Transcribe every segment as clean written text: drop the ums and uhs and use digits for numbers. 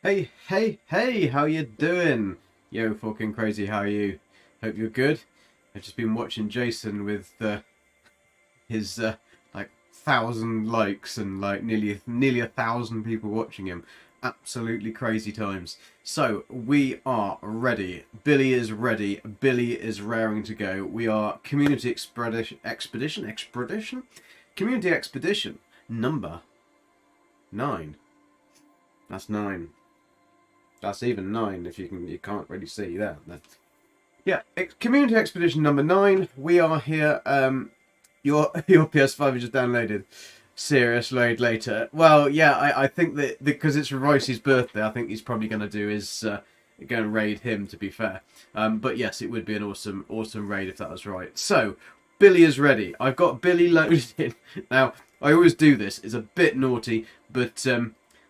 Hey, hey, hey, how you doing? Yo, fucking crazy, how are you? Hope you're good. I've just been watching Jason with his like 1,000 likes and like nearly 1,000 people watching him. Absolutely crazy times. So we are ready. Billy is ready. Billy is raring to go. We are community expedition number 9. That's 9. That's even 9 if you can't really see that. Yeah, community expedition number 9. We are here. Your PS5 is just downloaded. Serious load later. Well, yeah, I think that because it's Royce's birthday, I think he's probably going to do is go and raid him. To be fair, but yes, it would be an awesome raid if that was right. So Billy is ready. I've got Billy loaded in now. I always do this. It's a bit naughty, but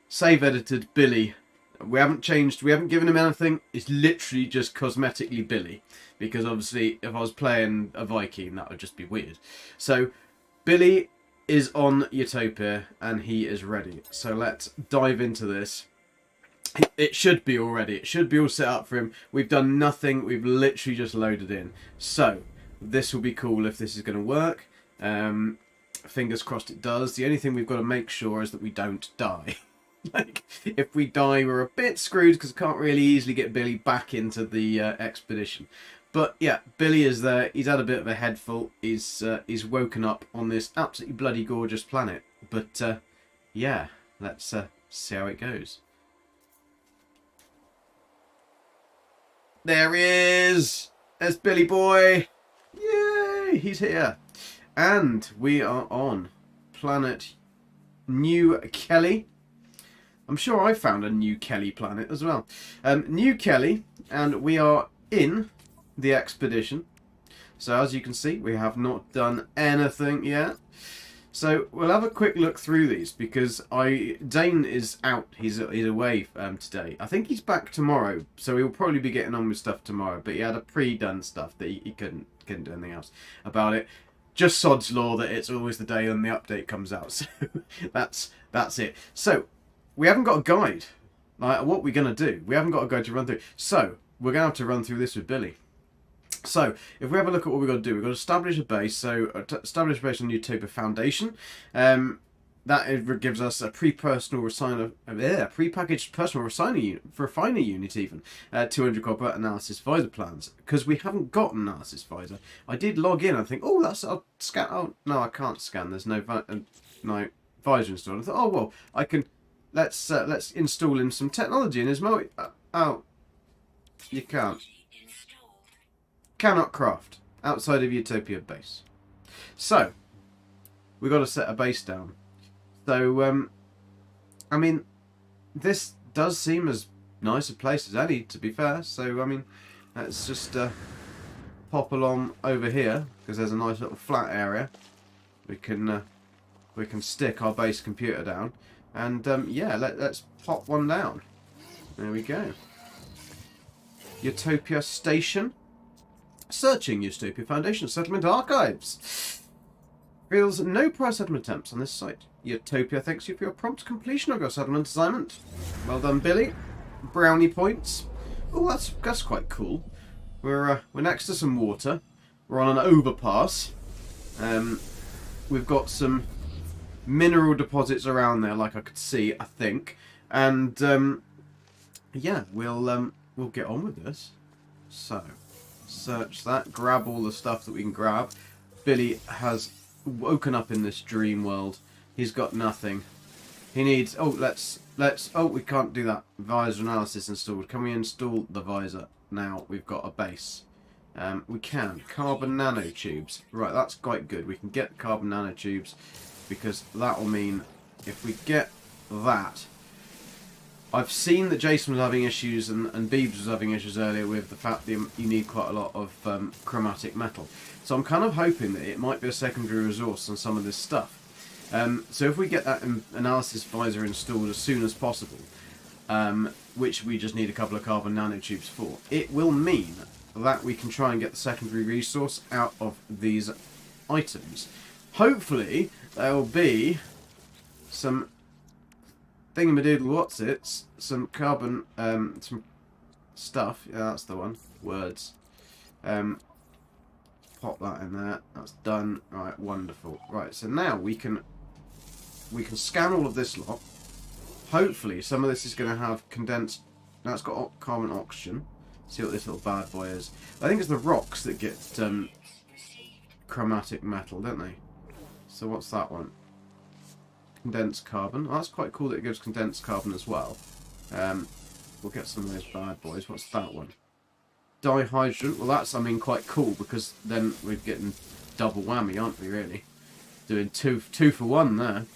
save edited Billy. We haven't changed, we haven't given him anything. It's literally just cosmetically Billy. Because obviously, if I was playing a Viking, that would just be weird. So, Billy is on Utopia, and he is ready. So let's dive into this. It should be all ready. It should be all set up for him. We've done nothing. We've literally just loaded in. So, this will be cool if this is going to work. Fingers crossed it does. The only thing we've got to make sure is that we don't die. Like, if we die, we're a bit screwed because I can't really easily get Billy back into the expedition. But yeah, Billy is there. He's had a bit of a head full. He's woken up on this absolutely bloody gorgeous planet. But yeah, let's see how it goes. There he is. There's Billy boy. Yay, he's here. And we are on planet New Kelly. I'm sure I found a New Kelly planet as well. New Kelly, and we are in the expedition. So as you can see, we have not done anything yet. So we'll have a quick look through these because Dane is out. He's away today. I think he's back tomorrow, so he'll probably be getting on with stuff tomorrow. But he had a pre-done stuff that he couldn't do anything else about it. Just sod's law that it's always the day when the update comes out. So that's it. So we haven't got a guide. Like, what we're going to do, we haven't got a guide to run through. So, we're going to have to run through this with Billy. So, if we have a look at what we've got to do, we've got to establish a base. So, establish a base on Utopia Foundation. That gives us a prepackaged personal refiner unit even. 200 copper analysis visor plans. Because we haven't got an analysis visor. I did log in and think, oh, I'll scan. Oh, no, I can't scan. There's no visor installed. I thought, oh, well, I can. Let's install him some technology in his multi. Oh, you can't. Cannot craft outside of Utopia base. So we got to set a base down. So I mean, this does seem as nice a place as any, to be fair. So I mean, let's just pop along over here because there's a nice little flat area. We can stick our base computer down. And yeah, let's pop one down. There we go. Utopia Station. Searching Utopia Foundation Settlement Archives. Reveals no prior settlement attempts on this site. Utopia thanks you for your prompt completion of your settlement assignment. Well done, Billy. Brownie points. Oh, that's quite cool. We're next to some water. We're on an overpass. We've got some mineral deposits around there, like I could see, I think, and yeah, we'll get on with this. So, search that, grab all the stuff that we can grab. Billy has woken up in this dream world. He's got nothing. He needs. Oh, let's. Oh, we can't do that. Visor analysis installed. Can we install the visor now? We've got a base. We can. Carbon nanotubes. Right, that's quite good. We can get carbon nanotubes. Because that will mean if we get that. I've seen that Jason was having issues and Beebs was having issues earlier with the fact that you need quite a lot of chromatic metal. So I'm kind of hoping that it might be a secondary resource on some of this stuff. So if we get that analysis visor installed as soon as possible, which we just need a couple of carbon nanotubes for, it will mean that we can try and get the secondary resource out of these items. Hopefully there will be some thingamadoodle what's it? Some carbon, some stuff. Yeah, that's the one. Words. Pop that in there. That's done. Right, wonderful. Right, so now we can scan all of this lot. Hopefully, some of this is going to have condensed. Now it's got carbon oxygen. See what this little bad boy is. I think it's the rocks that get chromatic metal, don't they? So what's that one? Condensed carbon. Oh, that's quite cool that it gives condensed carbon as well. We'll get some of those bad boys. What's that one? Dihydrogen. Well, that's, I mean, quite cool because then we're getting double whammy, aren't we, really? Doing two for one there.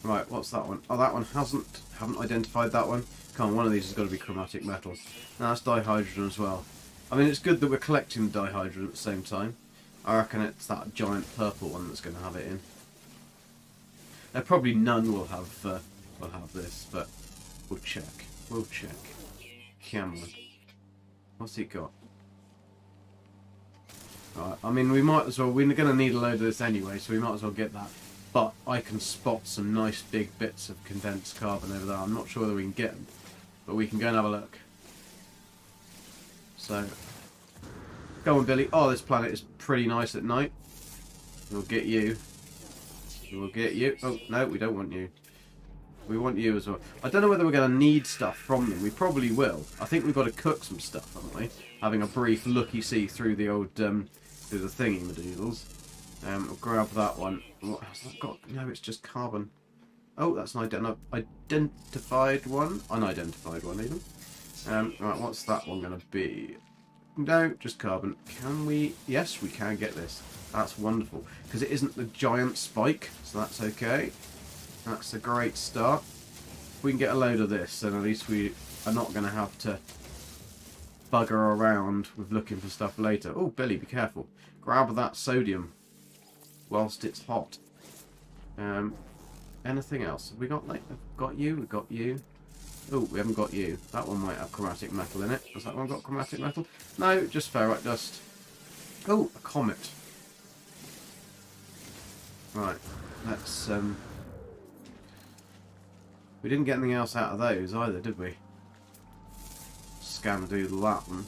Right, what's that one? Oh, that one haven't identified that one. Come on, one of these has got to be chromatic metal. Now that's dihydrogen as well. I mean, it's good that we're collecting the dihydrogen at the same time. I reckon it's that giant purple one that's going to have it in. There probably none will have this, but we'll check. We'll check. Cameron, what's he got? Right, I mean, we might as well. We're going to need a load of this anyway, so we might as well get that. But I can spot some nice big bits of condensed carbon over there. I'm not sure whether we can get them, but we can go and have a look. So, go on, Billy. Oh, this planet is pretty nice at night. We'll get you. We'll get you. Oh, no, we don't want you. We want you as well. I don't know whether we're going to need stuff from them. We probably will. I think we've got to cook some stuff, haven't we? Having a brief looky-see through the old, through the thingy-madoodles. We'll grab that one. What has that got? No, it's just carbon. Oh, that's an identified one. Unidentified one, even. Right, what's that one going to be? No, just carbon. Can we? Yes, we can get this. That's wonderful. Because it isn't the giant spike, so that's okay. That's a great start. If we can get a load of this, then at least we are not going to have to bugger around with looking for stuff later. Oh, Billy, be careful. Grab that sodium whilst it's hot. Anything else? Have we got, like, got you? We've got you. Oh, we haven't got you. That one might have chromatic metal in it. Has that one got chromatic metal? No, just ferrite dust. Oh, a comet. Right, let's, we didn't get anything else out of those either, did we? Scam-doodle that one.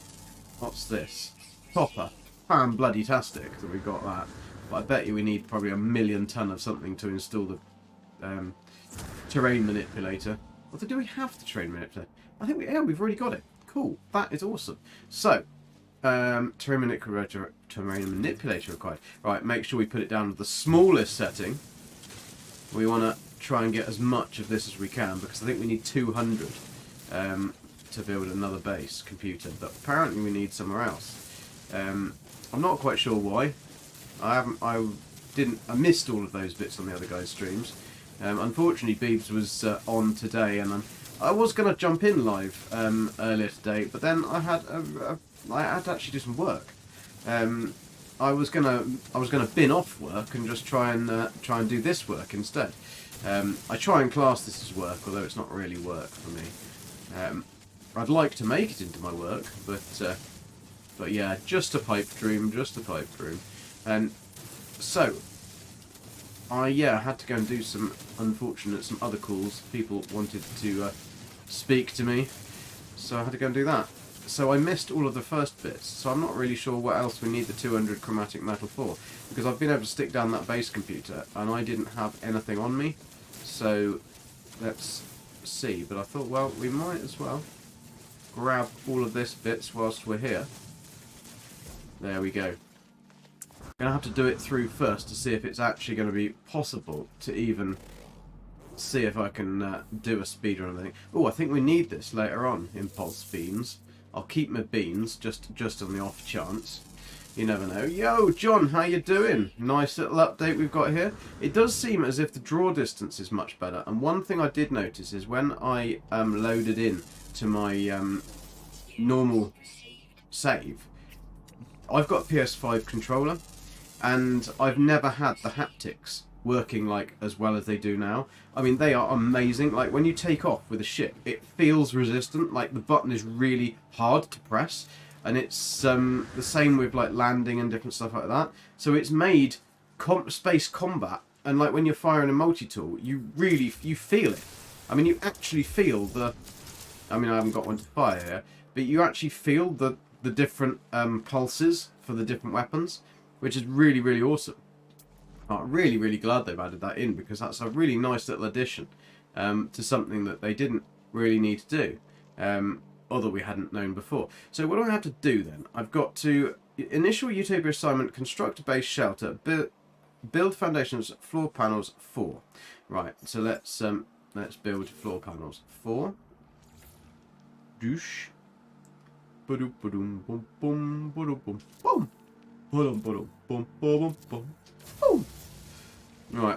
What's this? Copper. Fan-bloody-tastic that we got that. But I bet you we need probably 1,000,000 ton of something to install the terrain manipulator. Or do we have the terrain manipulator? I think we've already got it. Cool. That is awesome. So, terrain manipulator required. Right, make sure we put it down to the smallest setting. We want to try and get as much of this as we can because I think we need 200 to build another base computer, but apparently we need somewhere else. I'm not quite sure why. I missed all of those bits on the other guys' streams. Unfortunately, Beebs was on today, and I was going to jump in live earlier today, but then I had to actually do some work. I was gonna bin off work and just try and do this work instead. I try and class this as work, although it's not really work for me. I'd like to make it into my work, but yeah, just a pipe dream, And so, I had to go and do some other calls. People wanted to speak to me, so I had to go and do that. So I missed all of the first bits, so I'm not really sure what else we need the 200 chromatic metal for, because I've been able to stick down that base computer, and I didn't have anything on me, so let's see. But I thought, well, we might as well grab all of this bits whilst we're here. There we go. I'm going to have to do it through first to see if it's actually going to be possible to even see if I can do a speed or anything. Oh, I think we need this later on, impulse beans. I'll keep my beans just on the off chance. You never know. Yo, John, how you doing? Nice little update we've got here. It does seem as if the draw distance is much better. And one thing I did notice is when I loaded in to my normal save, I've got a PS5 controller, and I've never had the haptics working like as well as they do now. I mean, they are amazing. Like when you take off with a ship, it feels resistant. Like the button is really hard to press, and it's the same with like landing and different stuff like that. So it's made space combat and like when you're firing a multi-tool, you feel it. I mean, you actually feel the. I mean, I haven't got one to fire here, but you actually feel the different pulses for the different weapons, which is really awesome. I'm really glad they've added that in, because that's a really nice little addition to something that they didn't really need to do, or that we hadn't known before. So what do I have to do then? I've got to initial Utopia assignment: construct a base shelter, build foundations, floor panels 4. Right. So let's build floor panels 4. Douche. Right,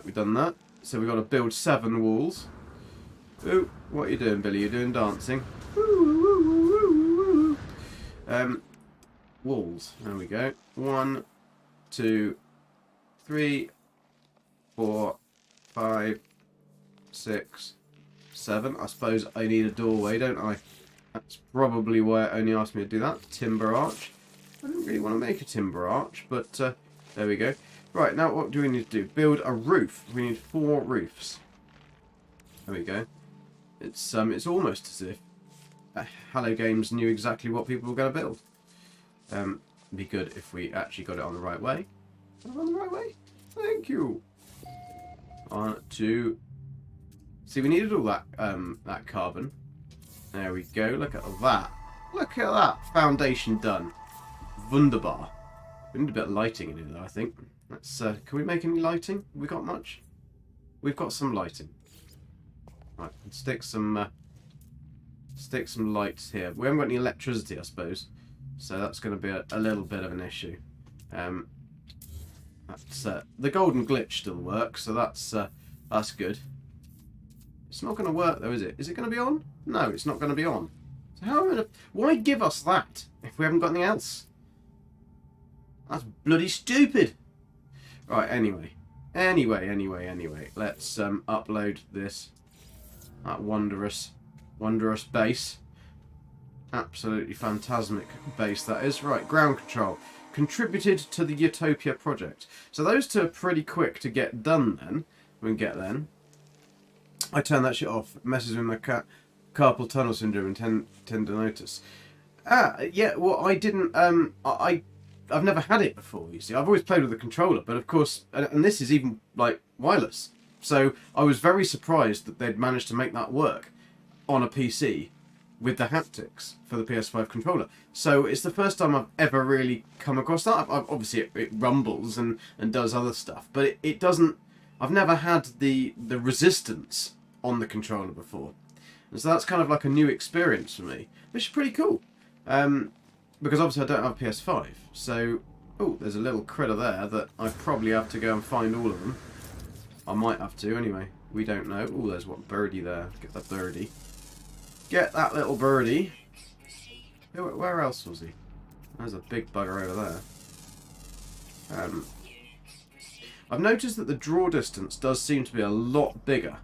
we've done that. So we've got to build 7 walls. Ooh, what are you doing, Billy? You're doing dancing. Walls. There we go. 1, 2, 3, 4, 5, 6, 7. I suppose I need a doorway, don't I? That's probably why it only asked me to do that. Timber arch. I didn't really want to make a timber arch, but there we go. Right, now what do we need to do? Build a roof. We need 4 roofs. There we go. It's almost as if Hello Games knew exactly what people were going to build. It'd be good if we actually got it on the right way. On the right way? Thank you. 1, 2. See, we needed all that that carbon. There we go. Look at that. Look at that. Foundation done. Wunderbar. We need a bit of lighting in it, though, I think. Let's. Can we make any lighting? Have we got much? We've got some lighting. Right. Let's stick some lights here. We haven't got any electricity, I suppose. So that's going to be a little bit of an issue. That's, the golden glitch still works, so that's good. It's not going to work though, is it? Is it going to be on? No, it's not going to be on. So how am I going to... Why give us that if we haven't got anything else? That's bloody stupid. Right, anyway. Let's upload this. That wondrous base. Absolutely phantasmic base that is. Right, ground control. Contributed to the Utopia project. So those two are pretty quick to get done then. We can get then. I turn that shit off. It messes with my carpal tunnel syndrome and tend to notice. Yeah, well, I didn't... I've never had it before, you see. I've always played with a controller, but of course... And this is even, like, wireless. So I was very surprised that they'd managed to make that work on a PC with the haptics for the PS5 controller. So it's the first time I've ever really come across that. Obviously, it rumbles and does other stuff, but it doesn't... I've never had the resistance on the controller before. And so that's kind of like a new experience for me, which is pretty cool. Because obviously I don't have a PS5. So, oh, there's a little critter there that I probably have to go and find all of them. I might have to anyway. We don't know. Oh, there's one birdie there. Get that birdie. Get that little birdie. Where else was he? There's a big bugger over there. I've noticed that the draw distance does seem to be a lot bigger.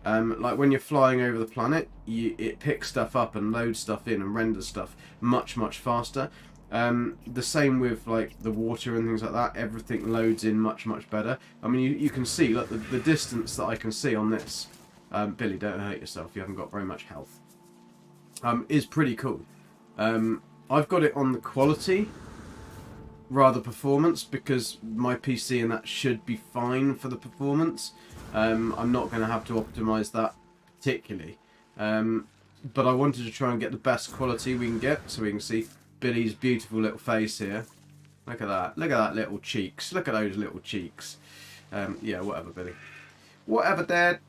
Like when you're flying over the planet, it picks stuff up and loads stuff in and renders stuff much faster. The same with like the water and things like that. Everything loads in much better. I mean, you can see, look, the distance that I can see on this. Billy, don't hurt yourself. You haven't got very much health. Is pretty cool. I've got it on the quality rather performance because my PC and that should be fine for the performance. I'm not going to have to optimize that particularly, but I wanted to try and get the best quality we can get so we can see Billy's beautiful little face here. Look at that. Look at that little cheeks. Look at those little cheeks. Yeah, whatever, Billy. Whatever, Dad.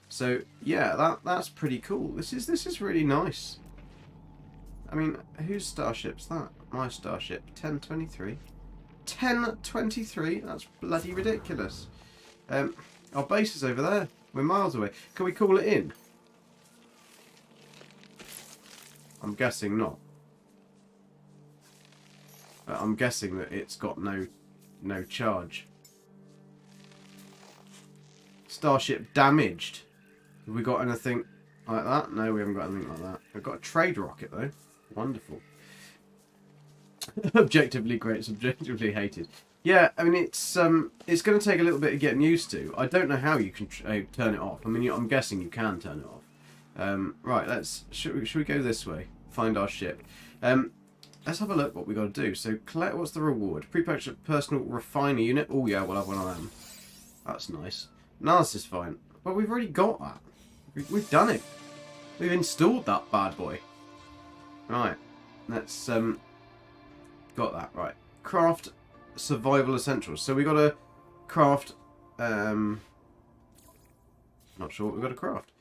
So yeah, that's pretty cool. This is really nice. I mean, whose starship's that? My starship. 1023. 1023? That's bloody ridiculous. Our base is over there. We're miles away. Can we call it in? I'm guessing not. I'm guessing that it's got no charge. Starship damaged. Have we got anything like that? No, we haven't got anything like that. We've got a trade rocket though. Wonderful. Objectively great, subjectively hated. Yeah, I mean it's going to take a little bit of getting used to. I don't know how you can turn it off. I mean, I'm guessing you can turn it off. Right, should we go this way? Find our ship. Let's have a look what we got to do. So collect. What's the reward? Pre-purchase personal refiner unit. Oh yeah, we'll have one of them. That's nice. Analysis is fine. But we've already got that. We've done it. We've installed that bad boy. Right. Let's got that right. Craft survival essentials. So we got to craft. Not sure what we've got to craft.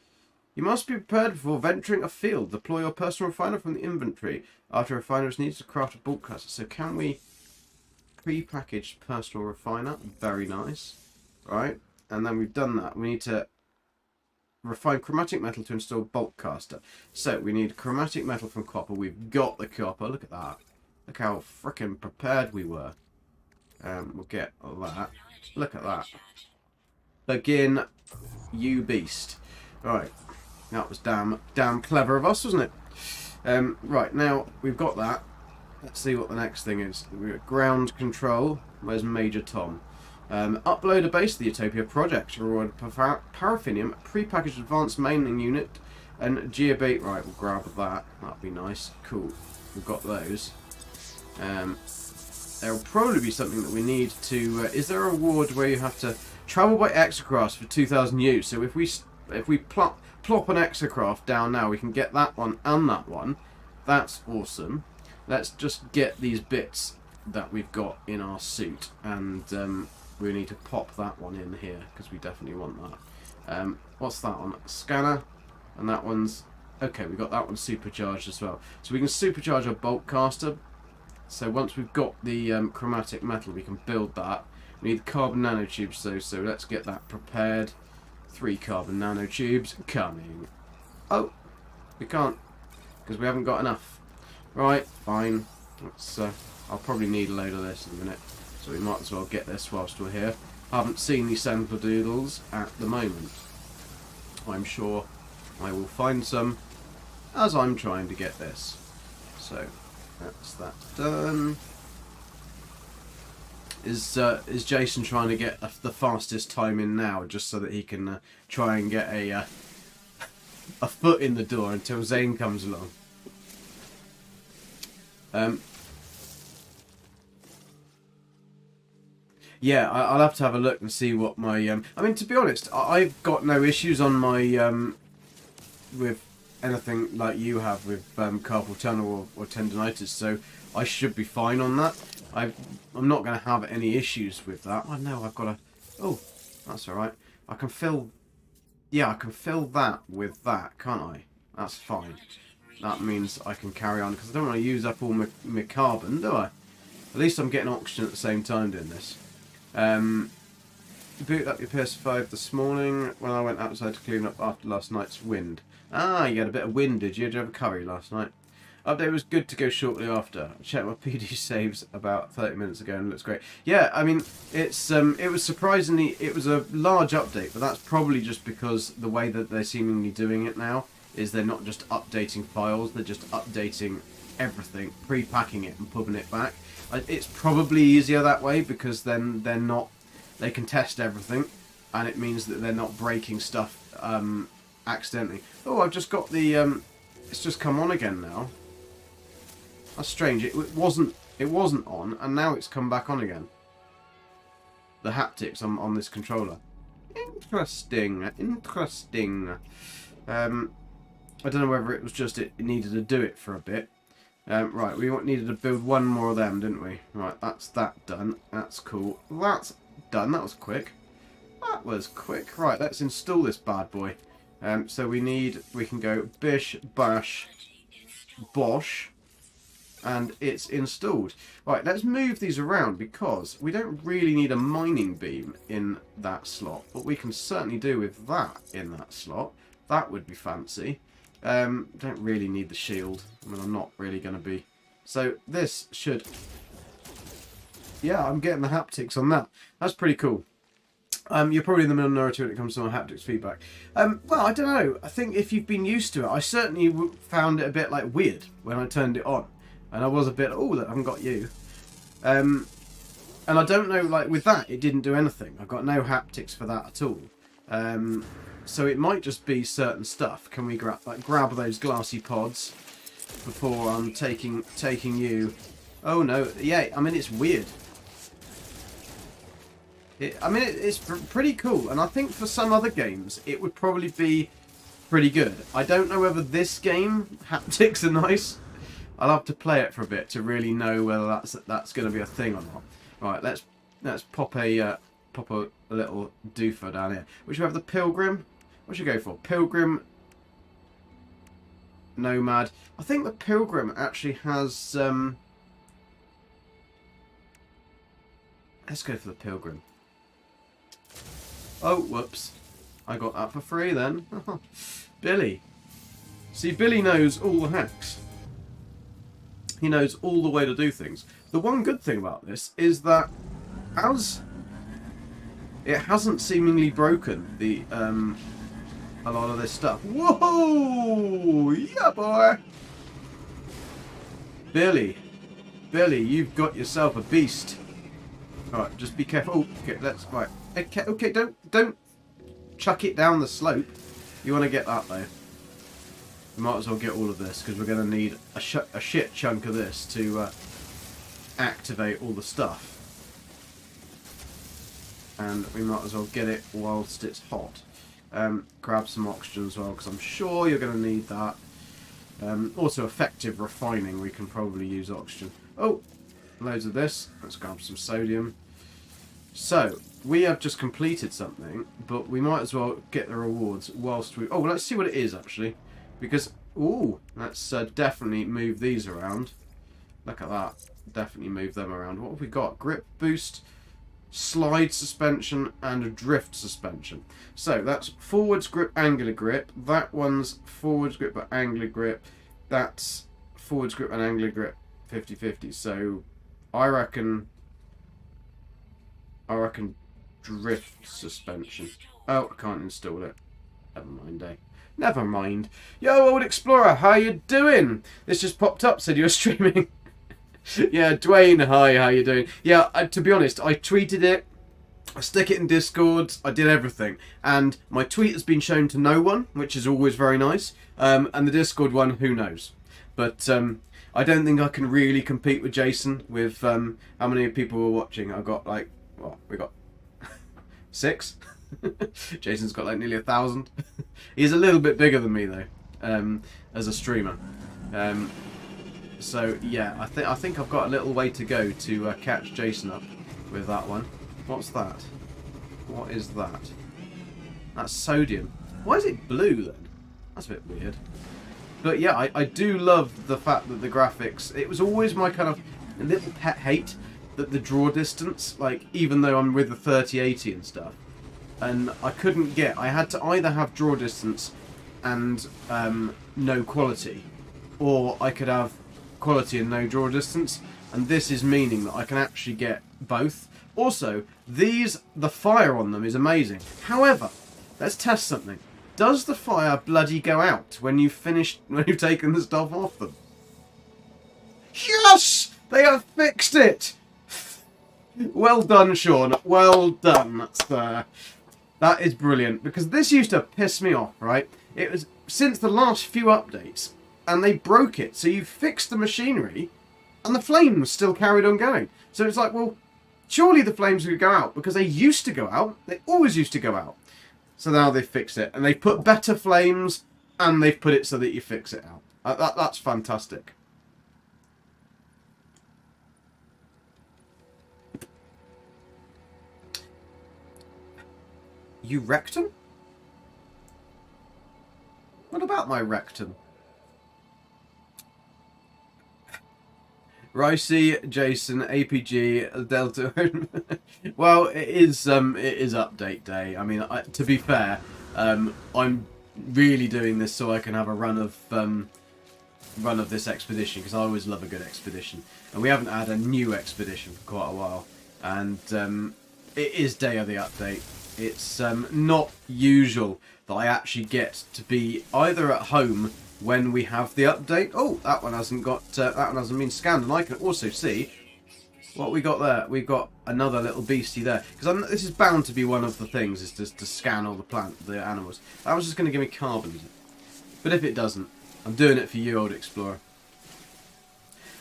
You must be prepared before venturing afield. Deploy your personal refiner from the inventory. After a refiner is needed to craft a bulk cluster. So can we pre-packaged personal refiner? Very nice. Right. And then we've done that. We need to refine chromatic metal to install bulk caster. So we need chromatic metal from copper. We've got the copper. Look at that. Look how frickin' prepared we were. We'll get that. Look at that. Begin, you beast. Right. That was damn clever of us, wasn't it? Right, now we've got that. Let's see what the next thing is. We've got ground control. Where's Major Tom? Upload a base to the Utopia project. Reward paraffinium, prepackaged advanced mining unit, and geobait. Right, we'll grab that. That'd be nice. Cool. We've got those. There'll probably be something that we need to. Is there a reward where you have to travel by exocraft for 2,000 use? So if we plop an exocraft down now, we can get that one and that one. That's awesome. Let's just get these bits that we've got in our suit, and we need to pop that one in here because we definitely want that. What's that one? Scanner, and that one's okay. We got that one supercharged as well, so we can supercharge our bulk caster. So once we've got the chromatic metal, we can build that. We need the carbon nanotubes though, so let's get that prepared. 3 carbon nanotubes coming. Oh, we can't because we haven't got enough. Right, fine. Let's. I'll probably need a load of this in a minute, so we might as well get this whilst we're here. I haven't seen these sample doodles at the moment. I'm sure I will find some as I'm trying to get this. So that's that done. Is Jason trying to get the fastest time in now, just so that he can try and get a foot in the door until Zane comes along? Yeah, I'll have to have a look and see what my... I mean, to be honest, I've got no issues on my... with anything like you have with carpal tunnel or tendonitis, so I should be fine on that. I'm not going to have any issues with that. I know I've got a... Oh, that's alright. I can fill... Yeah, I can fill that with that, can't I? That's fine. That means I can carry on, because I don't want to use up all my carbon, do I? At least I'm getting oxygen at the same time doing this. Boot up your PS5 this morning when I went outside to clean up after last night's wind. Ah, you had a bit of wind, did you? Did you have a curry last night? Update was good to go shortly after. I checked my PD saves about 30 minutes ago and it looks great. Yeah, I mean, it's it was surprisingly, it was a large update, but that's probably just because the way that they're seemingly doing it now is they're not just updating files, they're just updating everything, pre-packing it and putting it back. It's probably easier that way because then they can test everything and it means that they're not breaking stuff accidentally. Oh, I've just got the it's just come on again now. That's strange. It wasn't on, and now it's come back on again. The haptics on this controller. Interesting. I don't know whether it was just it needed to do it for a bit. Right, we needed to build one more of them, didn't we? Right, that's that done. That's cool. That's done. That was quick. That was quick. Right, let's install this bad boy. So we can go bish, bash, bosh, and it's installed. Right, let's move these around because we don't really need a mining beam in that slot, but we can certainly do with that in that slot. That would be fancy. Don't really need the shield. I mean, I'm not really going to be. So this should... Yeah, I'm getting the haptics on that. That's pretty cool. You're probably in the minority when it comes to my haptics feedback. Well, I don't know. I think if you've been used to it, I certainly found it a bit like weird when I turned it on. And I was a bit, oh, I haven't got you. And I don't know, like with that, it didn't do anything. I've got no haptics for that at all. So it might just be certain stuff. Can we grab those glassy pods before I'm taking you? Oh no, yeah. I mean, it's weird. It's pretty cool, and I think for some other games it would probably be pretty good. I don't know whether this game haptics are nice. I'll have to play it for a bit to really know whether that's going to be a thing or not. Right, let's pop a little doofer down here. We should have the Pilgrim. What should we go for? Pilgrim, Nomad. I think the Pilgrim actually has. Let's go for the Pilgrim. Oh, whoops! I got that for free then. Billy. See, Billy knows all the hacks. He knows all the way to do things. The one good thing about this is that as it hasn't seemingly broken the a lot of this stuff. Whoa! Yeah, boy! Billy, you've got yourself a beast. Alright, just be careful. Oh, okay, right. Okay, don't chuck it down the slope. You want to get that though. We might as well get all of this because we're going to need a shit chunk of this to activate all the stuff. And we might as well get it whilst it's hot. Grab some oxygen as well because I'm sure you're going to need that. Also effective refining, we can probably use oxygen. Oh, loads of this. Let's grab some sodium. So, we have just completed something, but we might as well get the rewards whilst we... Oh, well, let's see what it is actually. Because, ooh, let's definitely move these around. Look at that. Definitely move them around. What have we got? Grip boost, slide suspension, and a drift suspension. So, that's forwards grip, angular grip. That one's forwards grip, but angular grip. That's forwards grip and angular grip 50-50. So, I reckon drift suspension. Oh, I can't install it. Never mind, eh? Never mind. Yo, old explorer, how you doing? This just popped up, said you were streaming. Yeah, Dwayne, hi, how you doing? Yeah, to be honest, I tweeted it. I stick it in Discord. I did everything. And my tweet has been shown to no one, which is always very nice. And the Discord one, who knows? But I don't think I can really compete with Jason with how many people were watching. I got like, well, we got 6. Jason's got like nearly 1,000. He's a little bit bigger than me though, as a streamer. So yeah, I think I've got a little way to go to catch Jason up with that one. What's that? What is that? That's sodium. Why is it blue then? That's a bit weird. But yeah, I do love the fact that the graphics. It was always my kind of little pet hate that the draw distance, like even though I'm with the 3080 and stuff. And I couldn't get... I had to either have draw distance and no quality, or I could have quality and no draw distance, and this is meaning that I can actually get both. Also, the fire on them is amazing. However, let's test something. Does the fire bloody go out when you've taken the stuff off them? Yes! They have fixed it! Well done, Sean. Well done, sir. That is brilliant, because this used to piss me off, right? It was since the last few updates, and they broke it. So you fixed the machinery, and the flames still carried on going. So it's like, well, surely the flames would go out, because they used to go out. They always used to go out. So now they've fixed it, and they've put better flames, and they've put it so that you fix it out. That's fantastic. You rectum? What about my rectum? Ricey, Jason, APG, Delta. Well, it is update day. I mean, to be fair, I'm really doing this so I can have a run of this expedition, because I always love a good expedition, and we haven't had a new expedition for quite a while, and it is day of the update. It's not usual that I actually get to be either at home when we have the update. Oh, that one hasn't been scanned, and I can also see What we got there? We've got another little beastie there. Because this is bound to be one of the things, is just to scan all the animals. That was just going to give me carbon. But if it doesn't, I'm doing it for you, old explorer.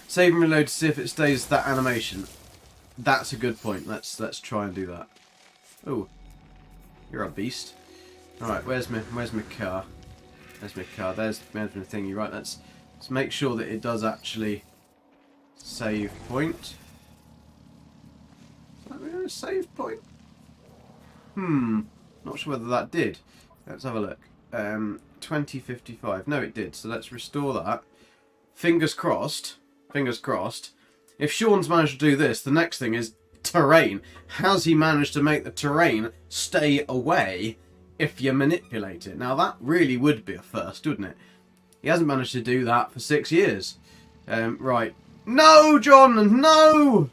Save and reload to see if it stays that animation. That's a good point. Let's try and do that. Oh, you're a beast. All right, where's my car? There's my car. There's the management thingy. Right, let's make sure that it does actually save point. Is that really a save point? Not sure whether that did. Let's have a look. 2055. No, it did. So let's restore that. Fingers crossed. Fingers crossed. If Sean's managed to do this, the next thing is terrain. Has he managed to make the terrain stay away if you manipulate it? Now that really would be a first, wouldn't it? He hasn't managed to do that for 6 years. Right. No, John! No!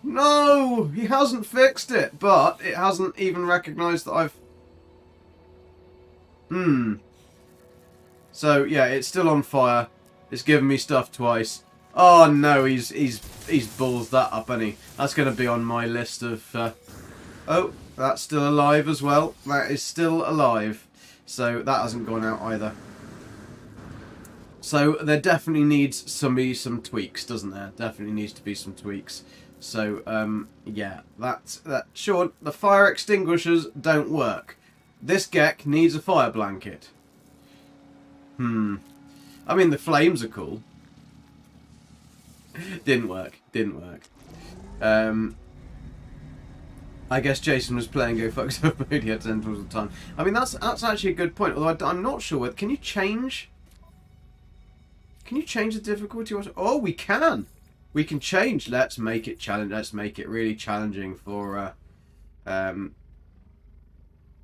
No! He hasn't fixed it, but it hasn't even recognised that I've... So, yeah, it's still on fire. It's given me stuff twice. Oh no, he's balls that up, hasn't he? That's going to be on my list of... Oh, that's still alive as well. That is still alive. So that hasn't gone out either. So there definitely needs some tweaks, doesn't there? Definitely needs to be some tweaks. So, yeah, that sure, the fire extinguishers don't work. This Gek needs a fire blanket. I mean, the flames are cool. Didn't work. I guess Jason was playing Go Fuck Stuff mode. He had to enter all the time. I mean, that's actually a good point. Although I'm not sure whether can you change the difficulty? Oh, we can. We can change. Let's make it challenge. Let's make it really challenging for.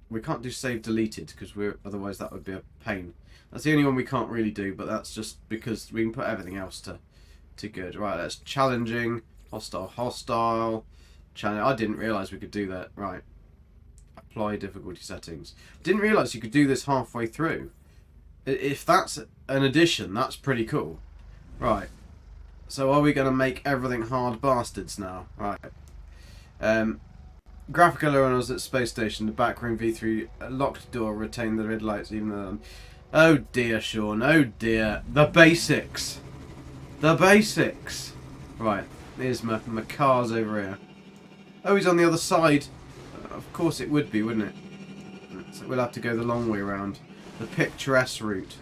We can't do save deleted because otherwise that would be a pain. That's the only one we can't really do, but that's just because we can put everything else to good. Right, that's challenging, hostile, challenge. I didn't realise we could do that. Right, apply difficulty settings. Didn't realise you could do this halfway through. If that's an addition, that's pretty cool. Right, so are we going to make everything hard bastards now? Right. Graphical errors at space station. The backroom V3 locked door retained the red lights even though... Oh dear, Sean. Oh dear. The basics. The basics. Right. Here's my cars over here. Oh, he's on the other side. Of course it would be, wouldn't it? So we'll have to go the long way around. The picturesque route.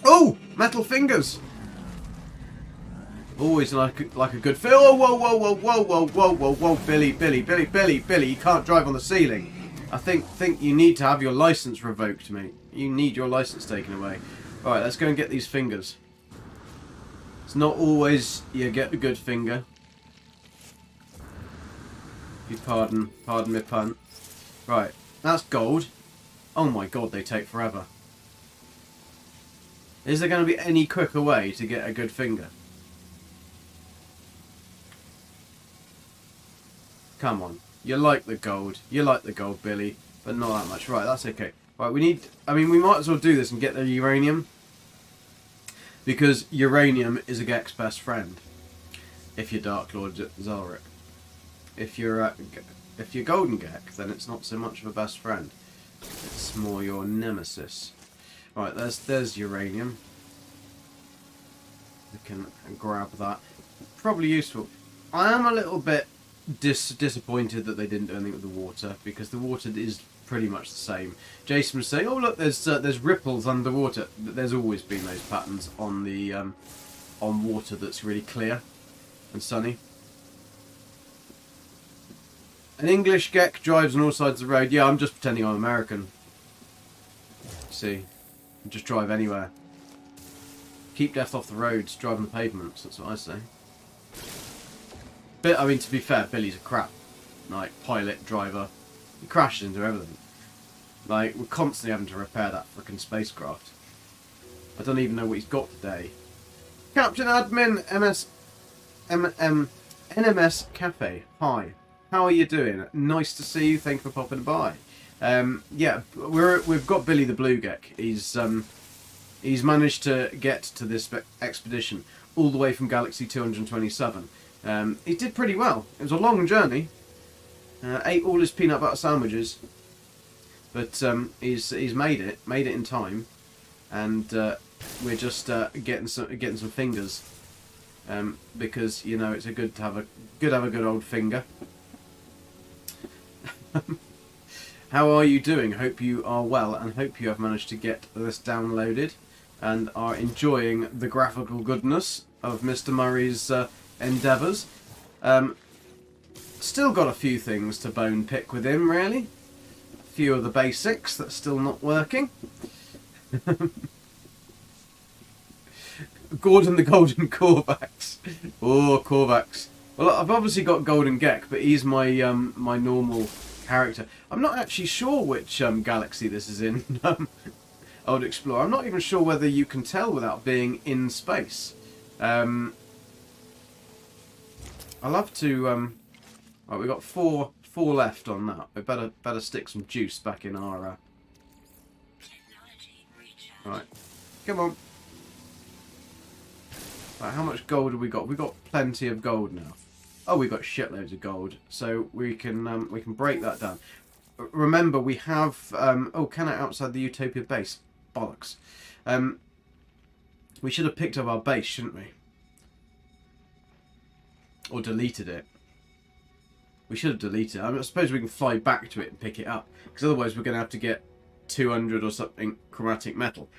Oh! Metal fingers! Always like a good feel. Oh, whoa, Billy, you can't drive on the ceiling. I think you need to have your license revoked, mate. You need your license taken away. Right, let's go and get these fingers. It's not always you get a good finger. If you pardon me pun. Right, that's gold. Oh my god, they take forever. Is there going to be any quicker way to get a good finger? Come on. You like the gold. You like the gold, Billy. But not that much. Right, that's okay. Right, we need... I mean, we might as well do this and get the uranium. Because uranium is a Gek's best friend. If you're Dark Lord Zalric. If you're Golden Gek, then it's not so much of a best friend. It's more your nemesis. Right, there's uranium. We can grab that. Probably useful. I am a little bit disappointed that they didn't do anything with the water, because the water is pretty much the same. Jason was saying, "Oh look, there's ripples underwater." There's always been those patterns on the on water that's really clear and sunny. An English Gek drives on all sides of the road. Yeah, I'm just pretending I'm American. See, just drive anywhere. Keep death off the roads, drive on the pavements. That's what I say. But I mean, to be fair, Billy's a crap, like, pilot, driver. He crashes into everything. Like, we're constantly having to repair that frickin' spacecraft. I don't even know what he's got today. Captain Admin NMS Cafe. Hi, how are you doing? Nice to see you. Thank you for popping by. Yeah, we've got Billy the Blue Gek. He's managed to get to this expedition. all the way from Galaxy 227. He did pretty well. It was a long journey. Ate all his peanut butter sandwiches, but he's made it in time, and we're just getting some fingers, because you know it's good to have a good old finger. How are you doing? Hope you are well, and hope you have managed to get this downloaded and are enjoying the graphical goodness of Mr. Murray's endeavours. Still got a few things to bone pick with him, really. A few of the basics that's still not working. Gordon the Golden Korvax. Oh, Korvax. Well, I've obviously got Golden Gek, but he's my my normal character. I'm not actually sure which galaxy this is in. Old Explorer. I'm not even sure whether you can tell without being in space. I'll have to. Right, we've got four left on that. We better stick some juice back in our. Right, come on. Right, how much gold have we got? We've got plenty of gold now. Oh, we've got shitloads of gold, so we can break that down. Remember, we have can I outside the Utopia base? Bollocks. We should have picked up our base, shouldn't we? Or deleted it. We should have deleted it. I suppose we can fly back to it and pick it up, because otherwise we're going to have to get 200 or something chromatic metal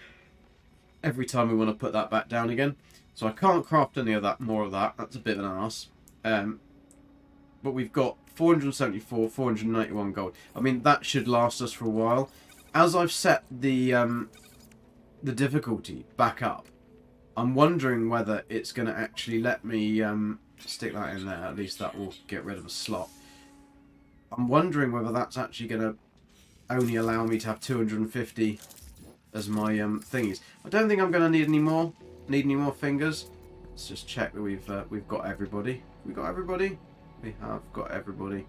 every time we want to put that back down again. So I can't craft any of that, more of that. That's a bit of an arse. But we've got 474, 491 gold. I mean, that should last us for a while. As I've set the difficulty back up, I'm wondering whether it's going to actually let me stick that in there. At least that will get rid of a slot. I'm wondering whether that's actually going to only allow me to have 250 as my thingies. I don't think I'm going to need any more. Need any more fingers? Let's just check that we've got everybody. We got everybody. We have got everybody.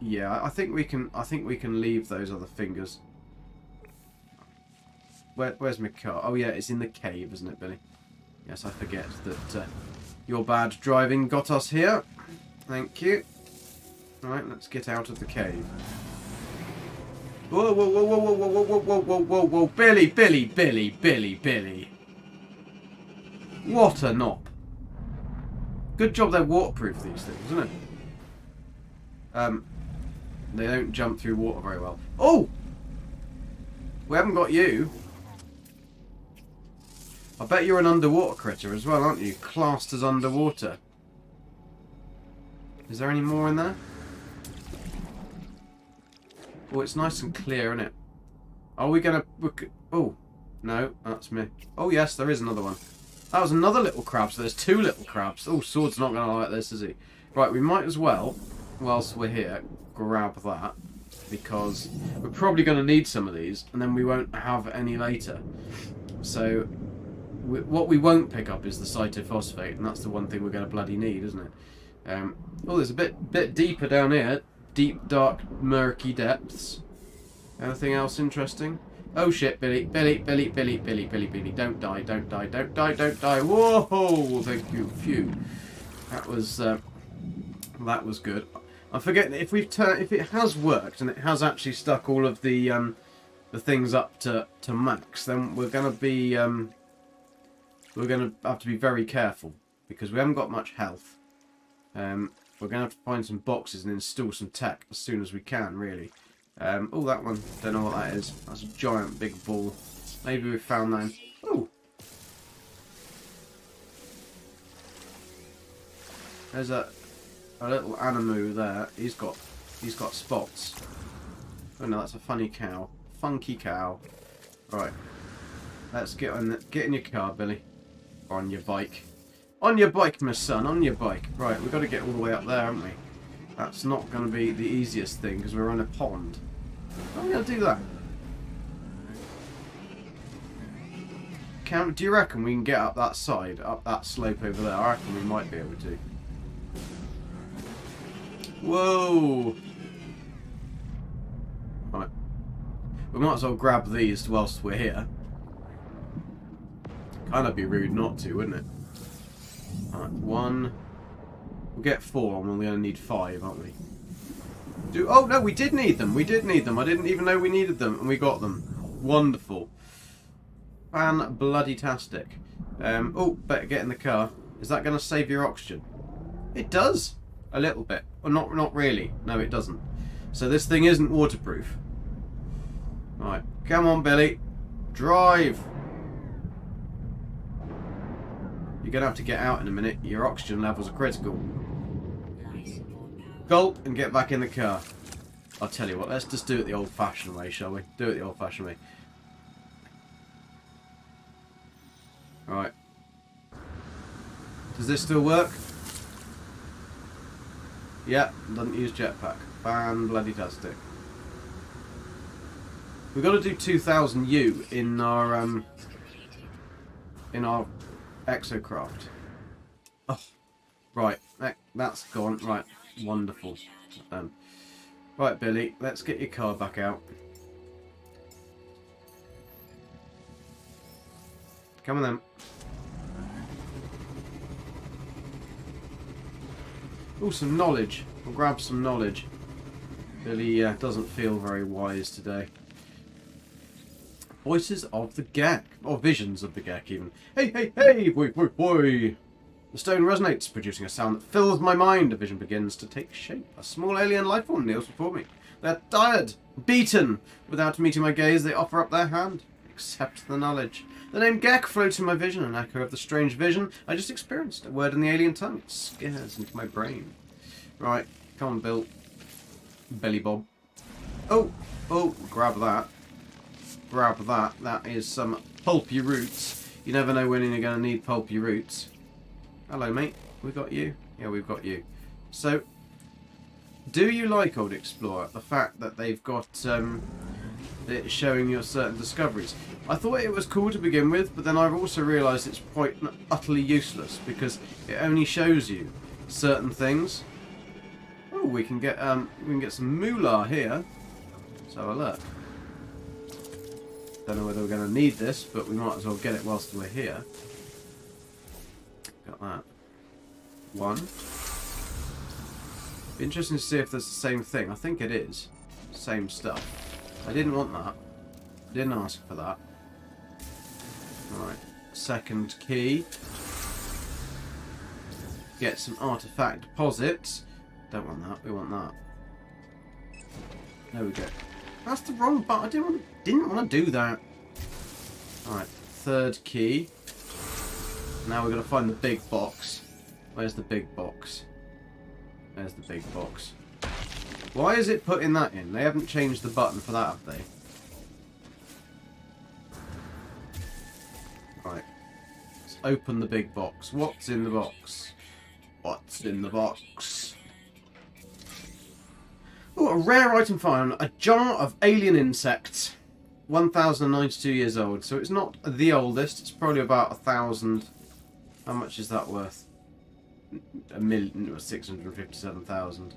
Yeah, I think we can leave those other fingers. Where's my car? Oh yeah, it's in the cave, isn't it, Billy? Yes, I forget that your bad driving got us here. Thank you. All right, let's get out of the cave. Whoa, whoa, whoa, whoa, whoa, whoa, whoa, whoa, whoa, whoa, whoa, Billy, Billy, Billy, Billy, Billy. What a knob. Good job they're waterproof, these things, isn't it? They don't jump through water very well. Oh! We haven't got you. I bet you're an underwater critter as well, aren't you? Classed as underwater. Is there any more in there? Oh, it's nice and clear, isn't it? Are we going to... Oh, no, that's me. Oh, yes, there is another one. That was another little crab, so there's two little crabs. Oh, Sword's not going to like this, is he? Right, we might as well, whilst we're here, grab that. Because we're probably going to need some of these, and then we won't have any later. So, what we won't pick up is the cytophosphate, and that's the one thing we're going to bloody need, isn't it? Oh, there's a bit deeper down here. Deep, dark, murky depths. Anything else interesting? Oh shit, Billy, Billy, Billy, Billy, Billy, Billy, Billy. Don't die, don't die, don't die, don't die. Whoa! Thank you. Phew. That was good. I'm forgetting if it has worked and it has actually stuck all of the things up to max, then we're gonna have to be very careful because we haven't got much health. We're going to have to find some boxes and install some tech as soon as we can, really. Oh, that one. Don't know what that is. That's a giant big ball. Maybe we found that. Oh! There's a little animal there. He's got spots. Oh no, that's a funny cow. Funky cow. Right. Let's get in your car, Billy. Or on your bike. On your bike, my son, on your bike. Right, we've got to get all the way up there, haven't we? That's not going to be the easiest thing, because we're on a pond. How are we going to do that? Do you reckon we can get up that side, up that slope over there? I reckon we might be able to. Whoa! Right. We might as well grab these whilst we're here. Kind of be rude not to, wouldn't it? Alright, 1. We'll get 4, and we're going to need 5, aren't we? Oh, no, we did need them. We did need them. I didn't even know we needed them, and we got them. Wonderful. Fan-bloody-tastic. Oh, better get in the car. Is that going to save your oxygen? It does. A little bit. Or not really. No, it doesn't. So this thing isn't waterproof. Right, come on, Billy. Drive. You're going to have to get out in a minute. Your oxygen levels are critical. Gulp and get back in the car. I'll tell you what, let's just do it the old-fashioned way, shall we? Do it the old-fashioned way. Right. Does this still work? Yeah, doesn't use jetpack. Fan-bloody-tastic. We've got to do 2000 U in our exocraft. Oh, right, that's gone. Right, wonderful. Right, Billy, let's get your car back out. Come on then. Oh, some knowledge. We'll grab some knowledge. Billy doesn't feel very wise today. Voices of the Gek. Or visions of the Gek, even. Hey, hey, hey! Boy, boy, boy! The stone resonates, producing a sound that fills my mind. A vision begins to take shape. A small alien lifeform kneels before me. They're tired, beaten. Without meeting my gaze, they offer up their hand. Accept the knowledge. The name Gek floats in my vision, an echo of the strange vision I just experienced. A word in the alien tongue. It scares into my brain. Right, come on, Bill. Billy Bob. Oh, grab that. Grab that. That is some pulpy roots. You never know when you're going to need pulpy roots. Hello, mate. We got you? Yeah, we've got you. So, do you like Old Explorer? The fact that they've got it showing you certain discoveries. I thought it was cool to begin with, but then I've also realised it's quite utterly useless because it only shows you certain things. Oh, we can get some moolah here. Let's have a look. Don't know whether we're going to need this, but we might as well get it whilst we're here. Got that. 1. Be interesting to see if there's the same thing. I think it is. Same stuff. I didn't want that. Didn't ask for that. Alright. 2nd key. Get some artifact deposits. Don't want that. We want that. There we go. That's the wrong button. I didn't want to do that. Alright. 3rd key. Now we're going to find the big box. Where's the big box? There's the big box. Why is it putting that in? They haven't changed the button for that, have they? Right. Let's open the big box. What's in the box? What's in the box? Oh, a rare item found. A jar of alien insects. 1092 years old. So it's not the oldest. It's probably about 1,000. How much is that worth? 657,000.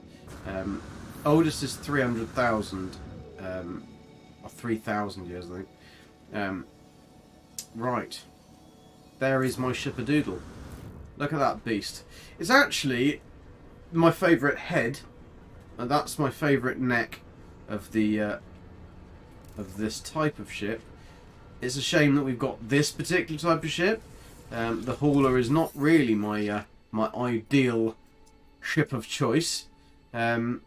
Oldest is 300,000. Or 3,000 years, I think. Right. There is my shippadoodle. Look at that beast. It's actually my favourite head. And that's my favourite neck of the of this type of ship. It's a shame that we've got this particular type of ship. The hauler is not really my my ideal ship of choice. You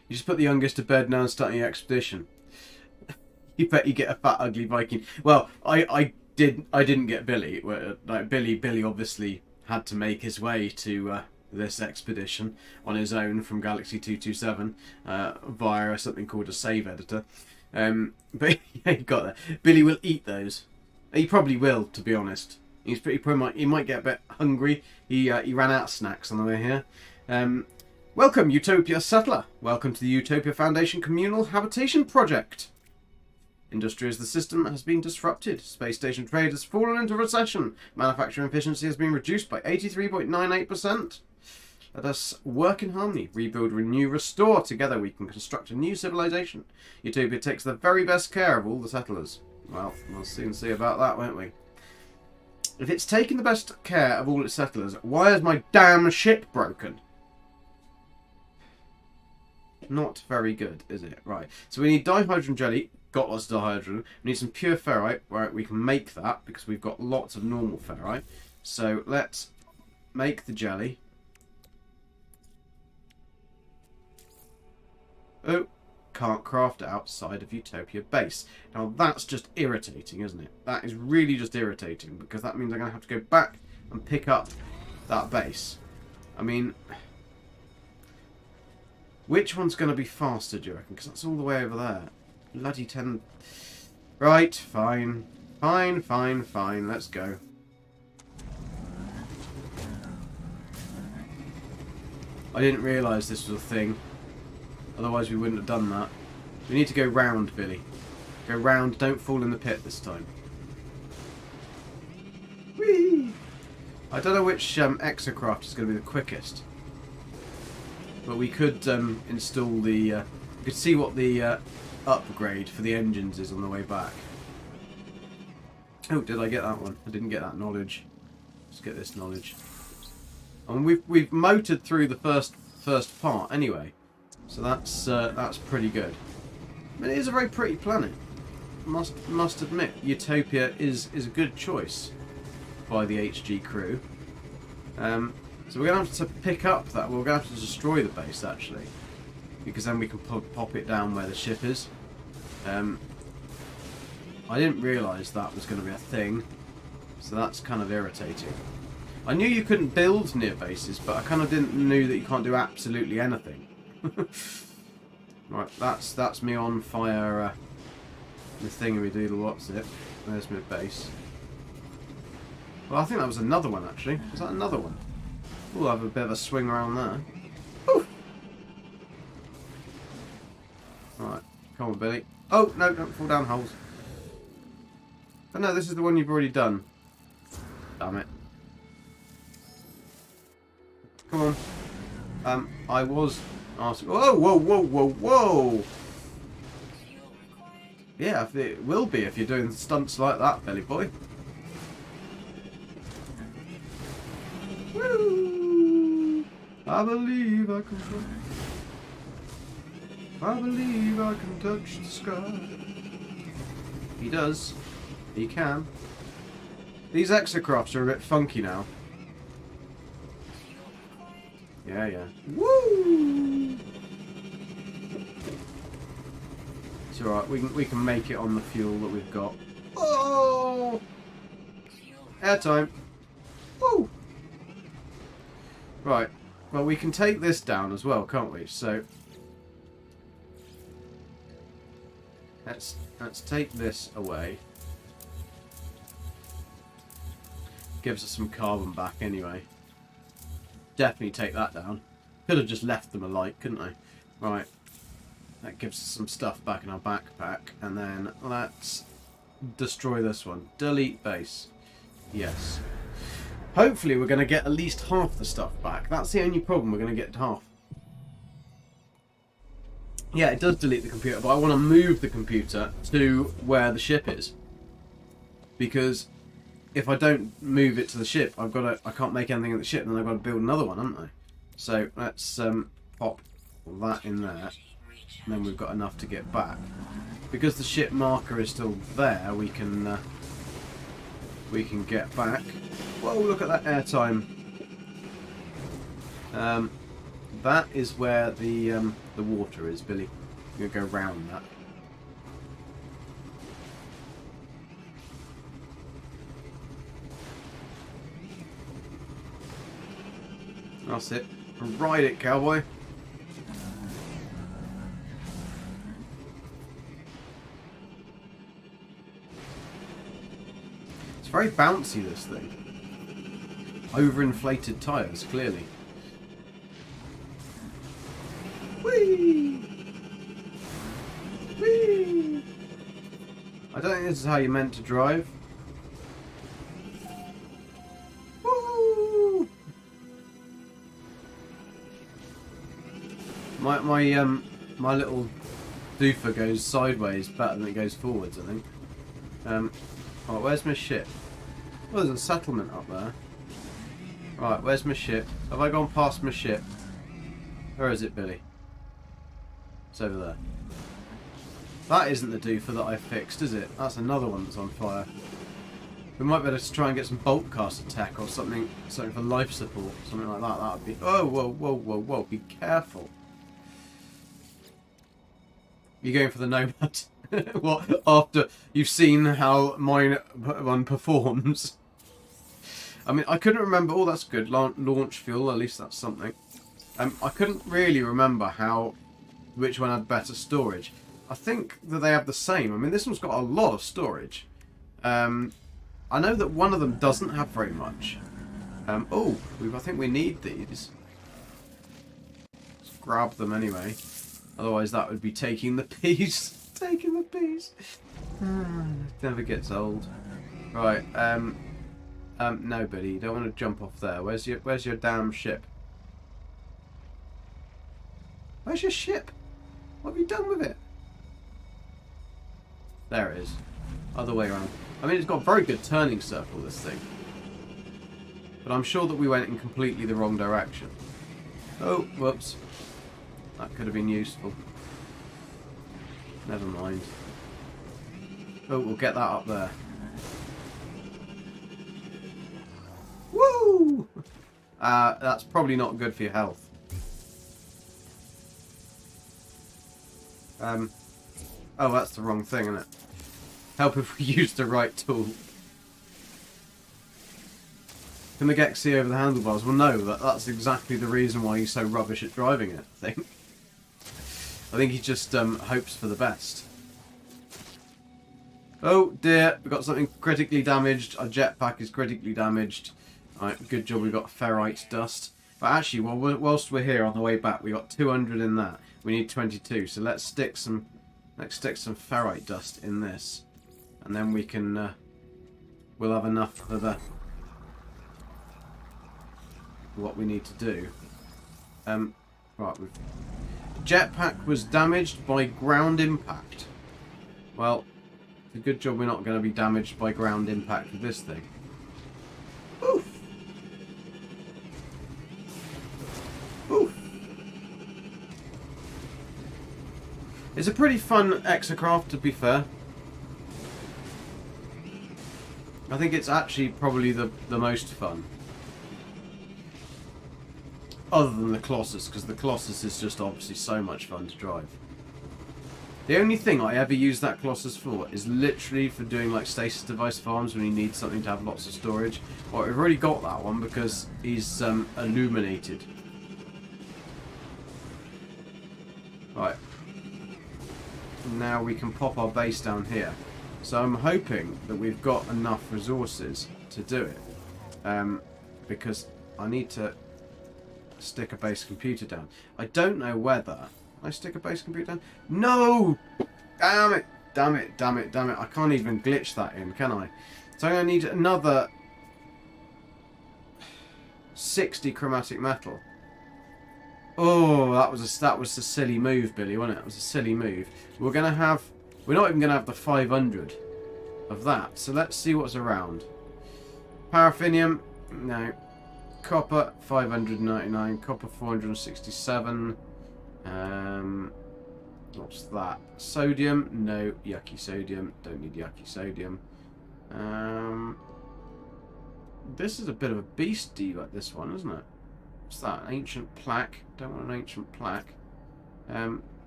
just put the youngest to bed now and start your expedition. You bet you get a fat ugly Viking. Well, I didn't get Billy. Like Billy obviously had to make his way to this expedition on his own from Galaxy 227 via something called a save editor. But yeah, he got that. Billy will eat those. He probably will, to be honest. He might get a bit hungry. He ran out of snacks on the way here. Welcome, Utopia Settler. Welcome to the Utopia Foundation Communal Habitation Project. Industry as the system has been disrupted. Space station trade has fallen into recession. Manufacturing efficiency has been reduced by 83.98%. Let us work in harmony. Rebuild, renew, restore. Together we can construct a new civilization. Utopia takes the very best care of all the settlers. Well, we'll soon see about that, won't we? If it's taking the best care of all its settlers, why is my damn ship broken? Not very good, is it? Right. So we need dihydrogen jelly. Got lots of dihydrogen. We need some pure ferrite. Right, we can make that because we've got lots of normal ferrite. So let's make the jelly. Oh, can't craft it outside of Utopia base. Now that's just irritating, isn't it? That is really just irritating because that means I'm going to have to go back and pick up that base. I mean, which one's going to be faster, do you reckon? Because that's all the way over there. Bloody 10... Right, fine. Fine, fine, fine. Let's go. I didn't realise this was a thing. Otherwise we wouldn't have done that. We need to go round, Billy. Go round. Don't fall in the pit this time. Whee! I don't know which exocraft is going to be the quickest. But we could install the... we could see what the upgrade for the engines is on the way back. Oh, did I get that one? I didn't get that knowledge. Let's get this knowledge. And we've motored through the first part anyway. So that's pretty good. I mean, it is a very pretty planet. Must admit, Utopia is a good choice by the HG crew. So we're gonna have to pick up that. We're gonna have to destroy the base actually, because then we can pop it down where the ship is. I didn't realise that was going to be a thing, so that's kind of irritating. I knew you couldn't build near bases, but I kind of didn't know that you can't do absolutely anything. Right, that's me on fire. The thingy-doodle, what's it? There's my base. Well, I think that was another one actually. Was that another one? We'll have a bit of a swing around there. Whew. Right, come on, Billy. Oh no, don't fall down holes. Oh no, this is the one you've already done. Damn it. Come on. I was asking. Whoa, whoa, whoa, whoa, whoa! Yeah, it will be if you're doing stunts like that, Billy boy. Woo! I believe I can fly. I believe I can touch the sky. He does. He can. These exocrafts are a bit funky now. Yeah, yeah. Woo! It's alright, we can make it on the fuel that we've got. Oh! Airtime. Woo! Right. Well, we can take this down as well, can't we? So let's take this away. Gives us some carbon back anyway. Definitely take that down. Could have just left them alight, couldn't I? Right. That gives us some stuff back in our backpack. And then let's destroy this one. Delete base. Yes. Hopefully we're going to get at least half the stuff back. That's the only problem. We're going to get half. Yeah, it does delete the computer, but I want to move the computer to where the ship is. Because if I don't move it to the ship, I can't make anything of the ship, and then I've got to build another one, haven't I? So let's pop that in there, and then we've got enough to get back. Because the ship marker is still there, we can get back. Whoa! Look at that airtime. That is where the water is, Billy. We're gonna go round that. That's it. Ride it, cowboy. It's very bouncy, this thing. Overinflated tyres, clearly. Whee! Whee! I don't think this is how you're meant to drive. Woo! My little doofer goes sideways better than it goes forwards, I think. Right, where's my ship? Oh, there's a settlement up there. Right, where's my ship? Have I gone past my ship? Where is it, Billy? It's over there. That isn't the doofer that I fixed, is it? That's another one that's on fire. We might be able to try and get some bolt cast attack or something for life support, something like that. That would be... Oh, whoa, whoa, whoa, whoa, be careful. You're going for the Nomad? What? After you've seen how mine one performs? I mean, I couldn't remember... Oh, that's good. Launch fuel, at least that's something. I couldn't really remember which one had better storage. I think that they have the same. I mean, this one's got a lot of storage. I know that one of them doesn't have very much. I think we need these. Let's grab them anyway. Otherwise that would be taking the piece. Taking the piece. Never gets old. Right, no, buddy, you don't want to jump off there. Where's your damn ship? Where's your ship? What have you done with it? There it is. Other way around. I mean, it's got a very good turning circle, this thing. But I'm sure that we went in completely the wrong direction. Oh, whoops. That could have been useful. Never mind. Oh, we'll get that up there. Woo! That's probably not good for your health. Oh, that's the wrong thing, isn't it? Help if we use the right tool. Can the Gek see over the handlebars? Well, no, that's exactly the reason why he's so rubbish at driving it, I think. I think he just hopes for the best. Oh dear, we've got something critically damaged. Our jetpack is critically damaged. Alright, good job we got ferrite dust. But actually, whilst we're here on the way back, we got 200 in that. We need 22, so let's stick some ferrite dust in this. And then we can, we'll have enough for what we need to do. Right, jetpack was damaged by ground impact. Well, it's a good job we're not going to be damaged by ground impact with this thing. Oof. Oof. It's a pretty fun exocraft, to be fair. I think it's actually probably the most fun. Other than the Colossus, because the Colossus is just obviously so much fun to drive. The only thing I ever use that Colossus for is literally for doing like stasis device farms when you need something to have lots of storage. Well, we've already got that one because he's illuminated. Right. Now we can pop our base down here. So I'm hoping that we've got enough resources to do it. Because I need to stick a base computer down. I don't know whether... I stick a base computer down? No! Damn it! Damn it, damn it, damn it. I can't even glitch that in, can I? So I'm going to need another 60 chromatic metal. Oh, that was a silly move, Billy, wasn't it? It was a silly move. We're not even going to have the 500 of that. So let's see what's around. Paraffinium, no. Copper, 599. Copper, 467. What's that? Sodium, no. Yucky sodium, don't need yucky sodium. This is a bit of a beastie, like this one, isn't it? What's that? An ancient plaque. Don't want an ancient plaque.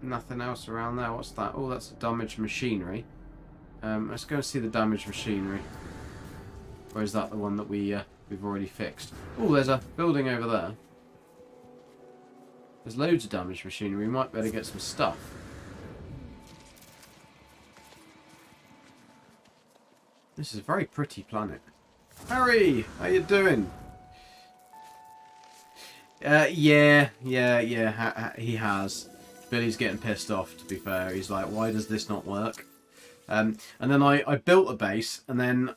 Nothing else around there. What's that? Oh, that's damaged machinery. Let's go and see the damaged machinery. Or is that the one that we've already fixed? Oh, there's a building over there. There's loads of damaged machinery. We might better get some stuff. This is a very pretty planet. Harry, how you doing? Yeah, he has. Billy's getting pissed off, to be fair. He's like, why does this not work? And then I built a base, and then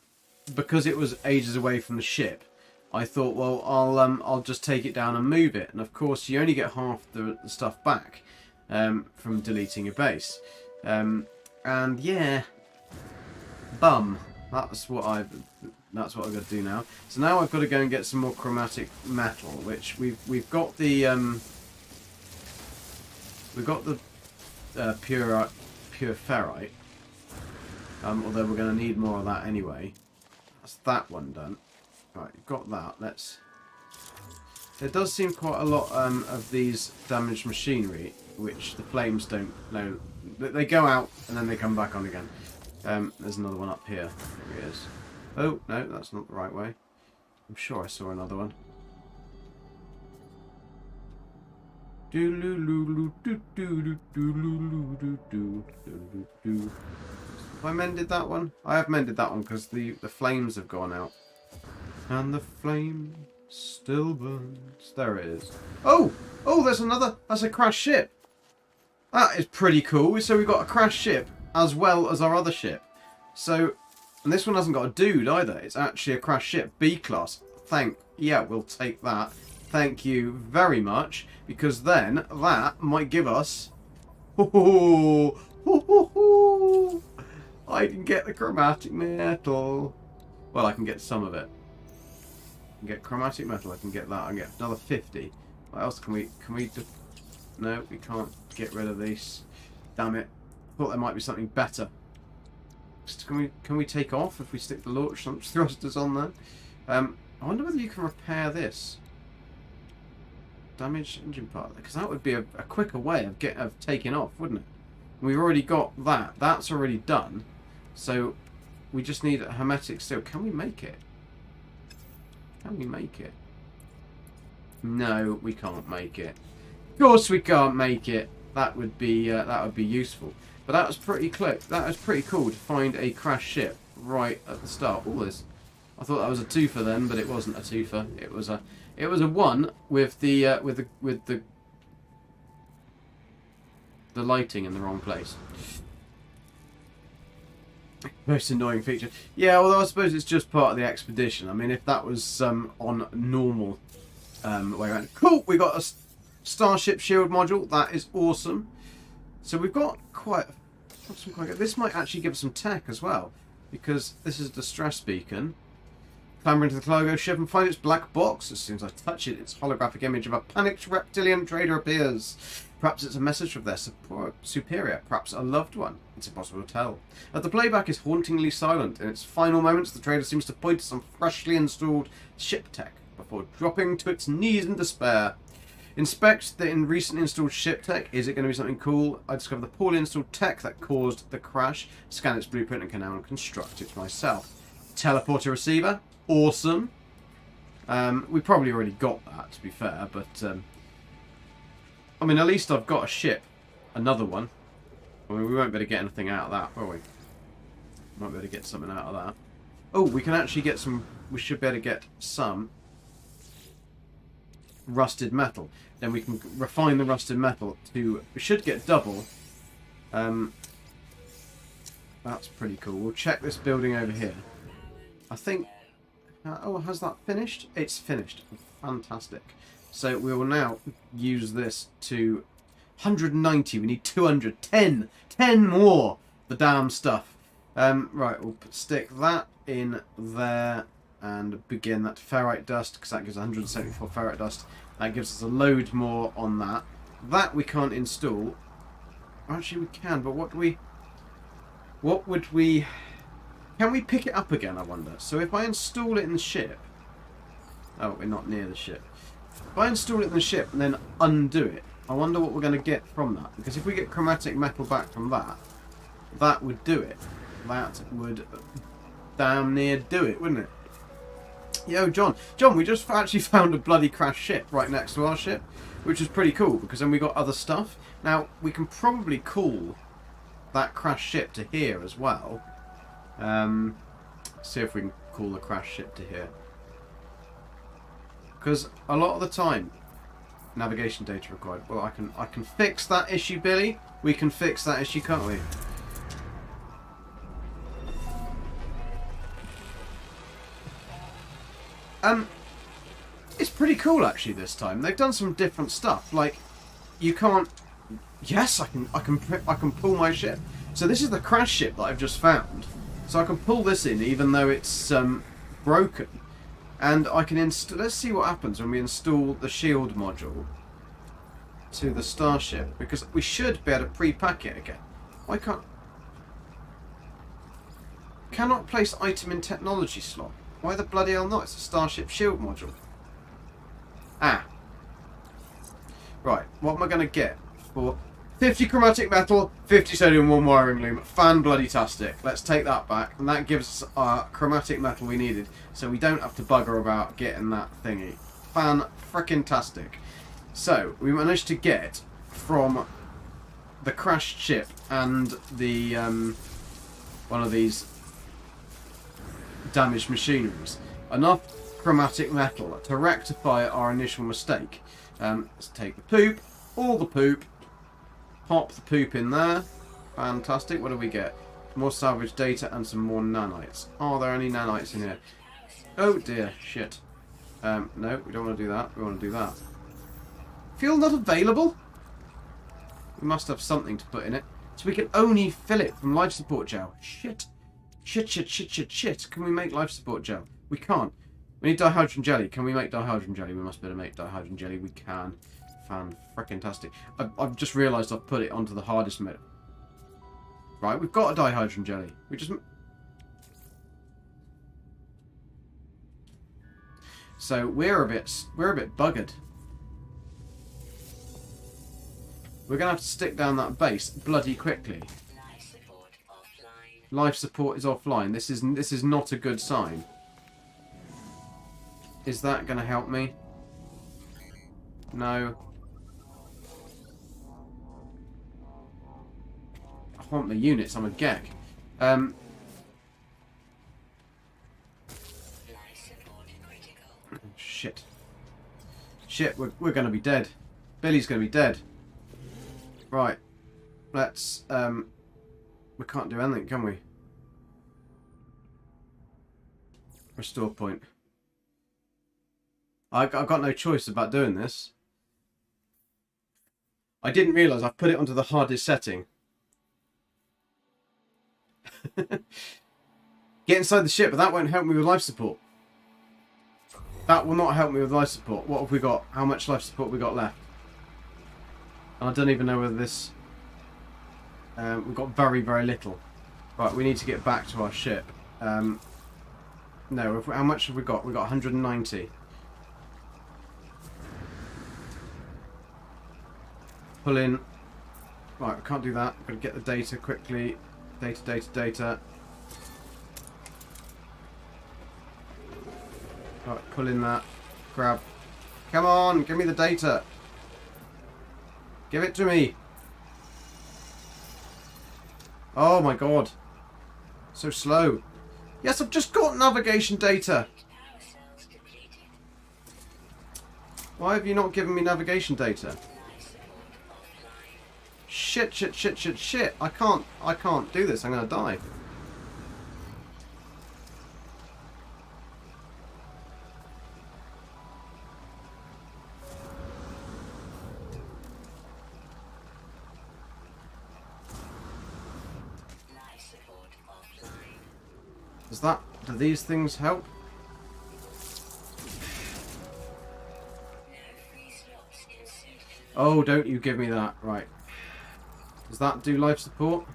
because it was ages away from the ship, I thought, well, I'll just take it down and move it. And of course, you only get half the stuff back from deleting your base. And yeah, Bum. That's what I've got to do now. So now I've got to go and get some more chromatic metal, which we've got the pure ferrite. Although we're going to need more of that anyway. That's that one done. Right, you've got that. Let's. There does seem quite a lot of these damaged machinery, which the flames don't know. They go out and then they come back on again. There's another one up here. There he is. Oh, no, that's not the right way. I'm sure I saw another one. Have I mended that one? I have mended that one because the flames have gone out. And the flame still burns. There it is. Oh! Oh, there's another. That's a crashed ship. That is pretty cool. So we've got a crashed ship as well as our other ship. So, and this one hasn't got a dude either. It's actually a crashed ship. B class. Yeah, we'll take that. Thank you very much. Because then that might give us... I can get the chromatic metal. Well, I can get some of it. I can get chromatic metal. I can get that. I can get another 50. What else can we do? No, we can't get rid of these. Damn it. Thought there might be something better. Can we take off if we stick the launch thrusters on there? I wonder whether you can repair this. Damaged engine part. Because that would be a quicker way of taking off, wouldn't it? We've already got that. That's already done. So we just need a hermetic steel. Can we make it? Can we make it? No, we can't make it. Of course we can't make it. That would be useful. But that was pretty quick. That was pretty cool to find a crashed ship right at the start. All this. I thought that was a twofer then, but it wasn't a twofer. It was a one with the lighting in the wrong place. Most annoying feature. Yeah, although I suppose it's just part of the expedition. I mean, if that was on normal way around. Cool, we got a Starship shield module. That is awesome. So we've got quite good. This might actually give us some tech as well, because this is a distress beacon. Clamber into the cargo ship and find its black box. As soon as I touch it, its holographic image of a panicked reptilian trader appears. Perhaps it's a message from their superior, perhaps a loved one. It's impossible to tell. But the playback is hauntingly silent. In its final moments, the trader seems to point to some freshly installed ship tech before dropping to its knees in despair. Inspect the recently installed ship tech. Is it going to be something cool? I discovered the poorly installed tech that caused the crash. Scan its blueprint and can now construct it myself. Teleporter receiver. Awesome. We probably already got that, to be fair, but I mean, at least I've got a ship. Another one. I mean, we won't be able to get anything out of that, will we? Might be able to get something out of that. Oh, we can actually get some... We should be able to get some rusted metal. Then we can refine the rusted metal to... We should get double. That's pretty cool. We'll check this building over here. I think... oh, has that finished? It's finished. Fantastic. So we will now use this to 190. We need 200. 10 more. The damn stuff. Right, we'll stick that in there and begin that ferrite dust, because that gives 174 ferrite dust. That gives us a load more on that. That we can't install. Actually, we can, but what would we... Can we pick it up again, I wonder? So if I install it in the ship... Oh, we're not near the ship. If I install it in the ship and then undo it, I wonder what we're going to get from that. Because if we get chromatic metal back from that, that would do it. That would damn near do it, wouldn't it? Yo, John, we just actually found a bloody crashed ship right next to our ship, which is pretty cool, because then we got other stuff. Now, we can probably call that crashed ship to here as well. See if we can call the crashed ship to here. Because a lot of the time, navigation data required. Well, I can fix that issue, Billy. We can fix that issue, can't we? It's pretty cool actually this time. They've done some different stuff. Like, you can't. Yes, I can pull my ship. So this is the crash ship that I've just found. So I can pull this in even though it's broken. And I can install... Let's see what happens when we install the shield module to the starship. Because we should be able to pre-pack it again. Why can't... Cannot place item in technology slot. Why the bloody hell not? It's a starship shield module. Ah. Right, what am I going to get for 50 chromatic metal, 50 sodium, 1 wiring loom? Fan-bloody-tastic. Let's take that back. And that gives us our chromatic metal we needed. So we don't have to bugger about getting that thingy. Fan-frickin-tastic. So, we managed to get from the crashed ship and the one of these damaged machineries enough chromatic metal to rectify our initial mistake. Let's take the poop, all the poop, pop the poop in there. Fantastic. What do we get? More salvage data and some more nanites. Are there any nanites in here? Oh dear, shit. No, we don't want to do that. We want to do that. Fuel not available? We must have something to put in it. So we can only fill it from life support gel. Shit. Shit. Can we make life support gel? We can't. We need dihydrogen jelly. Can we make dihydrogen jelly? We must be able to make dihydrogen jelly. We can. Fan-frickin-tastic. I've just realised I've put it onto the hardest mode. Right, we've got a dihydrogen jelly. We just... So we're a bit buggered. We're gonna have to stick down that base bloody quickly. Life support is offline. This is not a good sign. Is that gonna help me? No. I want the units. I'm a Gek. Shit. We're gonna be dead. Billy's gonna be dead. Right. Let's we can't do anything, can we? Restore point. I've got no choice about doing this. I didn't realise I've put it onto the hardest setting. Get inside the ship, but that won't help me with life support. That will not help me with life support. What have we got? How much life support we got left? And I don't even know whether this... we've got very, very little. Right, we need to get back to our ship. No, how much have we got? We've got 190. Pull in. Right, we can't do that. We've got to get the data quickly. Data. Right, pull in that. Grab. Come on, give me the data. Give it to me. Oh my god. So slow. Yes, I've just got navigation data. Why have you not given me navigation data? Shit. I can't do this. I'm gonna die. Do these things help? Oh, don't you give me that. Right. Does that do life support?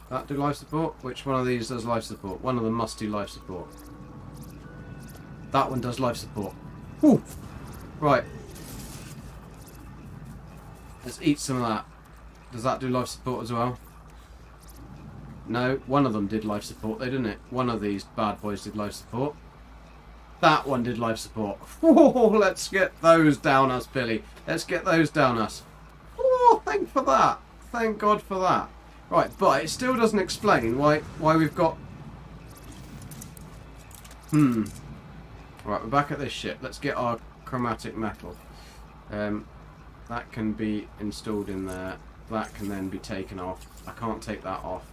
That do life support? Which one of these does life support? One of them must do life support. That one does life support. Whew. Right. Let's eat some of that. Does that do life support as well? No, one of them did life support though, didn't it? One of these bad boys did life support. That one did life support. Oh, let's get those down us, Billy. Let's get those down us. Oh, thank for that. Thank God for that. Right, but it still doesn't explain why we've got... Right, we're back at this ship. Let's get our chromatic metal. That can be installed in there. That can then be taken off. I can't take that off.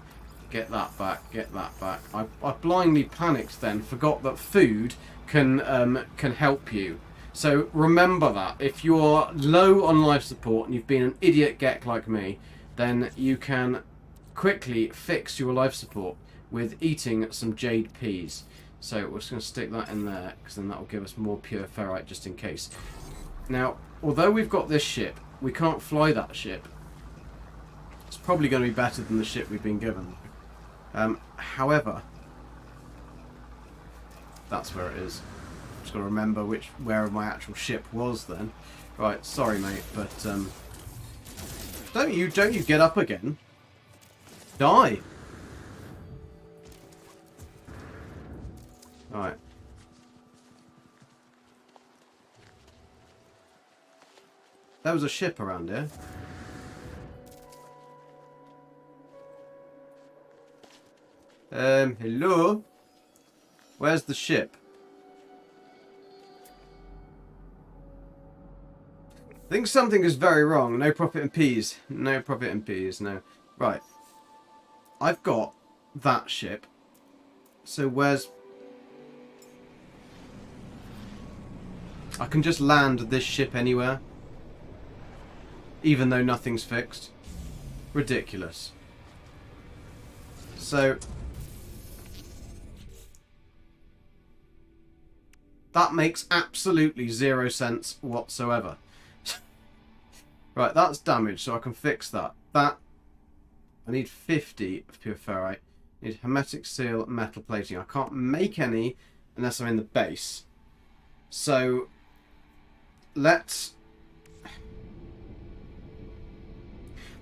Get that back, get that back. I blindly panicked then, forgot that food can help you. So remember that. If you're low on life support and you've been an idiot Gek like me, then you can quickly fix your life support with eating some jade peas. So we're just going to stick that in there, because then that will give us more pure ferrite just in case. Now, although we've got this ship, we can't fly that ship. It's probably going to be better than the ship we've been given. However, that's where it is. Just got to remember where my actual ship was then. Right, sorry mate, but don't you get up again? Die. Right. There was a ship around here. Hello? Where's the ship? I think something is very wrong. No profit in peas. No profit in peas, no. Right. I've got that ship. So where's... I can just land this ship anywhere. Even though nothing's fixed. Ridiculous. So... that makes absolutely 0 sense whatsoever. Right, that's damaged, so I can fix that. That... I need 50 of pure ferrite. I need hermetic seal, metal plating. I can't make any unless I'm in the base. So... let's...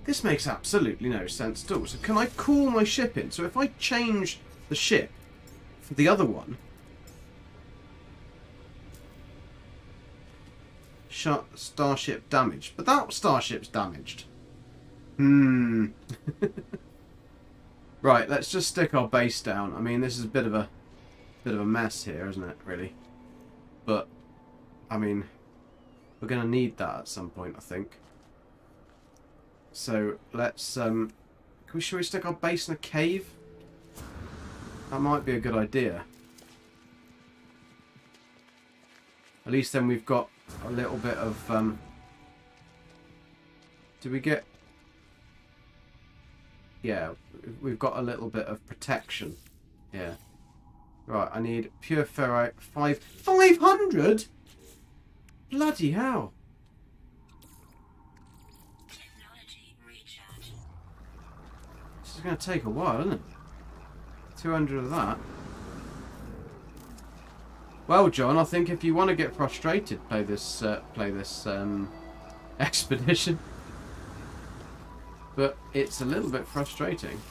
this makes absolutely no sense at all. So can I call my ship in? So if I change the ship for the other one... starship damaged. But that starship's damaged. Right, let's just stick our base down. I mean, this is a bit of a mess here, isn't it, really? But, I mean, we're going to need that at some point, I think. So, let's, should we stick our base in a cave? That might be a good idea. At least then we've got a little bit of, do we get... yeah, we've got a little bit of protection. Yeah. Right, I need pure ferrite. 500? Bloody hell. This is going to take a while, isn't it? 200 of that. Well, John, I think if you want to get frustrated, play this expedition. But it's a little bit frustrating.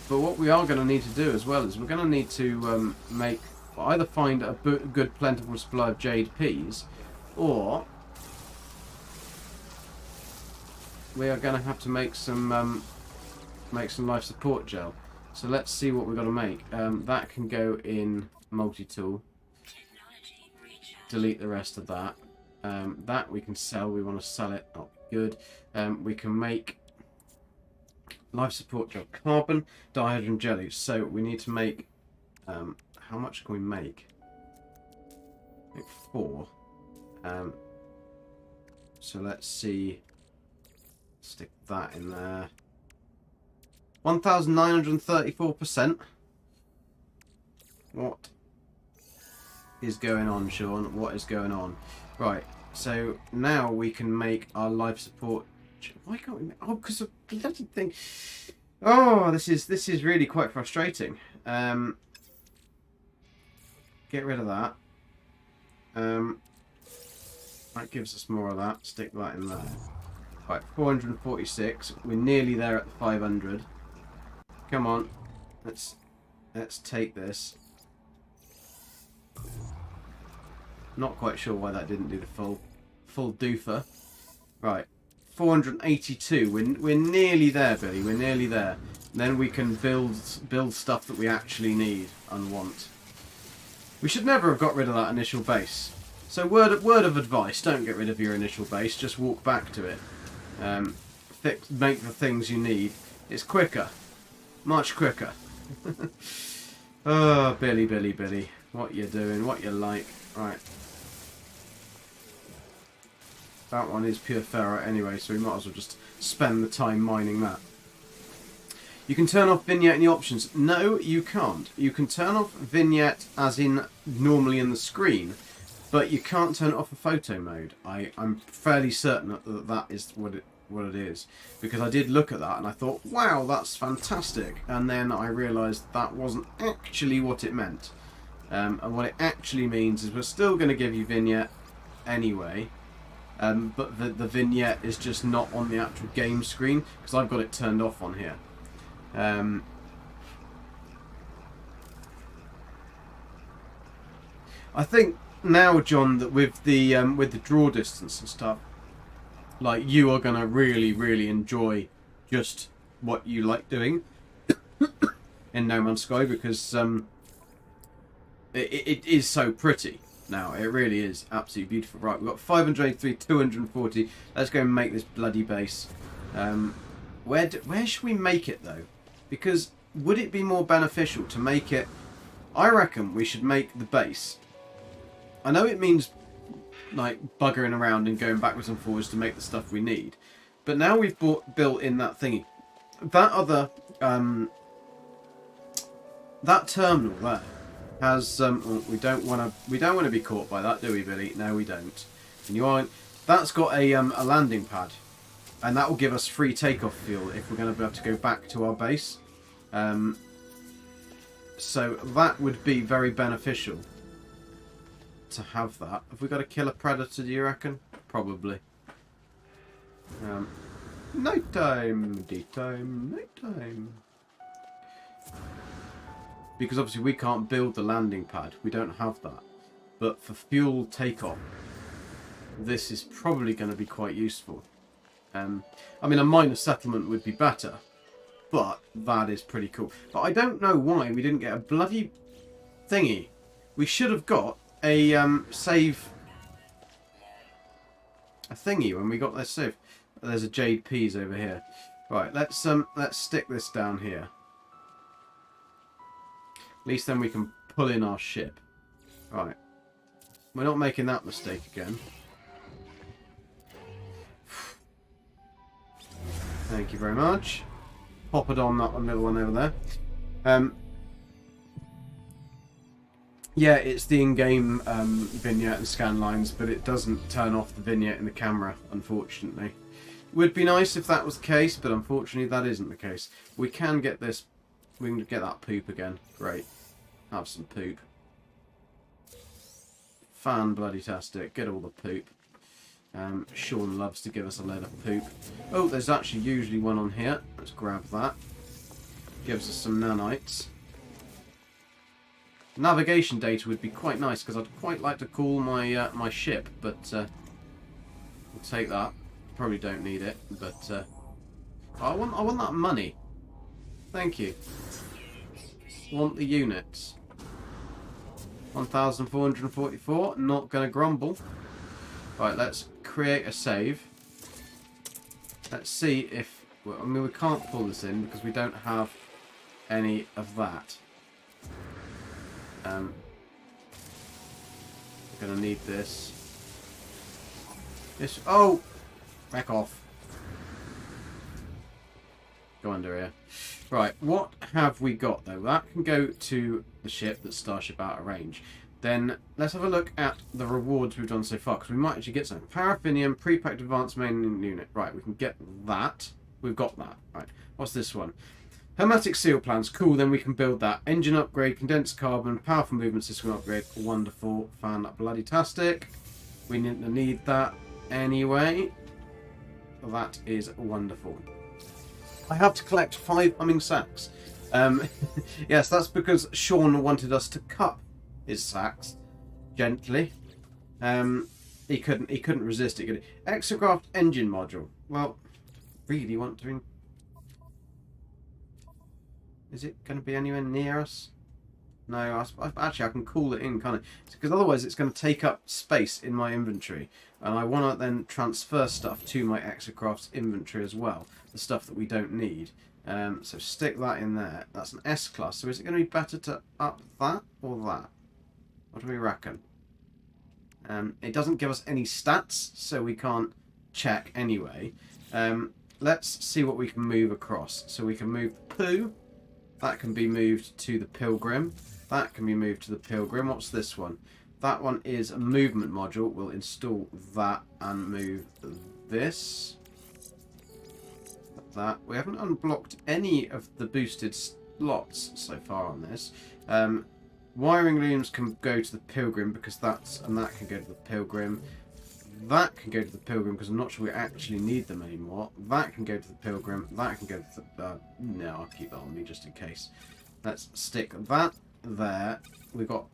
But what we are going to need to do as well is we're going to need to either find a good plentiful supply of jade peas, or we are going to have to make some life support gel. So let's see what we're going to make. That can go in multi-tool. Delete the rest of that. That we can sell. We want to sell it. Oh, good. We can make life support gel, carbon, dihydrogen jelly. So we need to make... how much can we make? Make 4. So let's see. Stick that in there. 1,934%. What is going on, Sean? What is going on? Right, so now we can make our life support... why can't we make... oh, because of the bloody thing. Oh, this is really quite frustrating. Get rid of that. That gives us more of that. Stick that in there. Right, 446. We're nearly there at the 500. Come on. Let's take this. Not quite sure why that didn't do the full doofer. Right, 482. We're nearly there, Billy. We're nearly there. And then we can build stuff that we actually need and want. We should never have got rid of that initial base. So word of advice: don't get rid of your initial base. Just walk back to it. Make the things you need. It's quicker, much quicker. Oh, Billy, what you doing? What you like? Right. That one is pure ferrite anyway, so we might as well just spend the time mining that. You can turn off vignette in the options. No, you can't. You can turn off vignette as in normally in the screen, but you can't turn it off a photo mode. I'm fairly certain that that is what it is, because I did look at that and I thought, wow, that's fantastic, and then I realised that wasn't actually what it meant. And what it actually means is we're still going to give you vignette anyway, but the vignette is just not on the actual game screen because I've got it turned off on here. I think now, John, that with the draw distance and stuff, like, you are gonna really enjoy just what you like doing in No Man's Sky, because it is so pretty now. It really is absolutely beautiful. Right, we've got 583, 240. Let's go and make this bloody base. Where should we make it though? Because would it be more beneficial to make it... I reckon we should make the base... I know it means like buggering around and going backwards and forwards to make the stuff we need, but now we've built in that thingy. That other... that terminal there has... we don't want to be caught by that, do we, Billy? No, we don't. And you aren't... That's got a landing pad. And that will give us free takeoff fuel if we're going to be able to go back to our base. So that would be very beneficial to have that. Have we got to kill a predator, do you reckon? Probably. Nighttime, daytime, nighttime. Because obviously we can't build the landing pad. We don't have that. But for fuel takeoff, this is probably going to be quite useful. I mean, a minor settlement would be better, but that is pretty cool. But I don't know why we didn't get a bloody thingy. We should have got a save... a thingy when we got this save. There's a jade peas over here. Right, let's stick this down here. At least then we can pull in our ship. Right. We're not making that mistake again. Thank you very much. Pop it on that little one over there. Yeah, it's the in-game vignette and scan lines, but it doesn't turn off the vignette in the camera, unfortunately. Would be nice if that was the case, but unfortunately that isn't the case. We can get this... We can get that poop again. Great. Have some poop. Fan-bloody-tastic. Get all the poop. Sean loves to give us a load of poop. Oh, there's actually usually one on here. Let's grab that. Gives us some nanites. Navigation data would be quite nice, because I'd quite like to call my my ship, but we'll take that. Probably don't need it, but I want that money. Thank you. Want the units. 1,444. Not gonna grumble. Right, let's create a save. Let's see if... Well, I mean, we can't pull this in because we don't have any of that. We're going to need this. This... Oh! Back off. Go under here. Right, what have we got, though? That can go to the ship that's Starship out of range. Then let's have a look at the rewards we've done so far, because we might actually get something. Paraffinium, pre-packed advanced main unit. Right, we can get that. We've got that. Right, what's this one? Hermetic seal plans. Cool, then we can build that. Engine upgrade, condensed carbon, powerful movement system upgrade. Wonderful. Fan-bloody-tastic. We need that anyway. That is wonderful. I have to collect 5 humming sacks. Yes, that's because Sean wanted us to cut his sacks gently. He couldn't resist it, could he? Exocraft engine module. Well, really want to... Is it going to be anywhere near us? No, actually I can call it in, can't I? Because otherwise it's going to take up space in my inventory, and I want to then transfer stuff to my Exocraft's inventory as well, the stuff that we don't need. So stick that in there. That's an S class. So is it going to be better to up that or that? What do we reckon? It doesn't give us any stats, so we can't check anyway. let's see what we can move across. So we can move the poo. That can be moved to the pilgrim. That can be moved to the pilgrim. What's this one? That one is a movement module. We'll install that and move this. That. We haven't unblocked any of the boosted slots so far on this. Wiring looms can go to the pilgrim because that can go to the pilgrim. That can go to the pilgrim because I'm not sure we actually need them anymore. That can go to the pilgrim. That can go to the... no, I'll keep that on me just in case. Let's stick that there. We've got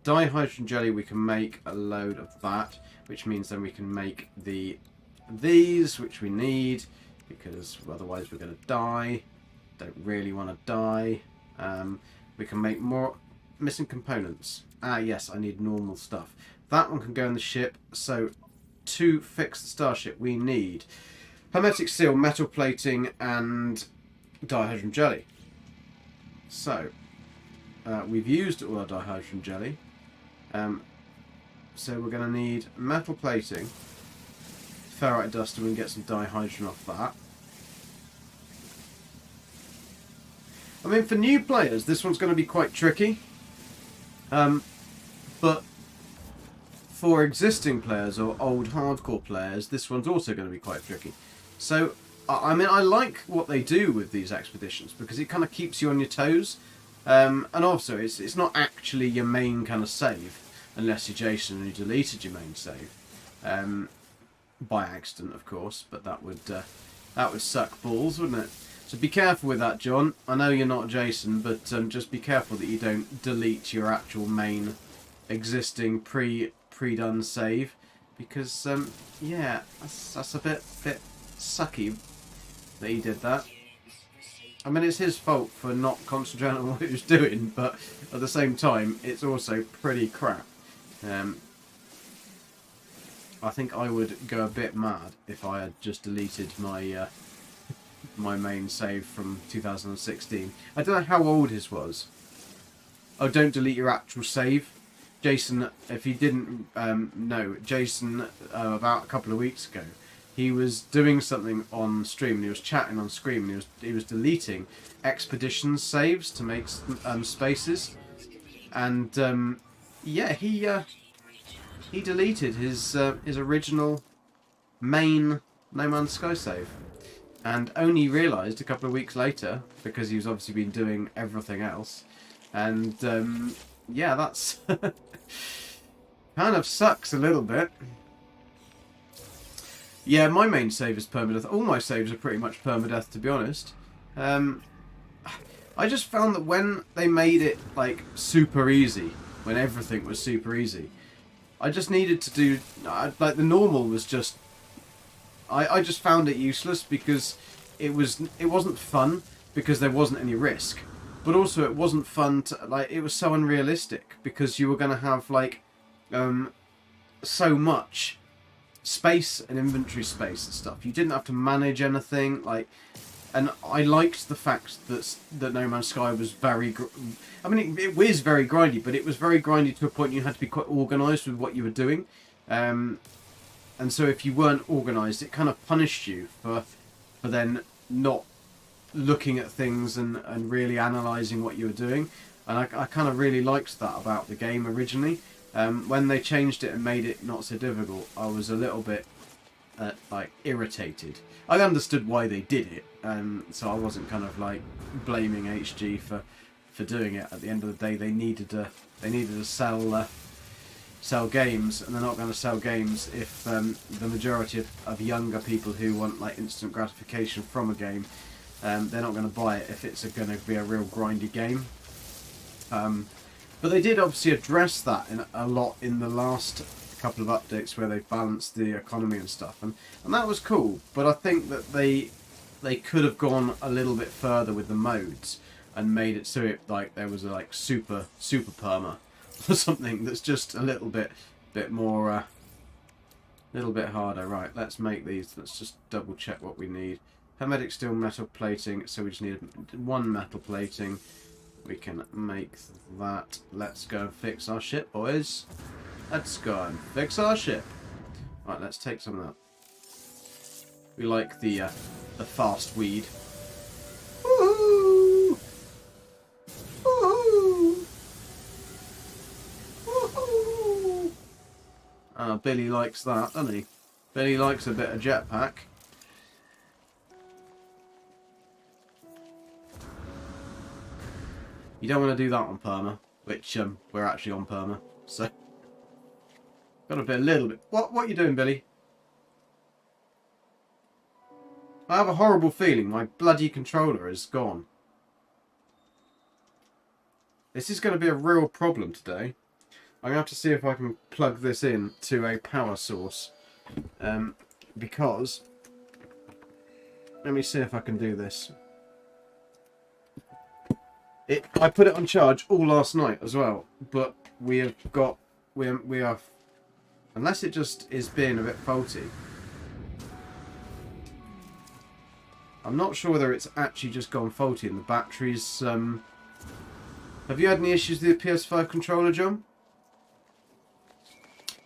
dihydrogen jelly. We can make a load of that, which means then we can make these, which we need, because otherwise we're going to die. Don't really want to die. We can make more missing components. Ah, yes, I need normal stuff. That one can go in the ship. So to fix the starship, we need hermetic seal, metal plating, and dihydrogen jelly. So we've used all our dihydrogen jelly. So we're going to need metal plating, ferrite dust, and we can get some dihydrogen off that. I mean, for new players, this one's going to be quite tricky. But for existing players or old hardcore players, this one's also going to be quite tricky. So, I mean, I like what they do with these expeditions because it kind of keeps you on your toes. And also, it's not actually your main kind of save, unless you're Jason and you deleted your main save. By accident, of course, but that would suck balls, wouldn't it? So be careful with that, John. I know you're not Jason, but just be careful that you don't delete your actual main existing pre-done save, because yeah, that's a bit sucky that he did that. I mean, it's his fault for not concentrating on what he was doing, but at the same time, it's also pretty crap. I think I would go a bit mad if I had just deleted my my main save from 2016. I don't know how old his was. Oh, don't delete your actual save. Jason, if you didn't know, Jason, about a couple of weeks ago, he was doing something on stream, and he was chatting on screen, and he was deleting expedition saves to make spaces, and yeah, he deleted his original main No Man's Sky save, and only realised a couple of weeks later, because he's obviously been doing everything else, and yeah, that's kind of sucks a little bit. Yeah, my main save is permadeath. All my saves are pretty much permadeath, to be honest. I just found that when they made it like super easy, when everything was super easy, I just needed to do like the normal was just. I just found it useless because it wasn't fun because there wasn't any risk, but also it wasn't fun to like it was so unrealistic because you were going to have like so much space and inventory space and stuff. You didn't have to manage anything like, and I liked the fact that No Man's Sky was very. I mean, it was very grindy, but it was very grindy to a point you had to be quite organised with what you were doing. And so if you weren't organised, it kind of punished you for then not looking at things and really analysing what you were doing. And I kind of really liked that about the game originally. When they changed it and made it not so difficult, I was a little bit like irritated. I understood why they did it, so I wasn't kind of like blaming HG for doing it. At the end of the day, they needed to sell games, and they're not going to sell games if the majority of younger people who want like instant gratification from a game, they're not going to buy it if it's going to be a real grindy game. But they did obviously address that a lot in the last couple of updates where they balanced the economy and stuff, and that was cool. But I think that they could have gone a little bit further with the modes and made it so it like there was a like super perma or something that's just a little bit more little bit harder. Right, let's make these. Let's just double check what we need. Hermetic steel, metal plating, so we just need one metal plating. We can make that. Let's go and fix our ship, boys. Let's go and fix our ship. Right, let's take some of that. We like the fast weed. Woohoo! Woohoo! Woohoo! Billy likes that, doesn't he? Billy likes a bit of jetpack. You don't want to do that on perma, which we're actually on perma, so got to be a little bit. What are you doing, Billy? I have a horrible feeling my bloody controller is gone. This is going to be a real problem today. I'm going to have to see if I can plug this in to a power source. Because... Let me see if I can do this. I put it on charge all last night as well. But we have got... We have... Unless it just is being a bit faulty. I'm not sure whether it's actually just gone faulty and the batteries... Have you had any issues with the PS5 controller, John?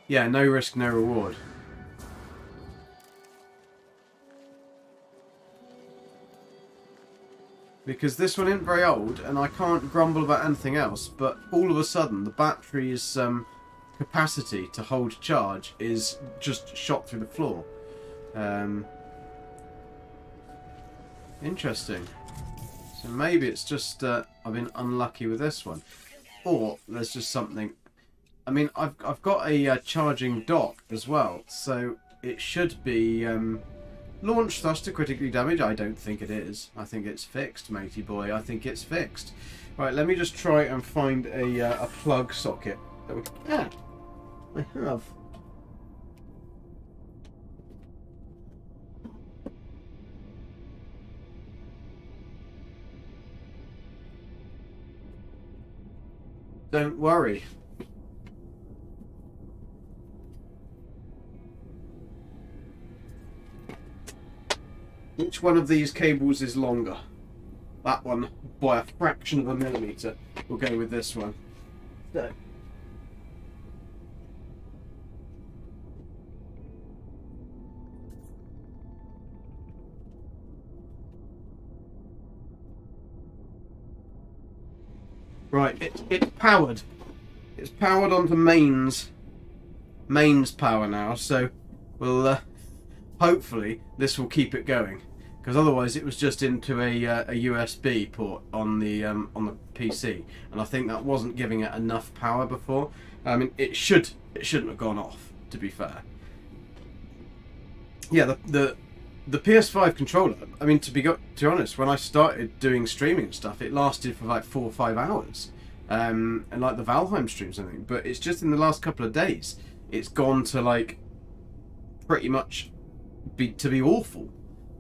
Yeah, no risk, no reward. Because this one isn't very old, and I can't grumble about anything else, but all of a sudden the battery's capacity to hold charge is just shot through the floor. Interesting. So maybe it's just I've been unlucky with this one, or there's just something. I mean, I've got a charging dock as well, so it should be launch thruster critically damaged. I don't think it is. I think it's fixed, matey boy. I think it's fixed. Right, let me just try and find a plug socket. Yeah, I have. Don't worry. Which one of these cables is longer? That one, by a fraction of a millimetre. We'll go with this one. So. Right, it's powered. It's powered onto mains power now, so we'll hopefully this will keep it going, because otherwise it was just into a USB port on the PC, and I think that wasn't giving it enough power before. I mean, it shouldn't have gone off, to be fair. Yeah, the PS5 controller, I mean, to be honest, when I started doing streaming and stuff, it lasted for like 4 or 5 hours. And like the Valheim streams and everything, but it's just in the last couple of days, it's gone to like pretty much to be awful.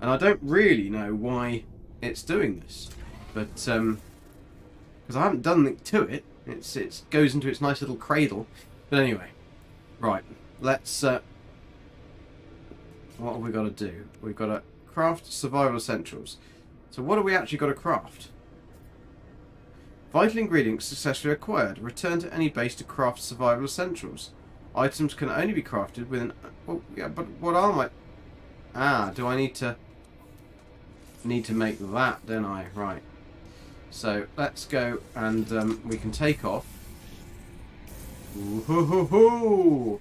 And I don't really know why it's doing this. But, because I haven't done anything to it. It goes into its nice little cradle. But anyway, right, let's... what have we got to do? We've got to craft survival essentials. So what have we actually got to craft? Vital ingredients successfully acquired. Return to any base to craft survival essentials. Items can only be crafted with an... Oh, yeah, but what are my... Ah, do I need to make that, don't I? Right. So, let's go and we can take off. Ooh-hoo-hoo-hoo!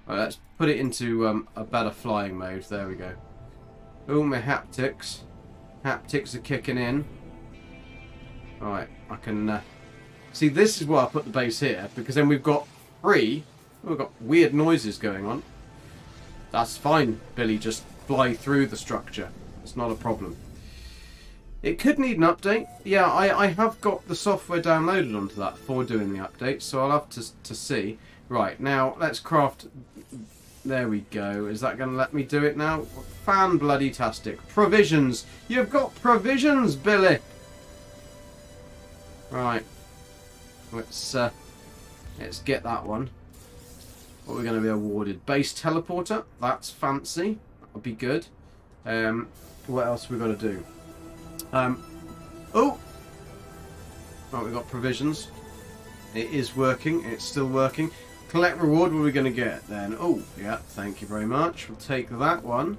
Right, let's put it into a better flying mode. There we go. Oh, my haptics. Haptics are kicking in. Right, I can... see, this is why I put the base here, because then we've got we've got weird noises going on. That's fine, Billy, just fly through the structure. It's not a problem. It could need an update. Yeah, I have got the software downloaded onto that for doing the update, so I'll have to see. Right, now, let's craft... There we go. Is that going to let me do it now? Fan-bloody-tastic. Provisions! You've got provisions, Billy! Right. Let's get that one. What we're going to be awarded? Base teleporter. That's fancy. That'll be good. What else we got to do? Oh! Right, we've got provisions. It is working. It's still working. Collect reward. What are we going to get then? Oh, yeah. Thank you very much. We'll take that one.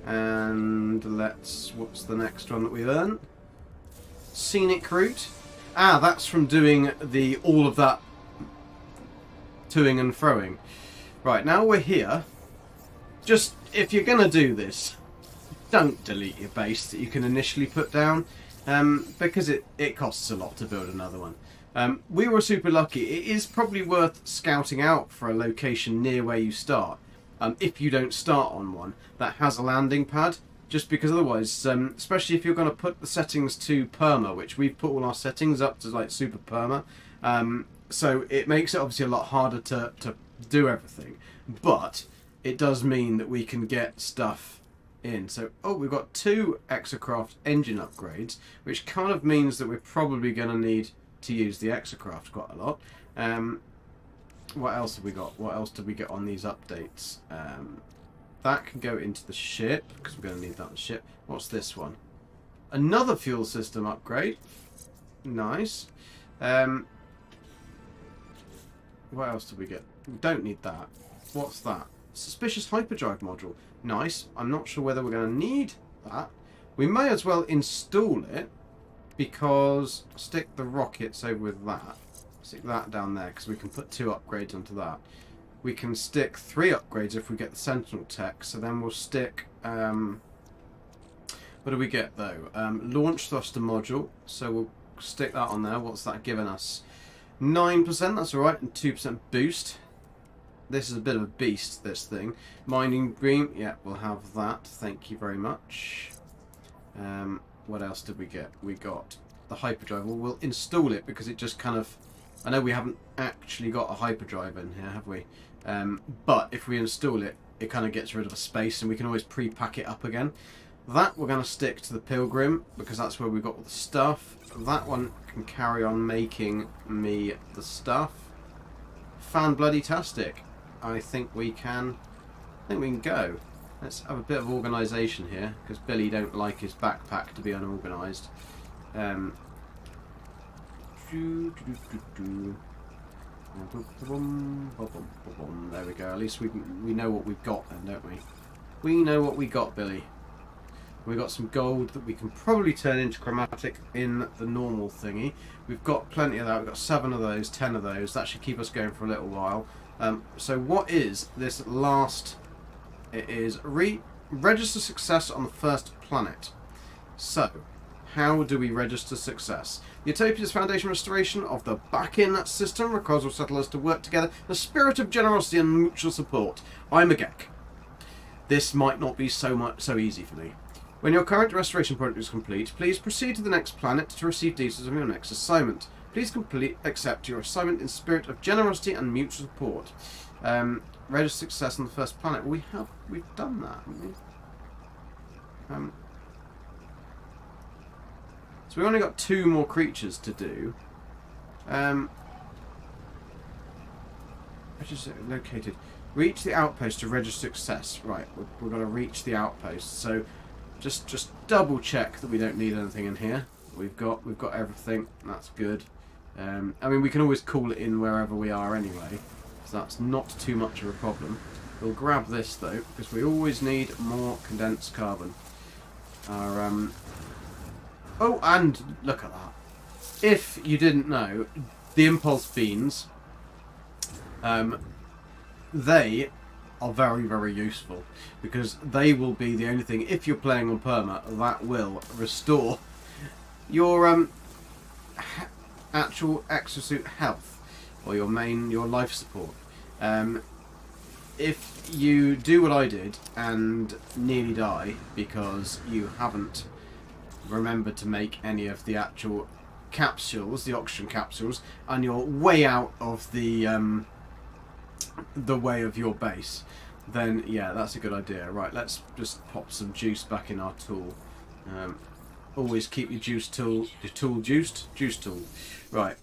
And let's... What's the next one that we earn? Scenic route. Ah, that's from doing all of that toing and froing. Right, now we're here. Just, if you're going to do this, don't delete your base that you can initially put down, because it costs a lot to build another one. We were super lucky. It is probably worth scouting out for a location near where you start, if you don't start on one that has a landing pad, just because otherwise, especially if you're going to put the settings to perma, which we've put all our settings up to like super perma, so it makes it obviously a lot harder to do everything, but it does mean that we can get stuff in. So, oh, we've got 2 Exocraft engine upgrades, which kind of means that we're probably going to need to use the Exocraft quite a lot. What else have we got? What else did we get on these updates? That can go into the ship, because we're going to need that on the ship. What's this one? Another fuel system upgrade. Nice. What else did we get? We don't need that. What's that? Suspicious hyperdrive module. Nice. I'm not sure whether we're going to need that. We may as well install it, because stick the rockets over with that. Stick that down there, because we can put 2 upgrades onto that. We can stick 3 upgrades if we get the Sentinel tech, so then we'll stick... what do we get, though? Launch thruster module, so we'll stick that on there. What's that giving us? 9%, that's alright, and 2% boost. This is a bit of a beast, this thing. Mining beam, yeah, we'll have that. Thank you very much. What else did we get? We got the hyperdrive. Well, we'll install it because it just kind of... I know we haven't actually got a hyperdrive in here, have we? But if we install it, it kind of gets rid of a space and we can always pre-pack it up again. That we're going to stick to the Pilgrim because that's where we got all the stuff. That one can carry on making me the stuff. Fan-bloody-tastic. I think we can go. Let's have a bit of organisation here, because Billy don't like his backpack to be unorganised. There we go. At least we know what we've got then, don't we? We know what we got, Billy. We've got some gold that we can probably turn into chromatic in the normal thingy. We've got plenty of that. We've got 7 of those, 10 of those. That should keep us going for a little while. So what is this last... It is register success on the first planet. So, how do we register success? The Utopia Foundation restoration of the Bakkin system requires all settlers to work together in a spirit of generosity and mutual support. I'm a Gek. This might not be so easy for me. When your current restoration project is complete, please proceed to the next planet to receive details of your next assignment. Please accept your assignment in spirit of generosity and mutual support. Register success on the first planet. We've done that, haven't we? So we've only got 2 more creatures to do. Which is located? Reach the outpost to register success. Right, we've got to reach the outpost. So just double check that we don't need anything in here. We've got everything. That's good. I mean, we can always call it in wherever we are anyway. So that's not too much of a problem. We'll grab this though, because we always need more condensed carbon. Our oh, and look at that. If you didn't know, the impulse beans, they are very, very useful because they will be the only thing, if you're playing on perma, that will restore your actual exosuit health. Or your life support. If you do what I did and nearly die because you haven't remembered to make any of the actual capsules, the oxygen capsules, and you're way out of the way of your base, then yeah, that's a good idea. Right, let's just pop some juice back in our tool. Always keep your tool juiced. Juice tool. Right.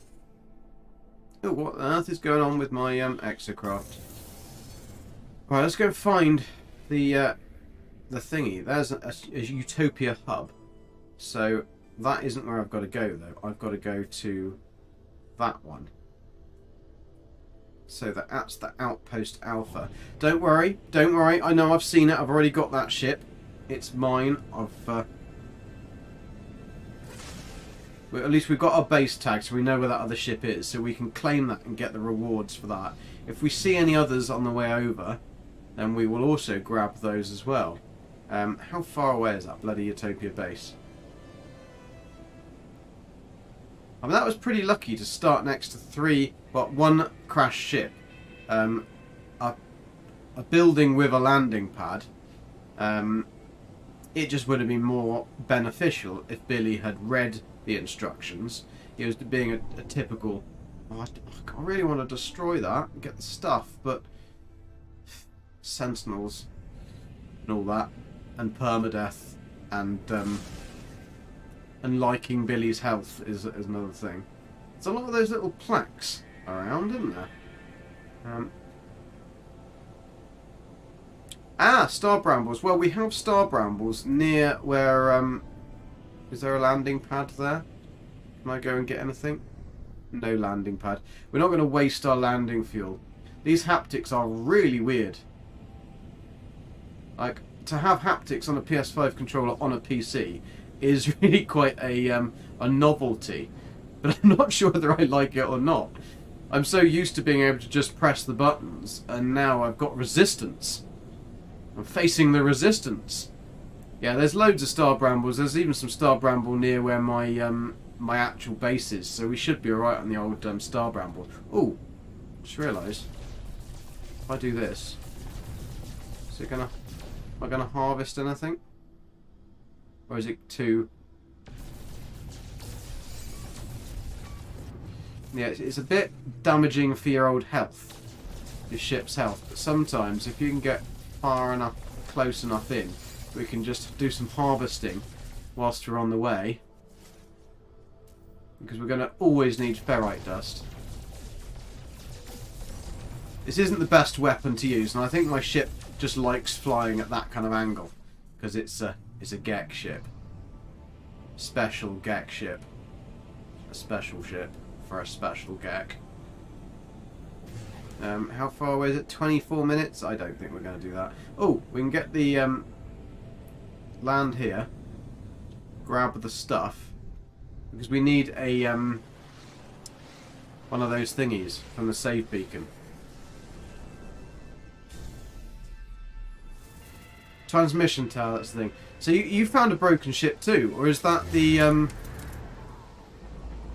Oh, what on earth is going on with my Exocraft? Right, let's go find the thingy. There's a Utopia hub. So that isn't where I've got to go though. I've got to go to that one. So that's the Outpost Alpha. Don't worry. I know I've seen it. I've already got that ship. It's mine. Well, at least we've got our base tag, so we know where that other ship is, so we can claim that and get the rewards for that. If we see any others on the way over, then we will also grab those as well. How far away is that bloody Utopia base? I mean, that was pretty lucky to start next to one crashed ship, a building with a landing pad. It just would have been more beneficial if Billy had read the instructions. He was being a typical... Oh, I really want to destroy that and get the stuff, but... Sentinels and all that, and permadeath, and liking Billy's health is another thing. There's a lot of those little plaques around, isn't there? Star brambles. Well, we have star brambles near where... Is there a landing pad there? Can I go and get anything? No landing pad. We're not going to waste our landing fuel. These haptics are really weird. Like, to have haptics on a PS5 controller on a PC is really quite a novelty. But I'm not sure whether I like it or not. I'm so used to being able to just press the buttons, and now I've got resistance. I'm facing the resistance. Yeah, there's loads of star brambles. There's even some star bramble near where my actual base is, so we should be alright on the old star bramble. Oh, just realised if I do this, am I gonna harvest anything, or is it too? Yeah, it's a bit damaging for your old health, your ship's health. But sometimes, if you can get far enough, close enough in, we can just do some harvesting whilst we're on the way. Because we're going to always need ferrite dust. This isn't the best weapon to use, and I think my ship just likes flying at that kind of angle. Because it's a Gek ship. Special Gek ship. A special ship for a special Gek. How far away is it? 24 minutes? I don't think we're going to do that. Oh, we can get the... land here, grab the stuff, because we need a one of those thingies from the save beacon. Transmission tower, that's the thing. So you found a broken ship too, or is that the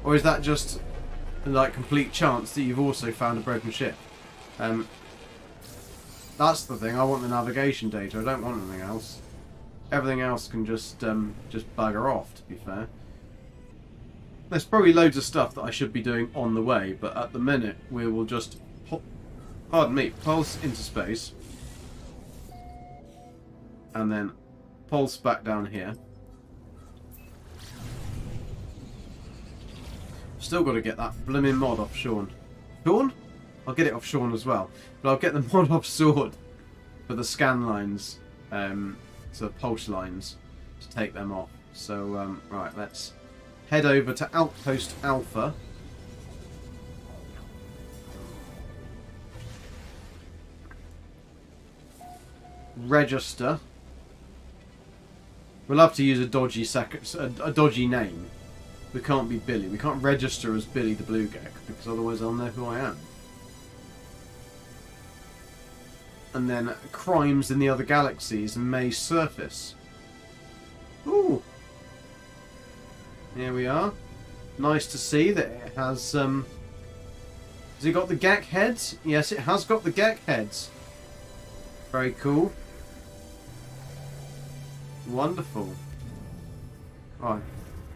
or is that just like complete chance that you've also found a broken ship? That's the thing. I want the navigation data. I don't want anything else. Everything else can just bugger off, to be fair. There's probably loads of stuff that I should be doing on the way, but at the minute we will just, pardon me, pulse into space. And then pulse back down here. Still got to get that blooming mod off Sean. Sean? I'll get it off Sean as well. But I'll get the mod off Sword for the scan lines. So the pulse lines to take them off. So right, let's head over to Outpost Alpha. Register. We'll have to use a dodgy name. We can't be Billy. We can't register as Billy the Blue Gek because otherwise I'll know who I am. And then crimes in the other galaxies may surface. Ooh. Here we are. Nice to see that it has... has it got the Gek heads? Yes, it has got the Gek heads. Very cool. Wonderful. Right.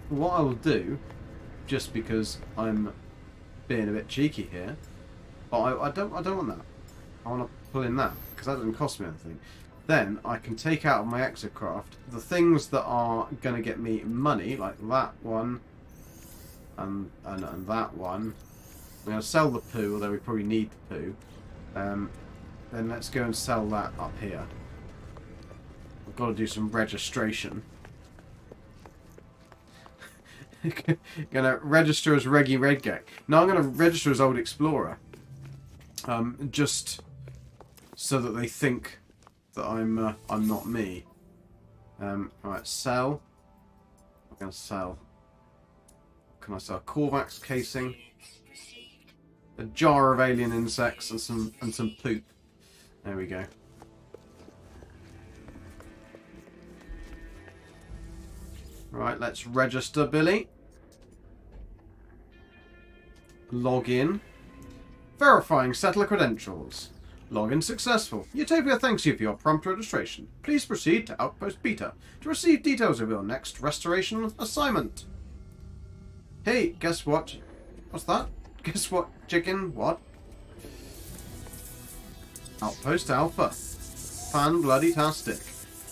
What I will do, just because I'm being a bit cheeky here, but I don't want that. I want to pull in that, because that doesn't cost me anything. Then I can take out of my exocraft the things that are going to get me money, like that one, and that one. I'm going to sell the poo, although we probably need the poo. Then let's go and sell that up here. I've got to do some registration. Gonna register as Reggie Redgek. No, I'm gonna register as Old Explorer. Just so that they think that I'm not me. Alright, sell. I'm going to sell. Can I sell? Corvax casing. A jar of alien insects and some poop. There we go. Right, let's register, Billy. Log in. Verifying settler credentials. Login successful. Utopia thanks you for your prompt registration. Please proceed to Outpost Beta to receive details of your next restoration assignment. Hey, guess what? What's that? Guess what, chicken? What? Outpost Alpha. Fan-bloody-tastic.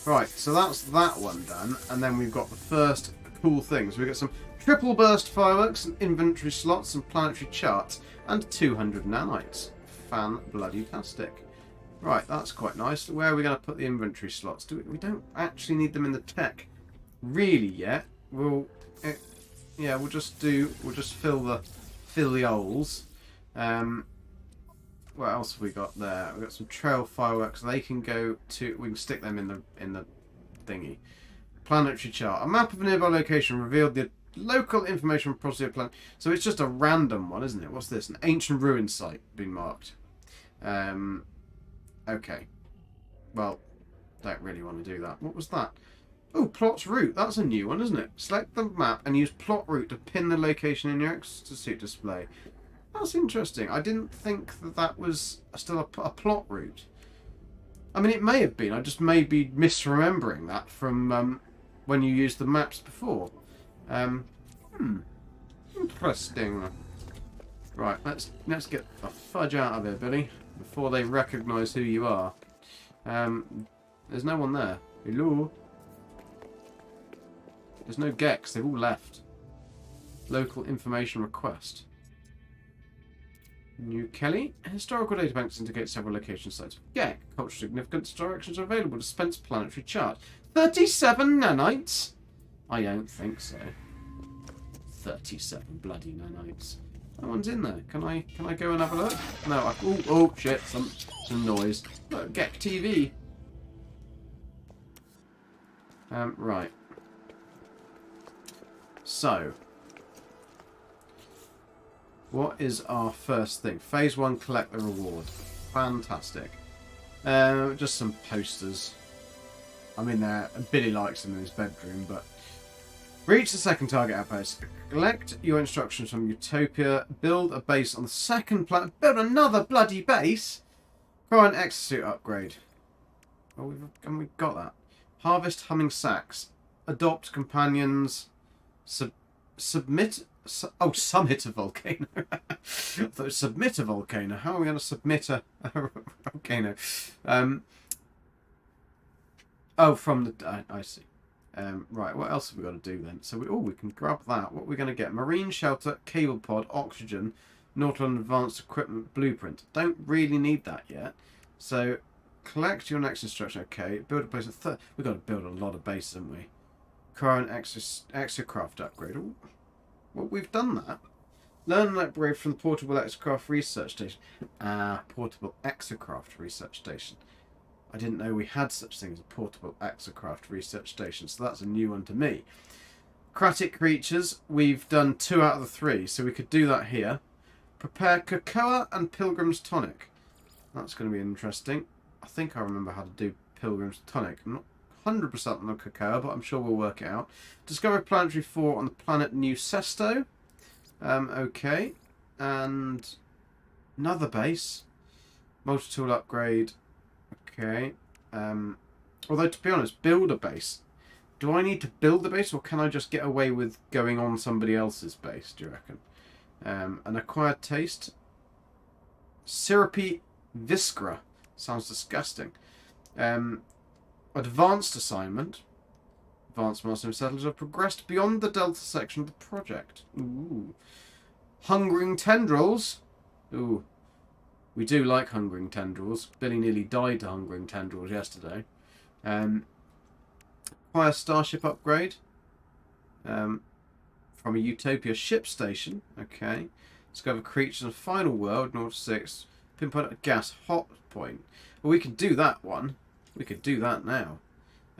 Right, so that's that one done, and then we've got the first cool things. We've got some triple burst fireworks, and inventory slots, and planetary charts, and 200 nanites. Fan-bloody-tastic. Right, that's quite nice. Where are we going to put the inventory slots? We don't actually need them in the tech really yet. Yeah, we'll just fill the holes. What else have we got there? We've got some trail fireworks. They can go to. We can stick them in the thingy. Planetary chart. A map of a nearby location revealed the local information across the planet. So it's just a random one, isn't it? What's this? An ancient ruin site being marked. Okay. Well, don't really want to do that. What was that? Oh, plot route. That's a new one, isn't it? Select the map and use plot route to pin the location in your exosuit display. That's interesting. I didn't think that was still a plot route. I mean, it may have been. I just may be misremembering that from when you used the maps before. Interesting. Right, let's get the fudge out of here, Billy, before they recognise who you are. There's no one there. Hello? There's no Geks. They've all left. Local information request. New Kelly. Historical databanks indicate several location sites of Gek. Cultural significance directions are available. Dispense planetary chart. 37 nanites? I don't think so. 37 bloody nanites. No one's in there. Can I go and have a look? No. Oh shit! Some noise. Look, Gek TV. Right. So. What is our first thing? Phase 1, collect the reward. Fantastic. Just some posters. I mean, Billy likes them in his bedroom, but... Reach the second target outpost. Collect your instructions from Utopia. Build a base on the second planet. Build another bloody base? Current exosuit upgrade. Oh, we've got that. Harvest humming sacks. Adopt companions. Summit a volcano. I thought it was submit a volcano. How are we going to submit a volcano? Oh, from the... I see. Right, what else have we got to do then? So we can grab that. What are we going to get? Marine shelter, cable pod, oxygen, Nautilus advanced equipment, blueprint. Don't really need that yet. So collect your next instruction. Okay, build a base. We've got to build a lot of bases, haven't we? Current exocraft upgrade. Ooh. Well, we've done that. Learn and upgrade from the Portable Exocraft Research Station. Portable Exocraft Research Station. I didn't know we had such things as a Portable Exocraft Research Station, so that's a new one to me. Aquatic creatures, we've done 2 out of the 3, so we could do that here. Prepare Cocoa and Pilgrim's Tonic. That's going to be interesting. I think I remember how to do Pilgrim's Tonic. I'm not 100% on the Cocoa, but I'm sure we'll work it out. Discover Planetary 4 on the planet New Sesto. Okay. And another base. Multi-tool upgrade. Okay. Although, to be honest, build a base. Do I need to build the base, or can I just get away with going on somebody else's base, do you reckon? An acquired taste. Syrupy viscera. Sounds disgusting. Advanced assignment. Advanced Master Settlers have progressed beyond the Delta section of the project. Ooh. Hungering tendrils. Ooh. We do like hungering tendrils. Billy nearly died to hungering tendrils yesterday. Acquire starship upgrade. From a Utopia ship station. Okay. Discover creatures in a final world. 0-6. Pinpoint a gas hot point. Well, we can do that one. We could do that now.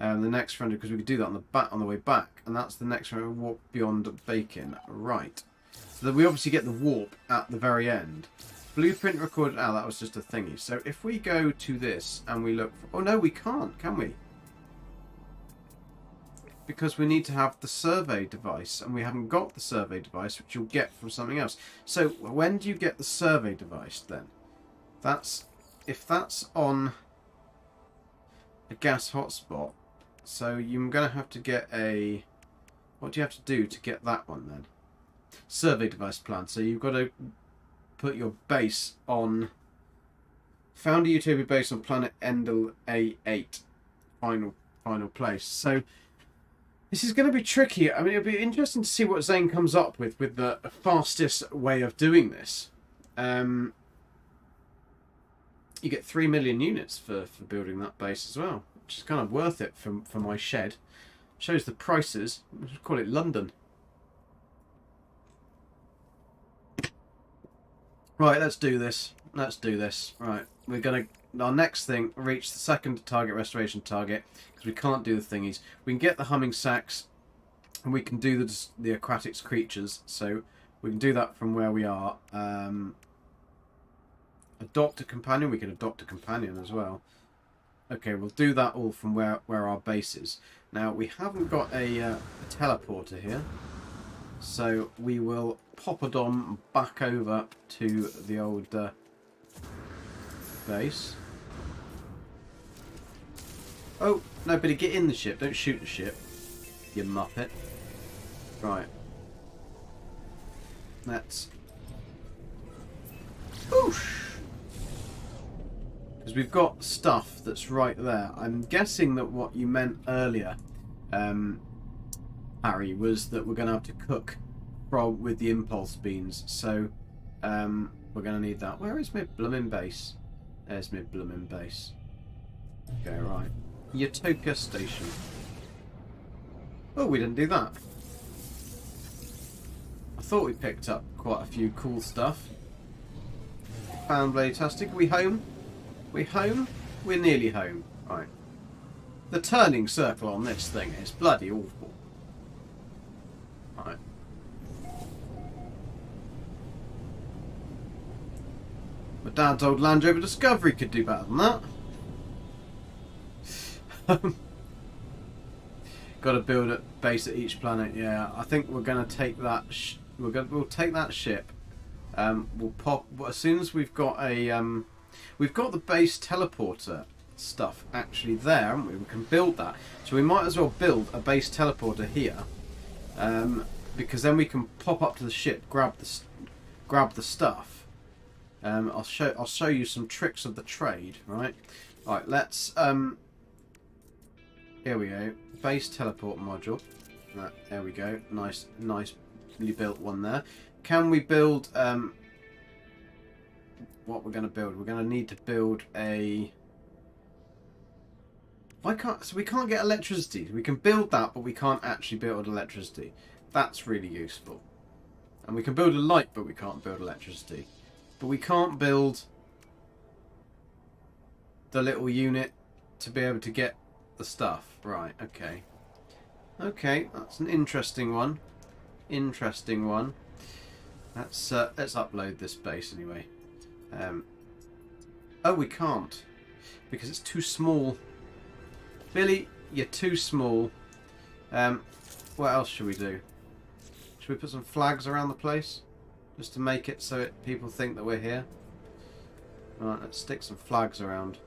The next friend, because we could do that on the way back, and that's the next friend. Warp beyond Bakkin. Right. So that we obviously get the warp at the very end. Blueprint recorded. Ah, that was just a thingy. So if we go to this and we look for, oh no, we can't, can we? Because we need to have the survey device, and we haven't got the survey device, which you'll get from something else. So when do you get the survey device then? That's if that's on a gas hotspot. So you're going to have to get a. What do you have to do to get that one then? Survey device plan. So you've got to put your base on. Found a Utopia base on planet Endel A8. Final place. So this is going to be tricky. I mean, it'll be interesting to see what Zane comes up with the fastest way of doing this. You get 3 million units for building that base as well, which is kind of worth it for my shed. Shows the prices. Let's call it London. Right, let's do this. Let's do this. Right, we're going to... Our next thing, reach the second target restoration target, because we can't do the thingies. We can get the humming sacks, and we can do the aquatics creatures, so we can do that from where we are. Adopt a companion. We can adopt a companion as well. Okay, we'll do that all from where our base is. Now, we haven't got a teleporter here, so we will pop a dom back over to the old base. Oh, no, but get in the ship. Don't shoot the ship, you muppet. Right. Let's... Whoosh! Because we've got stuff that's right there. I'm guessing that what you meant earlier, Harry, was that we're going to have to cook with the impulse beans. So we're going to need that. Where is my blooming base? There's my blooming base. Okay, right. Utopia Station. Oh, we didn't do that. I thought we picked up quite a few cool stuff. Found Blade-tastic. We home? We home? We're nearly home. Right. The turning circle on this thing is bloody awful. Right. My dad's old Land Rover Discovery could do better than that. Got to build a base at each planet. Yeah, I think we're going to take that. We'll take that ship. We'll pop as soon as we've got a. We've got the base teleporter stuff actually there, haven't we? We can build that. So we might as well build a base teleporter here, because then we can pop up to the ship, grab the stuff. I'll show you some tricks of the trade. Right. Let's. Here we go. Base teleport module. There we go. Nicely built one there. Can we build? What we're going to build? We're going to need to build a. Why can't? So we can't get electricity. We can build that, but we can't actually build electricity. That's really useful. And we can build a light, but we can't build electricity. But we can't build the little unit to be able to get the stuff. Right. Okay. Okay. That's an interesting one. Interesting one. Let's upload this base anyway. Oh, we can't because it's too small. Billy, you're too small. What else should we do? Should we put some flags around the place just to make it so people think that we're here? Right, let's stick some flags around.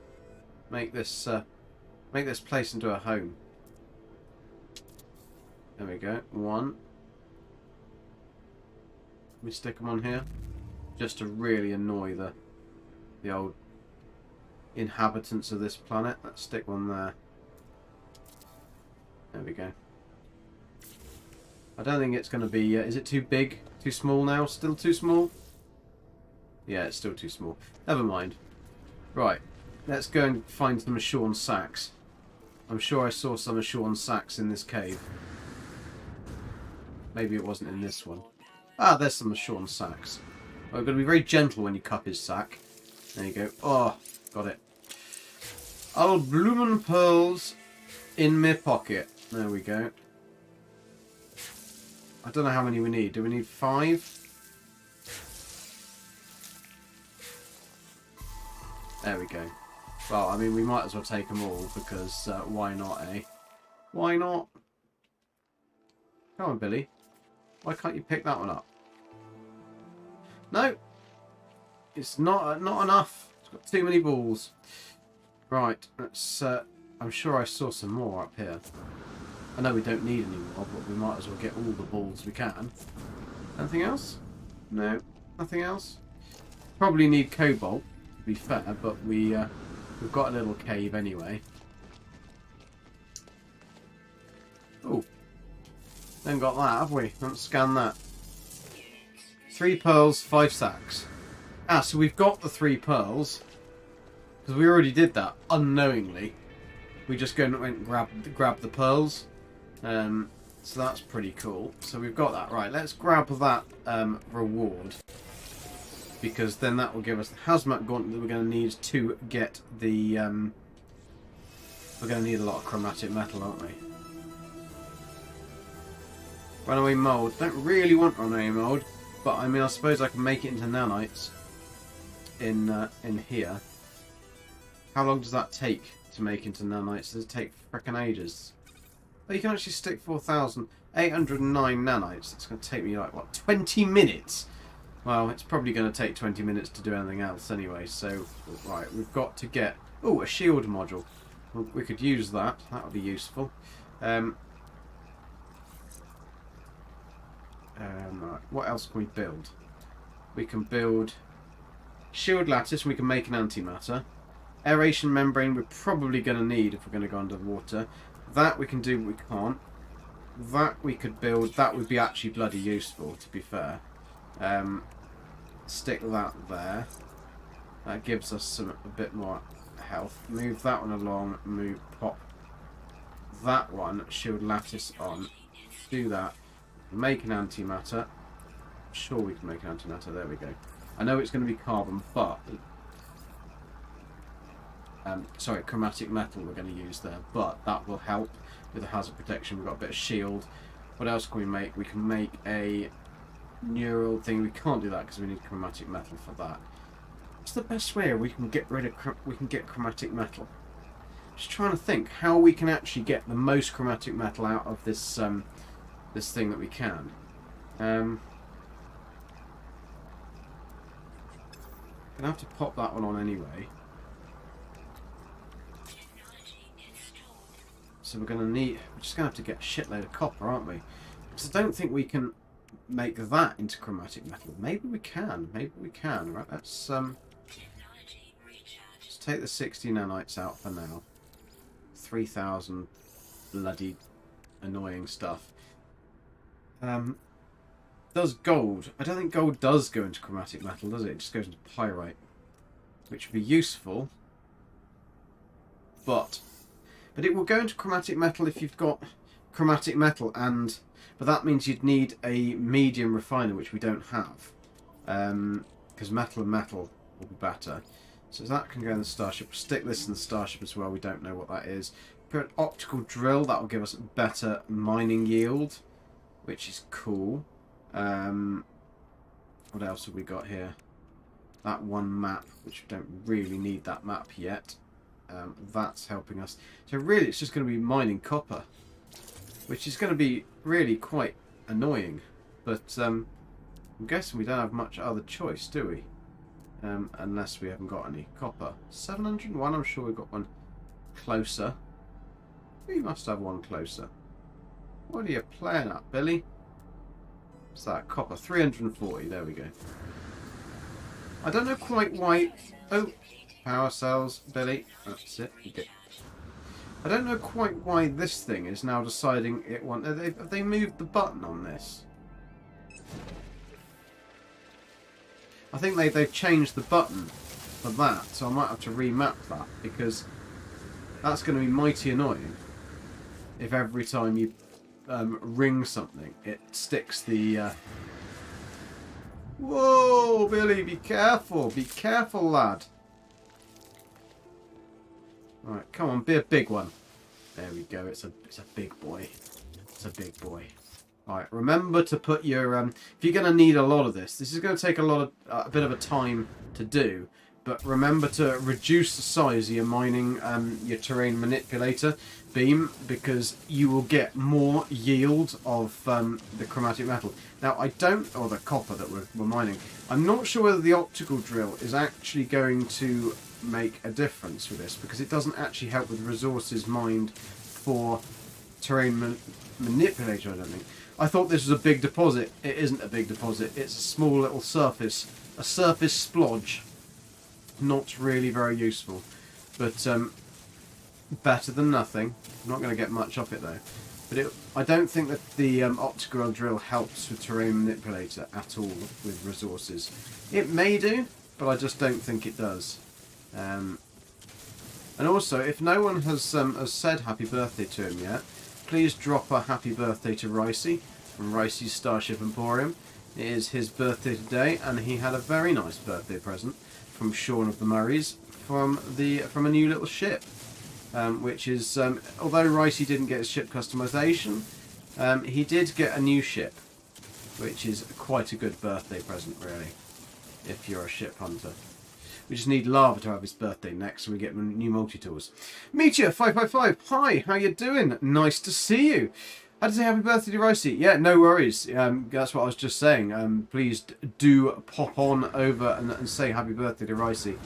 Make this place into a home. There we go. One. Let me stick them on here, just to really annoy the old inhabitants of this planet. Let's stick one there. There we go. I don't think it's going to be... is it too big? Too small now? Still too small? Yeah, it's still too small. Never mind. Right. Let's go and find some Ashawn sacks. I'm sure I saw some Ashawn sacks in this cave. Maybe it wasn't in this one. Ah, there's some Ashawn sacks. Oh, you've got to be very gentle when you cup his sack. There you go. Oh, got it. Old bloomin' pearls. In my pocket. There we go. I don't know how many we need. Do we need 5? There we go. Well, I mean, we might as well take them all because why not, eh? Why not? Come on, Billy. Why can't you pick that one up? No. It's not enough. It's got too many balls. Right. Let's. I'm sure I saw some more up here. I know we don't need any more, but we might as well get all the balls we can. Anything else? No. Nothing else? Probably need cobalt, to be fair, but we've got a little cave anyway. Oh. Then got that, have we? Let's scan that. 3 pearls, 5 sacks. Ah, so we've got the 3 pearls. Because we already did that, unknowingly. We just went and grabbed the pearls. So that's pretty cool. So we've got that. Right, let's grab that reward. Because then that will give us the hazmat gauntlet that we're going to need to get the... we're going to need a lot of chromatic metal, aren't we? Runaway mold. Don't really want runaway mold. But, I mean, I suppose I can make it into nanites in here. How long does that take to make into nanites? Does it take frickin' ages? But you can actually stick 4,809 nanites. It's going to take me, like, what, 20 minutes? Well, it's probably going to take 20 minutes to do anything else anyway. So, right, we've got to get... Oh, a shield module. We could use that. That would be useful. Right, what else can we build? We can build shield lattice and we can make an antimatter. Aeration membrane we're probably going to need if we're going to go under the water. That we can do, but we can't. That we could build. That would be actually bloody useful, to be fair. Stick that there. That gives us a bit more health. Move that one along. Pop that one. Shield lattice on. Do that. Make an antimatter. I'm sure we can make an antimatter. There we go. I know it's going to be carbon, but... sorry, chromatic metal we're going to use there, but that will help with the hazard protection. We've got a bit of shield. What else can we make? We can make a neural thing. We can't do that because we need chromatic metal for that. What's the best way we can get rid of chromatic metal? Just trying to think how we can actually get the most chromatic metal out of this this thing that we can. Gonna have to pop that one on anyway. So we're just gonna have to get a shitload of copper, aren't we? Because I don't think we can make that into chromatic metal. Maybe we can. Maybe we can. Right? Let's take the 60 nanites out for now. 3,000 bloody annoying stuff. Does gold? I don't think gold does go into chromatic metal, does it? It just goes into pyrite, which would be useful, but it will go into chromatic metal if you've got chromatic metal, but that means you'd need a medium refiner, which we don't have, because metal and metal will be better. So that can go in the starship. We'll stick this in the starship as well. We don't know what that is. Put an optical drill. That will give us better mining yield, which is cool. What else have we got here? That one map, which we don't really need that map yet. That's helping us. So really it's just going to be mining copper, which is going to be really quite annoying. But I'm guessing we don't have much other choice, do we? Unless we haven't got any copper. 701, I'm sure we've got one closer. We must have one closer. What are you playing at, Billy? What's that? Copper. 340. There we go. I don't know quite why... Oh, power cells, Billy. That's it. Okay. I don't know quite why this thing is now deciding it wants... Have they moved the button on this? I think they've changed the button for that, so I might have to remap that, because that's going to be mighty annoying if every time you ring something it sticks the... Whoa, Billy, be careful, lad. Alright, come on, be a big one. There we go. It's a big boy. It's a big boy. All right. Remember to put your if you're going to need a lot of this is going to take a bit of a time to do. But remember to reduce the size of your mining, your terrain manipulator beam, because you will get more yield of the chromatic metal. Now, or the copper that we're mining. I'm not sure whether the optical drill is actually going to make a difference with this, because it doesn't actually help with resources mined for terrain manipulator, I don't think. I thought this was a big deposit. It isn't a big deposit. It's a small little surface, a surface splodge. Not really very useful, but better than nothing. I'm not going to get much off it though. But I don't think that the optical drill helps with terrain manipulator at all with resources. It may do, but I just don't think it does. And also, if no one has said happy birthday to him yet, please drop a happy birthday to Ricey from Ricey's Starship Emporium. It is his birthday today, and he had a very nice birthday present from Sean of the Murrays from a new little ship, which is although Ricey didn't get his ship customization, he did get a new ship, which is quite a good birthday present, really, if you're a ship hunter. We just need Lava to have his birthday next, so we get new multi-tools. Meteor 555, hi, how you doing? Nice to see you. How to say happy birthday to Ricey? Yeah, no worries. That's what I was just saying. Please do pop on over and say happy birthday to Ricey.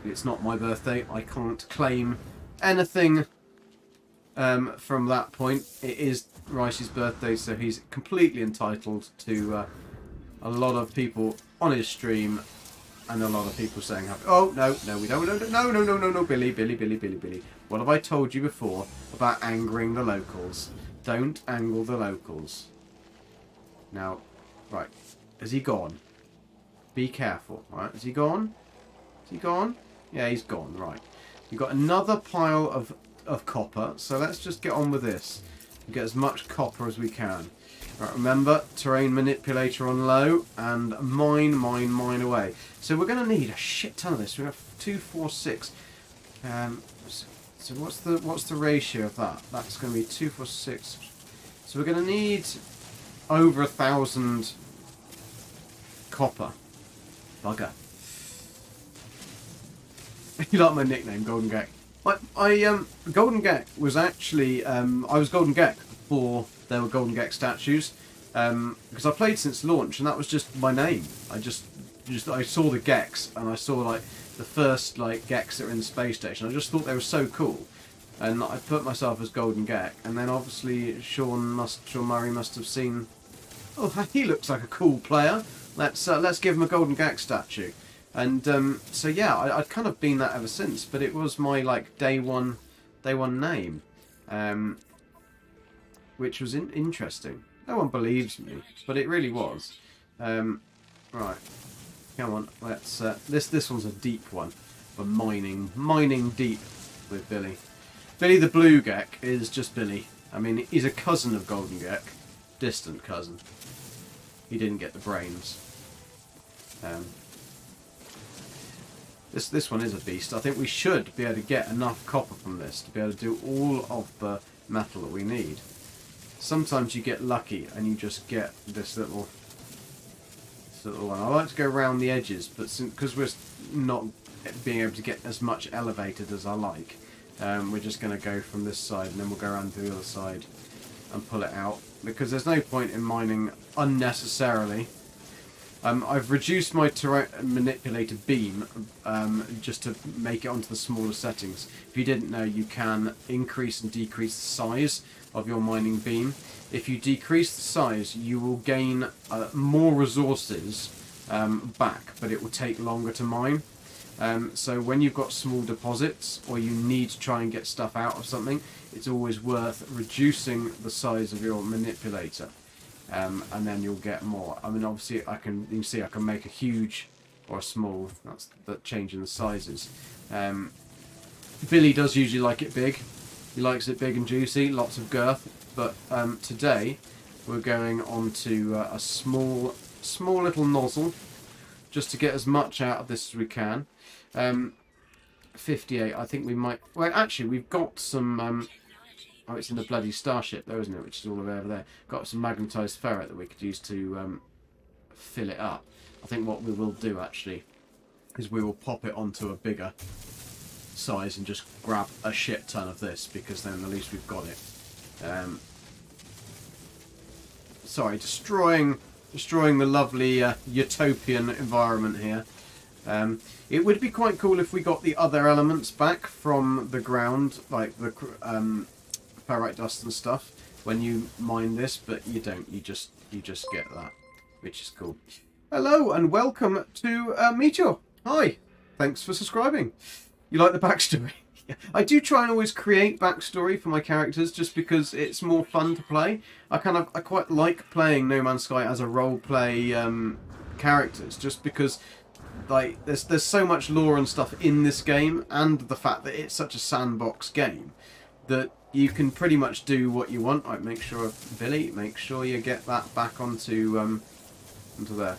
It's not my birthday. I can't claim anything from that point. It is Ricey's birthday, so he's completely entitled to a lot of people on his stream and a lot of people saying happy. Oh no, we don't. No, Billy. What have I told you before about angering the locals? Don't angle the locals. Now, right, has he gone? Be careful, right? Is he gone? Is he gone? Yeah, he's gone, right. We've got another pile of copper, so let's just get on with this. Get as much copper as we can. Right, remember, terrain manipulator on low, and mine away. So we're going to need a shit ton of this. We have 2, 4, 6. So what's the ratio of that? That's going to be 2, 4, 6. So we're going to need over 1,000 copper. Bugger. You like my nickname, Golden Gek? Golden Gek was actually I was Golden Gek before there were Golden Gek statues, because I played since launch, and that was just my name. I saw the Geks, and I saw like the first Geks that were in the space station. I just thought they were so cool, and I put myself as Golden Gek. And then obviously Sean Murray must have seen, oh, he looks like a cool player. Let's give him a Golden Gek statue. And so yeah, I'd kind of been that ever since. But it was my day one name, which was interesting. No one believes me, but it really was. Right. Come on, let's. This one's a deep one. We're mining deep with Billy. Billy the Blue Gek is just Billy. I mean, he's a cousin of Golden Gek, distant cousin. He didn't get the brains. This one is a beast. I think we should be able to get enough copper from this to be able to do all of the metal that we need. Sometimes you get lucky and you just get this little one. I like to go around the edges, but because we're not being able to get as much elevated as I like, we're just going to go from this side, and then we'll go around to the other side and pull it out, because there's no point in mining unnecessarily. I've reduced my terrain manipulator beam just to make it onto the smaller settings. If you didn't know, you can increase and decrease the size of your mining beam. If you decrease the size, you will gain more resources back, but it will take longer to mine. So when you've got small deposits, or you need to try and get stuff out of something, it's always worth reducing the size of your manipulator, and then you'll get more. I mean, obviously, you can see I can make a huge or a small. That's the change in the sizes. Billy does usually like it big. He likes it big and juicy, lots of girth. But today we're going on to a small little nozzle, just to get as much out of this as we can. 58. I think we might. Well, actually, we've got some Oh, it's in the bloody starship though, isn't it? Which is all over there. Got some magnetised ferret that we could use to fill it up. I think what we will do actually is we will pop it onto a bigger size and just grab a shit ton of this, because then at least we've got it. Sorry, destroying the lovely utopian environment here. It would be quite cool if we got the other elements back from the ground, like the ferrite dust and stuff, when you mine this, but you don't. You just get that, which is cool. Hello and welcome to Meteor. Hi, thanks for subscribing. You like the backstory? I do try and always create backstory for my characters, just because it's more fun to play. I quite like playing No Man's Sky as a role play characters, just because like there's so much lore and stuff in this game, and the fact that it's such a sandbox game that you can pretty much do what you want. Right, make sure, Billy, make sure you get that back onto there.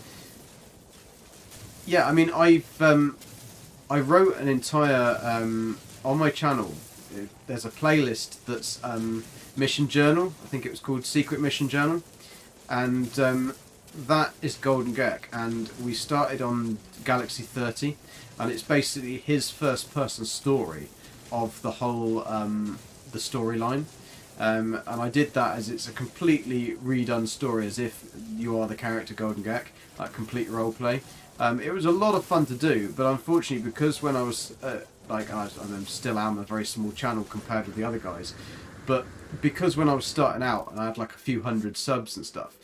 Yeah, I mean, I wrote an entire on my channel. There's a playlist that's Mission Journal. I think it was called Secret Mission Journal, and that is Golden Gek, and we started on Galaxy 30, and it's basically his first-person story of the whole the storyline. And I did that as it's a completely redone story, as if you are the character Golden Gek, like complete roleplay. It was a lot of fun to do, but unfortunately, because when I was I still am a very small channel compared with the other guys, but because when I was starting out and I had like a few hundred subs and stuff,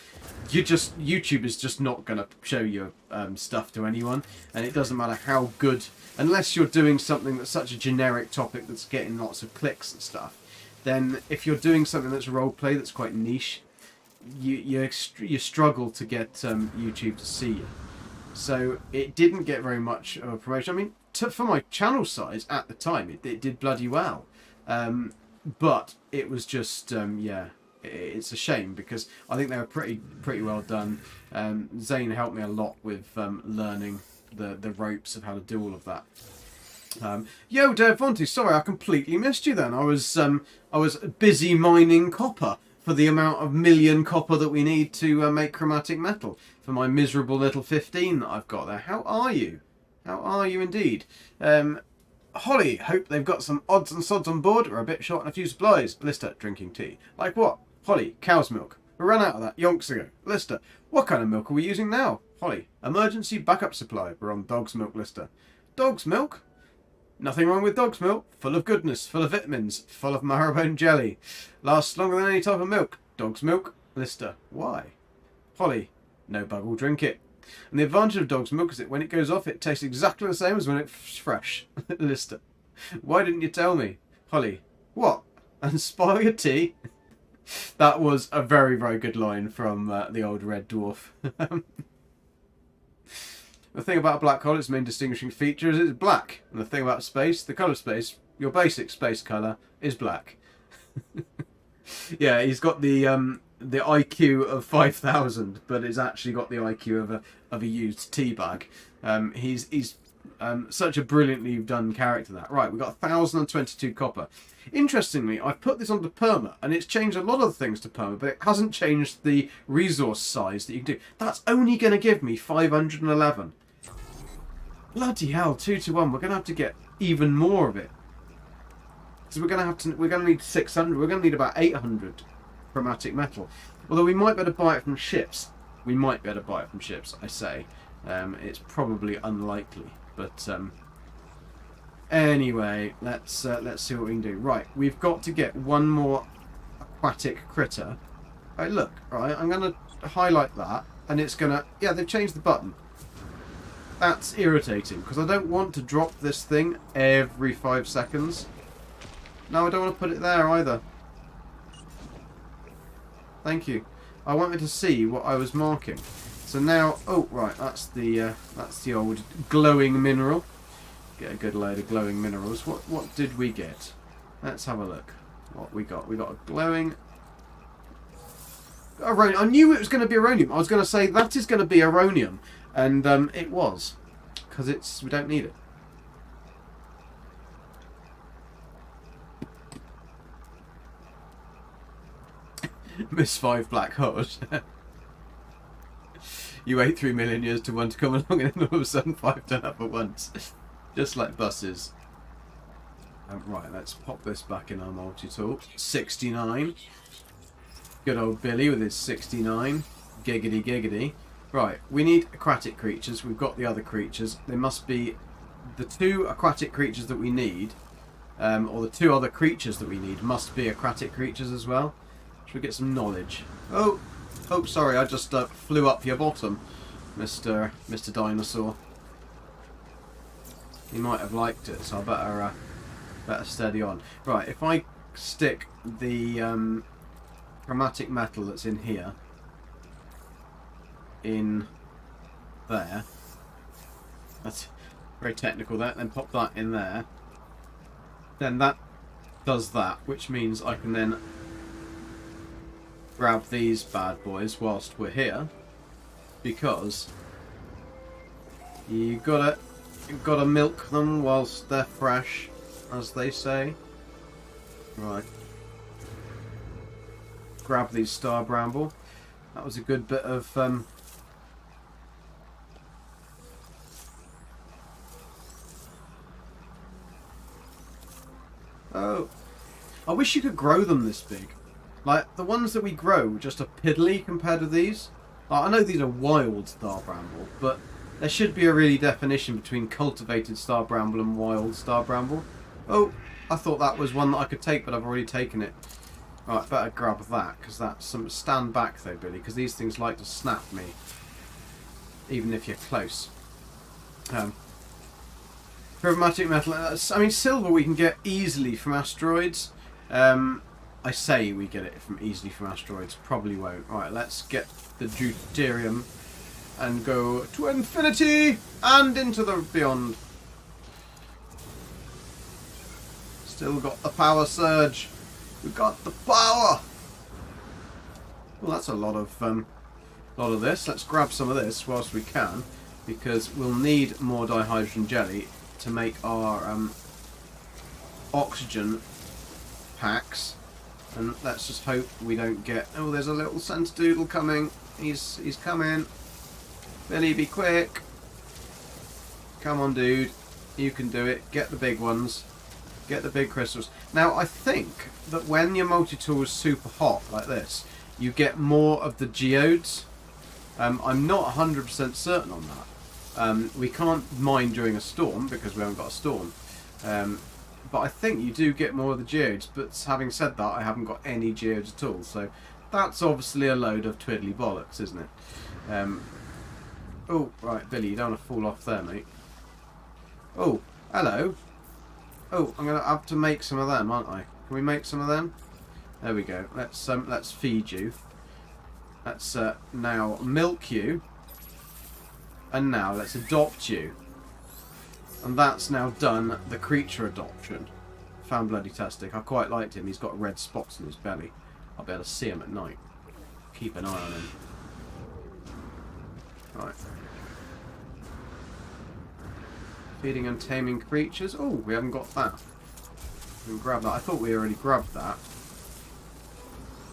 YouTube is just not going to show you stuff to anyone, and it doesn't matter how good, unless you're doing something that's such a generic topic that's getting lots of clicks and stuff. Then if you're doing something that's roleplay that's quite niche, you struggle to get YouTube to see you. So it didn't get very much of a promotion. I mean, for my channel size at the time, it did bloody well. But it was just, yeah, it's a shame, because I think they were pretty well done. Zane helped me a lot with learning the ropes of how to do all of that. Yo, Devonty, sorry, I completely missed you then. I was busy mining copper for the amount of million copper that we need to make chromatic metal for my miserable little 15 that I've got there. How are you? How are you indeed? Holly, hope they've got some odds and sods on board. We're a bit short on a few supplies. Lister, drinking tea. Like what? Holly, cow's milk. We ran out of that yonks ago. Lister, what kind of milk are we using now? Holly, emergency backup supply. We're on dog's milk, Lister. Dog's milk? Nothing wrong with dog's milk. Full of goodness, full of vitamins, full of marrowbone jelly. Lasts longer than any type of milk. Dog's milk? Lister, why? Holly, no bug will drink it. And the advantage of dog's milk is that when it goes off, it tastes exactly the same as when it's fresh. Lister, why didn't you tell me? Holly, what? And spoil your tea? That was a very, very good line from the old Red Dwarf. The thing about a black hole, its main distinguishing feature is it's black. And the thing about space, the colour of space, your basic space colour is black. Yeah, he's got the IQ of 5,000, but it's actually got the IQ of a used tea bag. He's such a brilliantly done character. That right, we've got 1,022 copper. Interestingly, I've put this onto perma, and it's changed a lot of things to perma, but it hasn't changed the resource size that you can do. That's only going to give me 511. Bloody hell, 2 to 1. We're going to have to get even more of it. So we're going to need 600. We're going to need about 800 chromatic metal. Although we might be able to buy it from ships. We might be able to buy it from ships, I say. It's probably unlikely, but anyway, let's see what we can do. Right, we've got to get one more aquatic critter. Right, look, right, I'm going to highlight that, and it's going to... Yeah, they've changed the button. That's irritating, because I don't want to drop this thing every 5 seconds. No, I don't want to put it there either. Thank you. I wanted to see what I was marking. So now... Oh, right, that's the old glowing mineral. Get a good load of glowing minerals. What did we get? Let's have a look. What we got? We got a glowing... Aronium. I knew it was going to be aronium. I was going to say that is going to be aronium, and it was, because we don't need it. Miss 5 black holes. You wait 3 million years to one to come along, and then all of a sudden 5 turn up at once. Just like buses. Right, let's pop this back in our multi-tool. 69. Good old Billy with his 69. Giggity giggity. Right, we need aquatic creatures. We've got the other creatures. There must be the 2 aquatic creatures that we need, or the 2 other creatures that we need must be aquatic creatures as well. Should we get some knowledge? Oh, sorry, I just flew up your bottom, Mr. Dinosaur. He might have liked it, so I better steady on. Right, if I stick the chromatic metal that's in here in there, that's very technical, that, then pop that in there, then that does that, which means I can then grab these bad boys whilst we're here, because you gotta milk them whilst they're fresh, as they say. Right. Grab these star bramble. That was a good bit of Oh, I wish you could grow them this big. Like, the ones that we grow just are piddly compared to these. Like, I know these are wild star bramble, but there should be a really definition between cultivated star bramble and wild star bramble. Oh, I thought that was one that I could take, but I've already taken it. Right, better grab that, because that's some... Stand back though, Billy, because these things like to snap me, even if you're close. Chromatic metal, I mean, silver we can get easily from asteroids. I say we get it easily from asteroids, probably won't. Right, let's get the deuterium and go to infinity and into the beyond. Still got the power surge. We got the power. Well, that's a lot of this. Let's grab some of this whilst we can, because we'll need more dihydrogen jelly to make our oxygen packs. And let's just hope we don't get... Oh, there's a little Centadoodle coming. He's coming. Billy, be quick. Come on, dude. You can do it. Get the big ones. Get the big crystals. Now, I think that when your multi-tool is super hot like this, you get more of the geodes. I'm not 100% certain on that. We can't mine during a storm because we haven't got a storm. But I think you do get more of the geodes. But having said that, I haven't got any geodes at all. So that's obviously a load of twiddly bollocks, isn't it? Oh, right, Billy, you don't want to fall off there, mate. Oh, hello. Oh, I'm going to have to make some of them, aren't I? Can we make some of them? There we go. Let's feed you. Let's now milk you. And now let's adopt you. And that's now done the creature adoption. Found bloody tastic. I quite liked him. He's got red spots in his belly. I'll be able to see him at night. Keep an eye on him. Right. Feeding and taming creatures. Oh, we haven't got that. We can grab that. I thought we already grabbed that,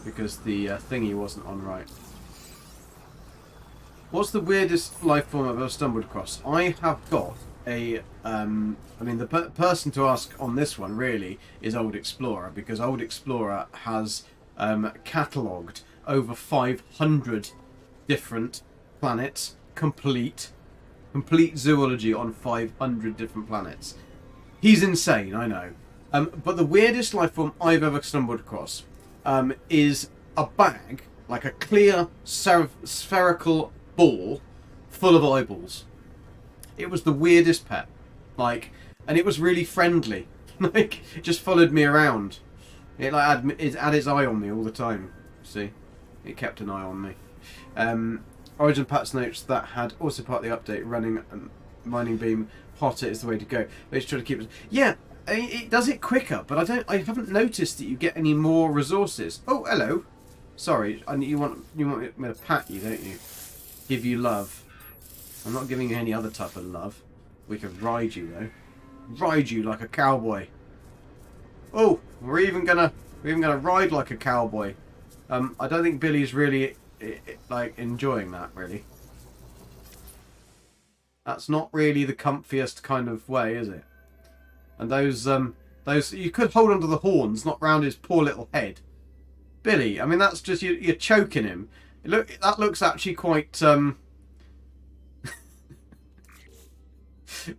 because the thingy wasn't on right. What's the weirdest life form I've ever stumbled across? I have got a... I mean, the person to ask on this one, really, is Old Explorer, because Old Explorer has catalogued over 500 different planets, complete zoology on 500 different planets. He's insane, I know. But the weirdest life form I've ever stumbled across is a bag, like a clear spherical ball full of eyeballs. It was the weirdest pet. Like, and it was really friendly. Like, it just followed me around. It had its eye on me all the time. See? It kept an eye on me. Origin patch notes that had also part of the update running mining beam hotter is the way to go. Let's try to keep it. Yeah, it does it quicker, but I haven't noticed that you get any more resources. Oh, hello. Sorry, you want me to pat you, don't you? Give you love. I'm not giving you any other type of love. We can ride you though. Ride you like a cowboy. Oh, we're even gonna ride like a cowboy. I don't think Billy's really like enjoying that, really. That's not really the comfiest kind of way, is it? And those you could hold onto the horns, not round his poor little head. Billy, I mean, that's just you're choking him. Look, that looks actually quite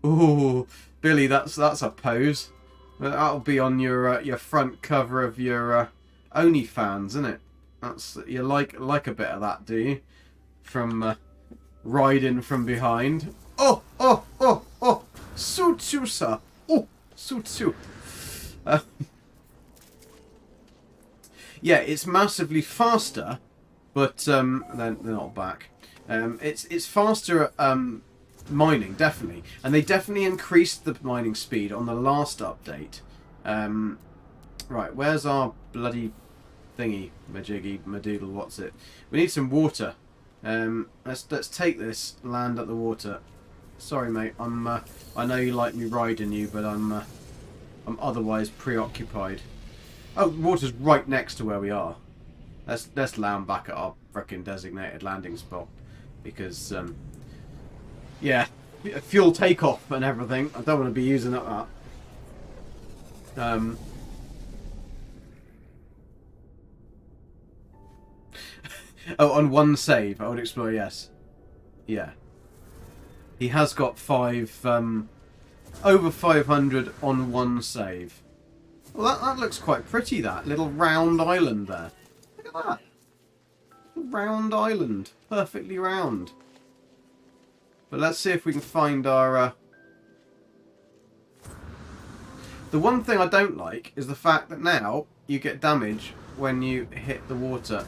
Ooh, Billy, that's a pose. That'll be on your front cover of your OnlyFans, isn't it? That's you like a bit of that, do you? From riding from behind. Oh, oh, oh, oh! Suits you, sir. Oh, suits you. Yeah, it's massively faster, but they're not back. It's faster at mining, definitely, and they definitely increased the mining speed on the last update. Right, where's our bloody thingy, majiggy, madoodle? What's it? We need some water. Let's take this, land at the water. Sorry, mate. I know you like me riding you, but I'm otherwise preoccupied. Oh, water's right next to where we are. Let's land back at our frickin' designated landing spot because yeah, fuel takeoff and everything. I don't want to be using up that. Oh, on one save, I would explore. Yes, yeah. He has got over 500 on one save. Well, that looks quite pretty, that little round island there. Look at that. Round island. Perfectly round. But let's see if we can find our... The one thing I don't like is the fact that now you get damage when you hit the water.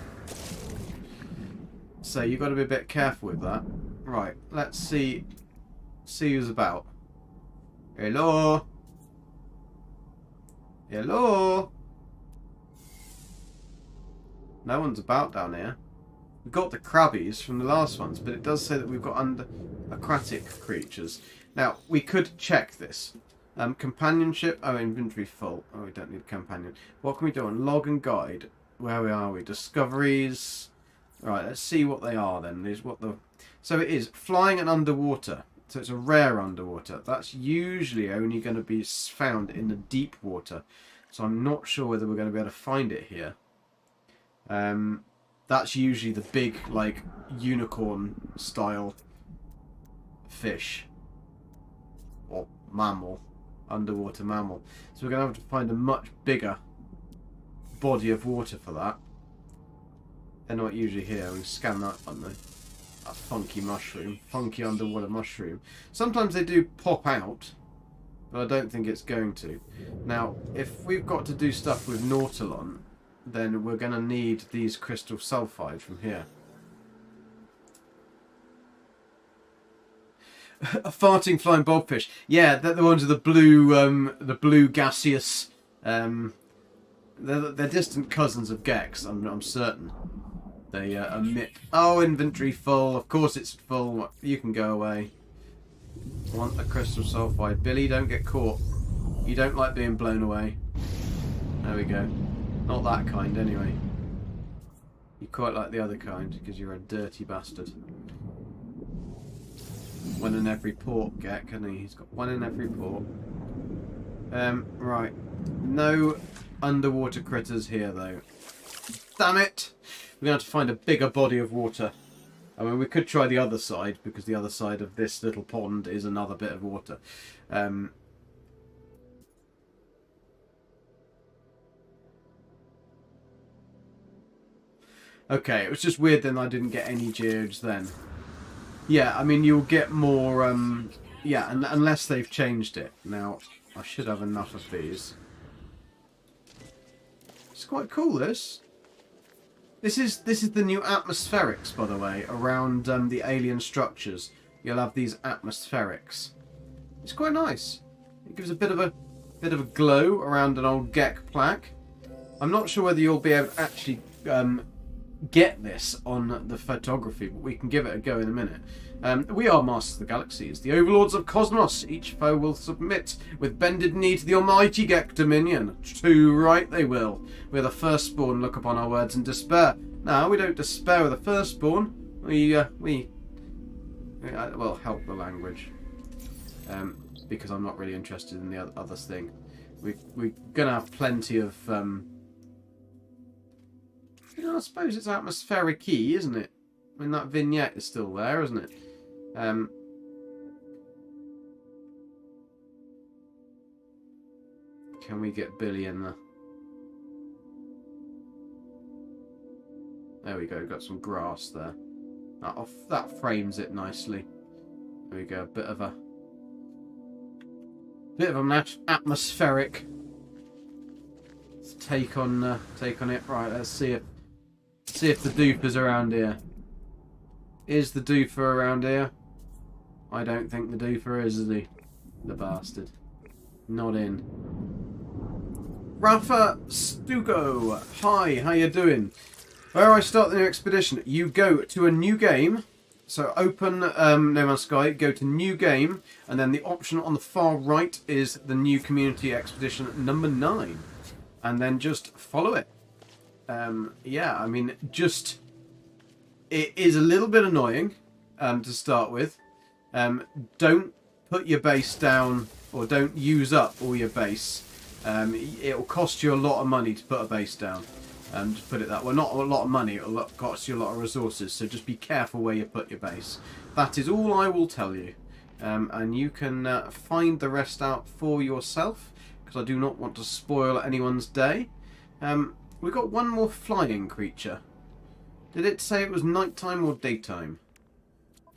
So you've got to be a bit careful with that. Right, let's see who's about. Hello? Hello? No one's about down here. We've got the crabbies from the last ones, but it does say that we've got aquatic creatures. Now, we could check this. Companionship. Oh, inventory full. Oh, we don't need a companion. What can we do on log and guide? Where are we? Discoveries. Right, let's see what they are then. So it is flying and underwater. So it's a rare underwater. That's usually only going to be found in the deep water. So I'm not sure whether we're going to be able to find it here. That's usually the big, like, unicorn style fish. Or mammal. Underwater mammal. So we're going to have to find a much bigger body of water for that. They're not usually here. We can scan that, aren't they? A funky mushroom. Funky underwater mushroom. Sometimes they do pop out, but I don't think it's going to. Now, if we've got to do stuff with Nautilon, then we're going to need these crystal sulfide from here. A farting flying bobfish. Yeah, they're the ones with the blue gaseous. They're distant cousins of Geks. I'm certain. They emit. Oh, inventory full. Of course it's full. You can go away. I want a crystal sulfide. Billy, don't get caught. You don't like being blown away. There we go. Not that kind, anyway. You quite like the other kind because you're a dirty bastard. One in every port, Gek, hasn't he? He's got one in every port. Right. No underwater critters here, though. Damn it! We're going to have to find a bigger body of water. I mean, we could try the other side, because the other side of this little pond is another bit of water. Okay, it was just weird then I didn't get any geodes then. Yeah, I mean, you'll get more... yeah, unless they've changed it. Now, I should have enough of these. It's quite cool, this. This is the new atmospherics, by the way, around the alien structures. You'll have these atmospherics. It's quite nice. It gives a bit of a glow around an old Gek plaque. I'm not sure whether you'll be able to actually get this on the photography, but we can give it a go in a minute. We are masters of the galaxies, the overlords of cosmos. Each foe will submit with bended knee to the almighty Gek dominion. Too right they will. We are the firstborn, look upon our words and despair. Now, we don't despair with the firstborn. Well, help the language. Because I'm not really interested in the other thing. We're going to have plenty of... I suppose it's atmospheric key, isn't it? I mean, that vignette is still there, isn't it? Can we get Billy in there? There we go, got some grass there. That frames it nicely. There we go, bit of an atmospheric take on it. Right, let's see if the duper's around here. Is the duper around here? I don't think the duper is he? The bastard. Not in. Rafa Stugo. Hi, how you doing? Where I start the new expedition, you go to a new game. So open No Man's Sky, go to new game, and then the option on the far right is the new community expedition number 9. And then just follow it. Yeah, I mean, it is a little bit annoying to start with. Don't put your base down, or don't use up all your base. It'll cost you a lot of money to put a base down. Just put it that way. Not a lot of money, it'll cost you a lot of resources, so just be careful where you put your base. That is all I will tell you. And you can find the rest out for yourself, because I do not want to spoil anyone's day. We've got one more flying creature. Did it say it was nighttime or daytime?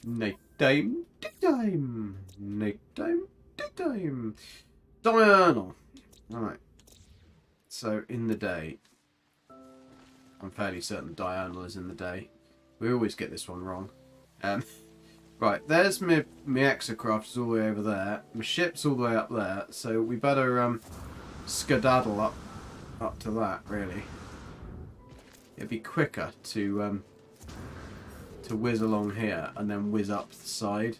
Nighttime, daytime. Nighttime, daytime. Diurnal. Right. So, in the day. I'm fairly certain diurnal is in the day. We always get this one wrong. Right, there's my exocraft is all the way over there. My ship's all the way up there. So, we better skedaddle up to that, really. It'd be quicker to whiz along here and then whiz up the side.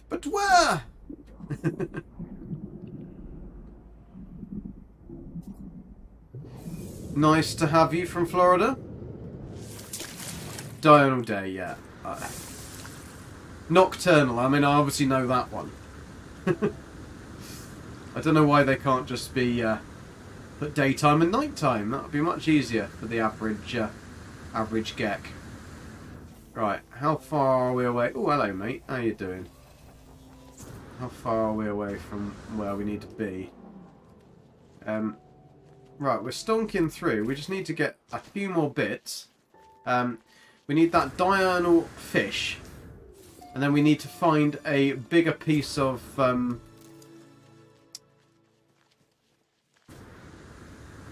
But where? Nice to have you from Florida. Diurnal day, yeah. Nocturnal, I mean, I obviously know that one. I don't know why they can't just be put daytime and nighttime. That would be much easier for the average Gek. Right, how far are we away? Oh, hello, mate. How you doing? How far are we away from where we need to be? Right, we're stonking through. We just need to get a few more bits. We need that diurnal fish. And then we need to find a bigger piece of...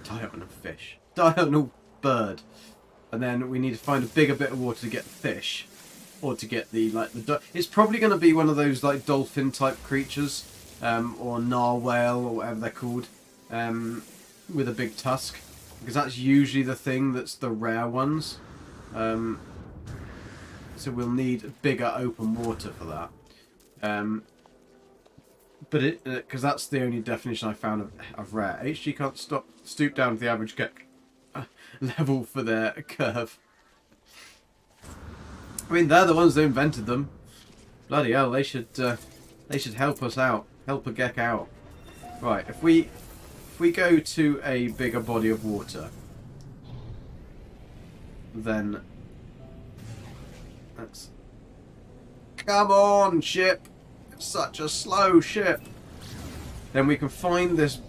diurnal fish. Diurnal bird. And then we need to find a bigger bit of water to get the fish. Or to get the, it's probably going to be one of those, like, dolphin-type creatures. Or narwhal, or whatever they're called. With a big tusk. Because that's usually the thing that's the rare ones. So we'll need bigger open water for that. But because that's the only definition I found of rare. HG can't stoop down to the average Gek level for their curve. I mean, they're the ones that invented them. Bloody hell, they should help us out, help a Gek out. Right, if we go to a bigger body of water, then let's... Come on, ship! It's such a slow ship. Then we can find this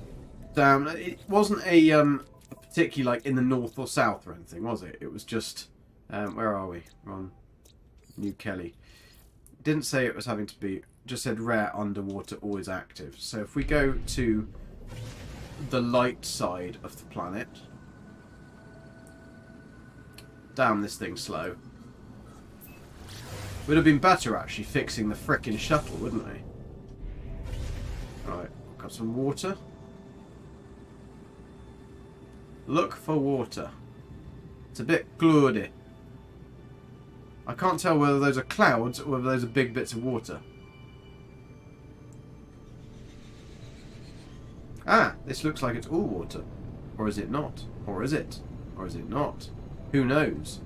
damn... It wasn't a particularly like in the north or south or anything, was it? It was just... where are we? We're on New Kelly. It didn't say it was having to be... Just said rare underwater, always active. So if we go to the light side of the planet... Damn, this thing's slow. Would have been better actually fixing the frickin' shuttle, wouldn't they? Right, got some water. Look for water. It's a bit cloudy. I can't tell whether those are clouds or whether those are big bits of water. Ah, this looks like it's all water. Or is it not? Or is it? Or is it not? Who knows?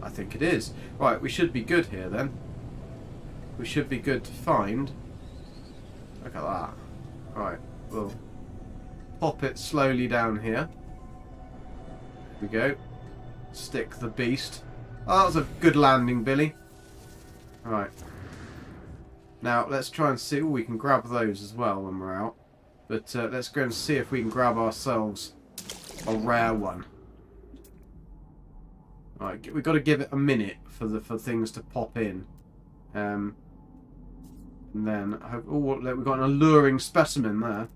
I think it is. Right, we should be good here then. We should be good to find. Look at that. Right, we'll pop it slowly down here. Here we go. Stick the beast. Oh, that was a good landing, Billy. Right. Now, let's try and see. Oh, we can grab those as well when we're out. But let's go and see if we can grab ourselves a rare one. Right, we've got to give it a minute for things to pop in. And then, oh, we've got an alluring specimen there.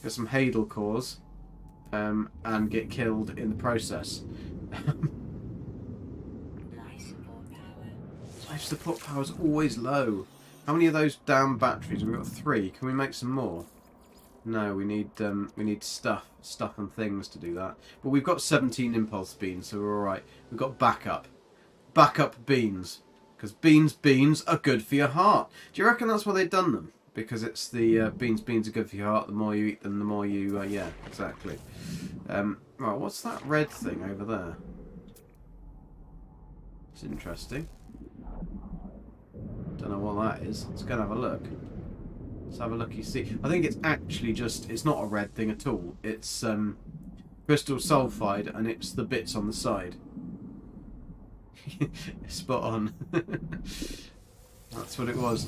Get some Hadal cores. And get killed in the process. Life support power is always low. How many of those damn batteries? We've got 3. Can we make some more? No, we need stuff and things to do that. But we've got 17 impulse beans, so we're all right. We've got backup beans, because beans are good for your heart. Do you reckon that's why they've done them? Because it's the beans are good for your heart. The more you eat them, the more you yeah, exactly. Right, what's that red thing over there? It's interesting. Don't know what that is. Let's go and have a look. Let's have a look. You see, I think it's actually just, it's not a red thing at all. It's crystal sulfide, and it's the bits on the side. Spot on. That's what it was.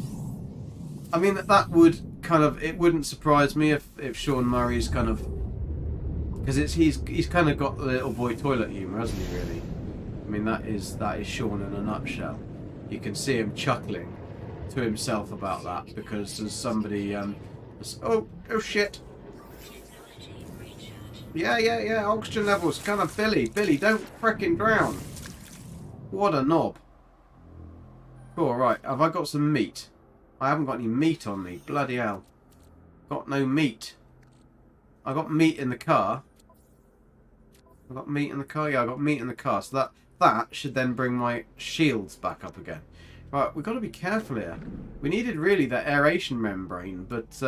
I mean, that would kind of, it wouldn't surprise me if Sean Murray's kind of, because he's kind of got the little boy toilet humour, hasn't he? Really. I mean, that is Sean in a nutshell. You can see him chuckling to himself about that because there's somebody. Oh shit! Yeah. Oxygen levels, kind of Billy, don't frickin' drown. What a knob. Cool, right. Have I got some meat? I haven't got any meat on me. Bloody hell. Got no meat. I got meat in the car. I got meat in the car. Yeah, I got meat in the car. So that should then bring my shields back up again. Right, we've got to be careful here. We needed really that aeration membrane, but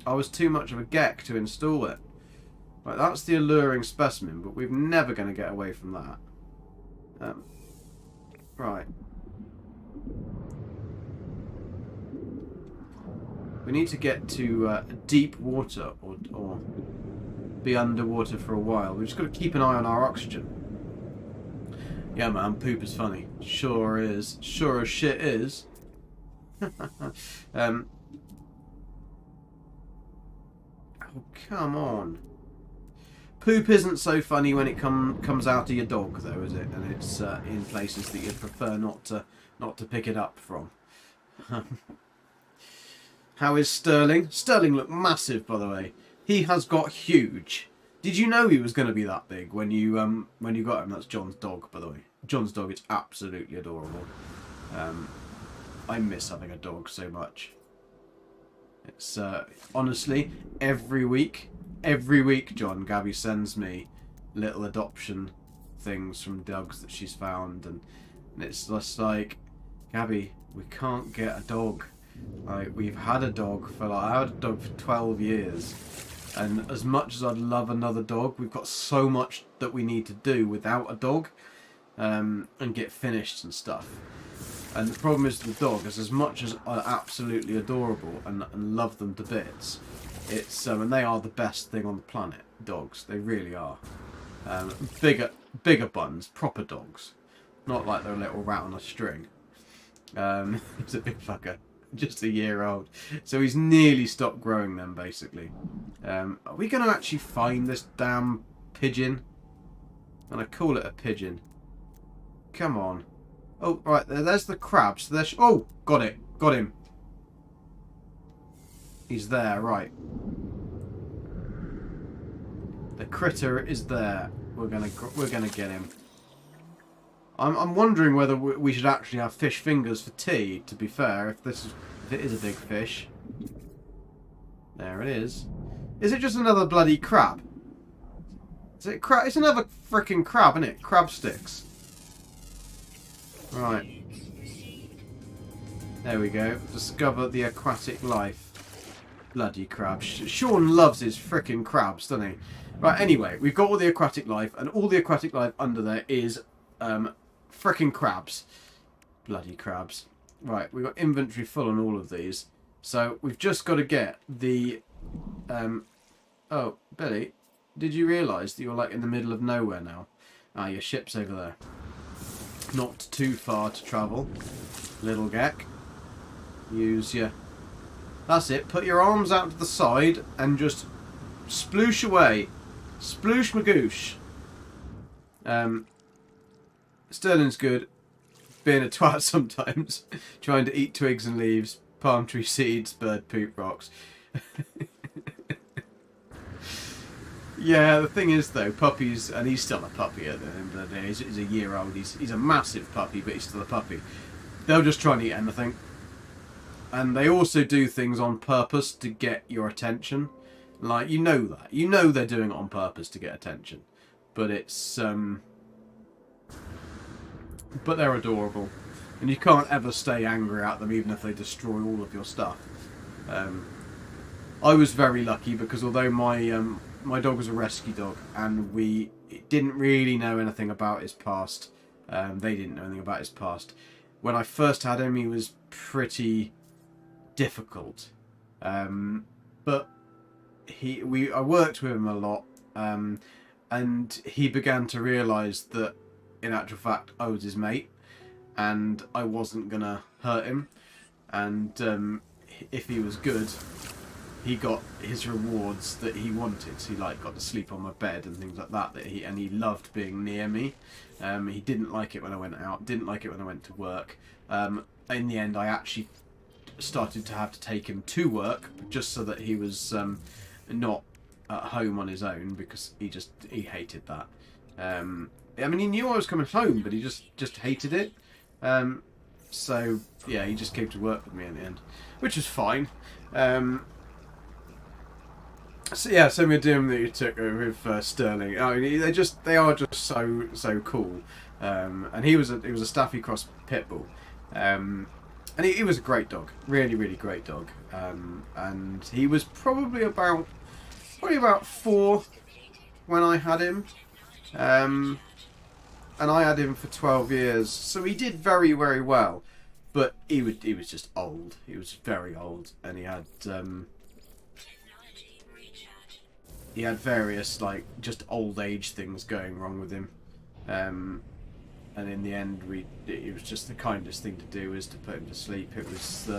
I was too much of a Gek to install it. Right, that's the alluring specimen, but we're never going to get away from that. Right. We need to get to deep water or be underwater for a while. We've just got to keep an eye on our oxygen. Yeah, man, poop is funny. Sure is. Sure as shit is. Oh, come on. Poop isn't so funny when it comes out of your dog, though, is it? And it's in places that you'd prefer not to pick it up from. How is Sterling? Sterling looked massive, by the way. He has got huge. Did you know he was going to be that big when you got him? That's John's dog, by the way. John's dog is absolutely adorable. I miss having a dog so much. It's honestly every week, Gabby sends me little adoption things from dogs that she's found, and it's just like, Gabby, we can't get a dog. Like, we've had a dog for I had a dog for 12 years. And as much as I'd love another dog, we've got so much that we need to do without a dog, and get finished and stuff. And the problem is the dog is, as much as are absolutely adorable and love them to bits, it's and they are the best thing on the planet. Dogs, they really are. Bigger buns, proper dogs, not like they're a little rat on a string. He's a big fucker. Just a year old, so he's nearly stopped growing them, basically. Are we going to actually find this damn pigeon? And I call it a pigeon. Come on. Oh, right, there's the crab. So there's, oh, got him. He's there, right. The critter is there. We're gonna get him. I'm wondering whether we should actually have fish fingers for tea, to be fair, if it is a big fish. There it is. Is it just another bloody crab? Is it crab? It's another freaking crab, isn't it? Crab sticks. Right. There we go. Discover the aquatic life. Bloody crab. Sean loves his freaking crabs, doesn't he? Right, anyway, we've got all the aquatic life, and all the aquatic life under there is freaking crabs. Bloody crabs. Right, we've got inventory full on all of these. So we've just got to get the... oh, Billy, did you realise that you're like in the middle of nowhere now? Ah, your ship's over there. Not too far to travel. Little Gek. Use your... That's it. Put your arms out to the side and just sploosh away. Sploosh magoosh. Sterling's good. Being a twat sometimes. Trying to eat twigs and leaves. Palm tree seeds. Bird poop rocks. Yeah, the thing is though, puppies, and he's still a puppy at the end of the day. He's a year old. He's a massive puppy, but he's still a puppy. They'll just try and eat anything. And they also do things on purpose to get your attention. Like, you know that. You know they're doing it on purpose to get attention. But it's, but they're adorable. And you can't ever stay angry at them, even if they destroy all of your stuff. I was very lucky because although my dog was a rescue dog, and we didn't really know anything about his past. They didn't know anything about his past. When I first had him, he was pretty difficult. But I worked with him a lot, and he began to realise that, in actual fact, I was his mate, and I wasn't gonna hurt him. And if he was good, he got his rewards that he wanted. So he got to sleep on my bed and things like that. And he loved being near me. He didn't like it when I went out. Didn't like it when I went to work. In the end, I actually started to have to take him to work just so that he was not at home on his own, because he hated that. I mean, he knew I was coming home, but he just hated it. So yeah, he just came to work with me in the end, which was fine. So yeah, so we're doing the Utopia with Sterling. I mean, they are just so cool. And he was a Staffy Cross pit bull. And he was a great dog, really great dog. And he was probably about 4 when I had him. And I had him for 12 years, so he did very well. But he was just old. He was very old, and he had various just old age things going wrong with him. And in the end, it was just the kindest thing to do was to put him to sleep. It was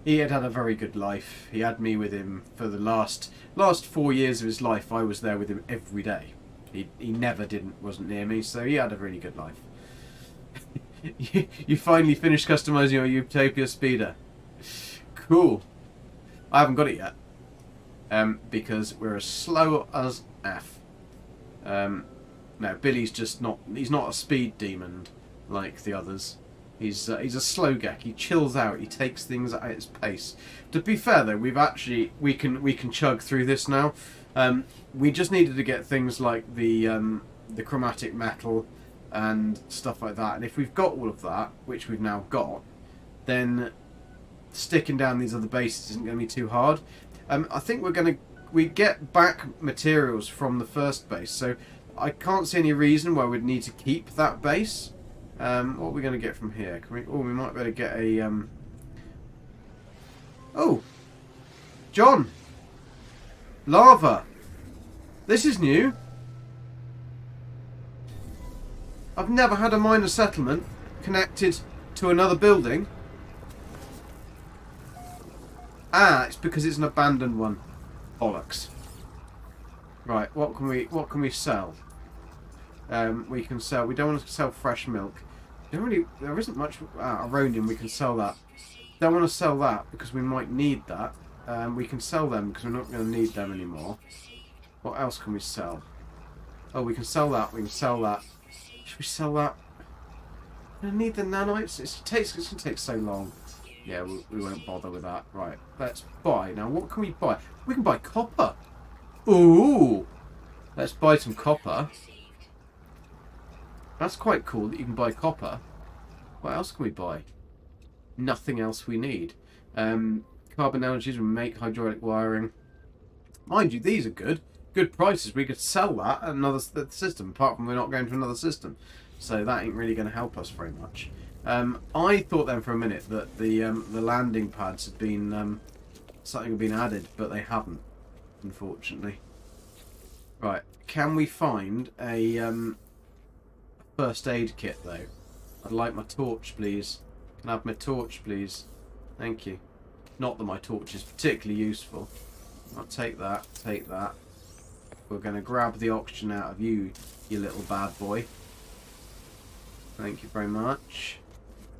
he had a very good life. He had me with him for the last 4 years of his life. I was there with him every day. He never wasn't near me, so he had a really good life. You finally finished customizing your Utopia speeder. Cool. I haven't got it yet. Because we're as slow as F. No, Billy's just not. He's not a speed demon like the others. He's a slow Gek. He chills out. He takes things at its pace. To be fair though, we can chug through this now. We just needed to get things like the chromatic metal and stuff like that. And if we've got all of that, which we've now got, then sticking down these other bases isn't going to be too hard. I think we get back materials from the first base, so I can't see any reason why we'd need to keep that base. What are we going to get from here? We might be able to get a... Oh! John! Lava! This is new. I've never had a minor settlement connected to another building. Ah, it's because it's an abandoned one. Bollocks. Right, what can we sell? We can sell. We don't want to sell fresh milk. There isn't much Aronium. We can sell that. Don't want to sell that because we might need that. We can sell them because we're not going to need them anymore. What else can we sell? Oh, we can sell that. We can sell that. Should we sell that? I need the nanites. It's going to take so long. Yeah, we won't bother with that. Right, let's buy. Now, what can we buy? We can buy copper. Ooh! Let's buy some copper. That's quite cool that you can buy copper. What else can we buy? Nothing else we need. Carbon energies will make hydraulic wiring. Mind you, these are good. Good prices. We could sell that at another system, apart from we're not going to another system. So that ain't really going to help us very much. I thought then for a minute that the landing pads had been something had been added, but they haven't, unfortunately. Right, can we find a first aid kit though? I'd like my torch, please. Can I have my torch, please? Thank you. Not that my torch is particularly useful. I'll take that. Take that. We're going to grab the oxygen out of you, you little bad boy. Thank you very much.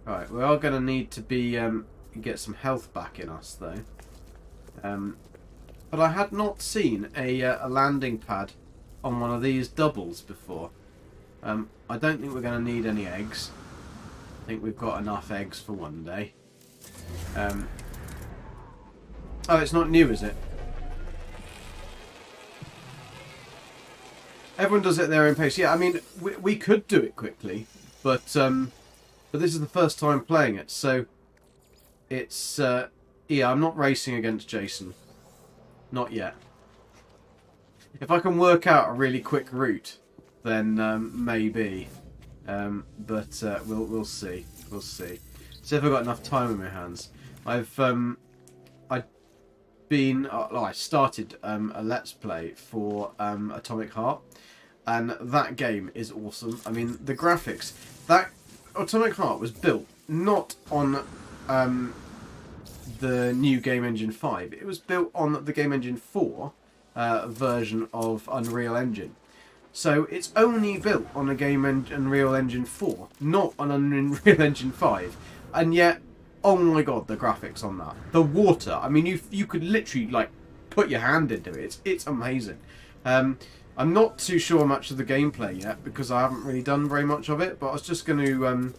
Right, we are going to need to be get some health back in us though. But I had not seen a landing pad on one of these doubles before. I don't think we're going to need any eggs. I think we've got enough eggs for one day. Oh, it's not new, is it? Everyone does it at their own pace. Yeah, I mean, we could do it quickly, but this is the first time playing it, so it's yeah. I'm not racing against Jason, not yet. If I can work out a really quick route, then maybe. But we'll see. We'll see. See if I've got enough time in my hands. I started a Let's Play for Atomic Heart, and that game is awesome. I mean, the graphics. That Atomic Heart was built not on the new Game Engine 5. It was built on the Game Engine 4 version of Unreal Engine. So it's only built on a Unreal Engine 4, not on Unreal Engine 5. And yet, oh my god, the graphics on that. The water, I mean, you could literally, like, put your hand into it. It's amazing. I'm not too sure much of the gameplay yet, because I haven't really done very much of it, but I was just going to...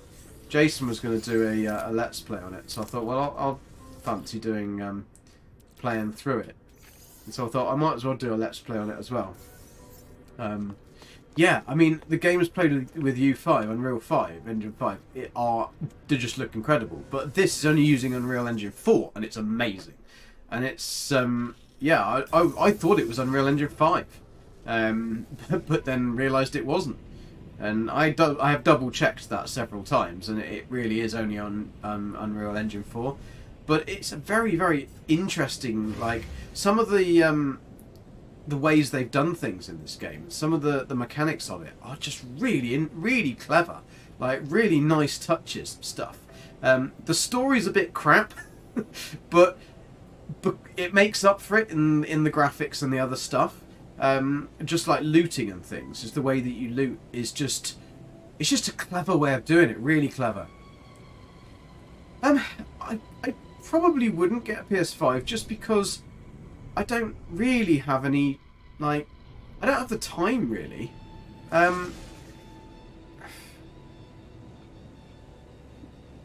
Jason was going to do a Let's Play on it, so I thought, well, I'll fancy doing... playing through it. And so I thought I might as well do a Let's Play on it as well. Yeah, I mean, the games played with U5, Unreal 5, Engine 5, they just look incredible. But this is only using Unreal Engine 4, and it's amazing. And it's, yeah, I thought it was Unreal Engine 5, but then realised it wasn't. And I have double-checked that several times, and it really is only on Unreal Engine 4. But it's a very, very interesting, like, some of the ways they've done things in this game, some of the mechanics of it are just really clever, like really nice touches stuff. The story's a bit crap, but it makes up for it in the graphics and the other stuff. Just like looting and things, just the way that you loot is just, it's just a clever way of doing it, really clever. I probably wouldn't get a PS5 just because I don't really have any, like, I don't have the time, really.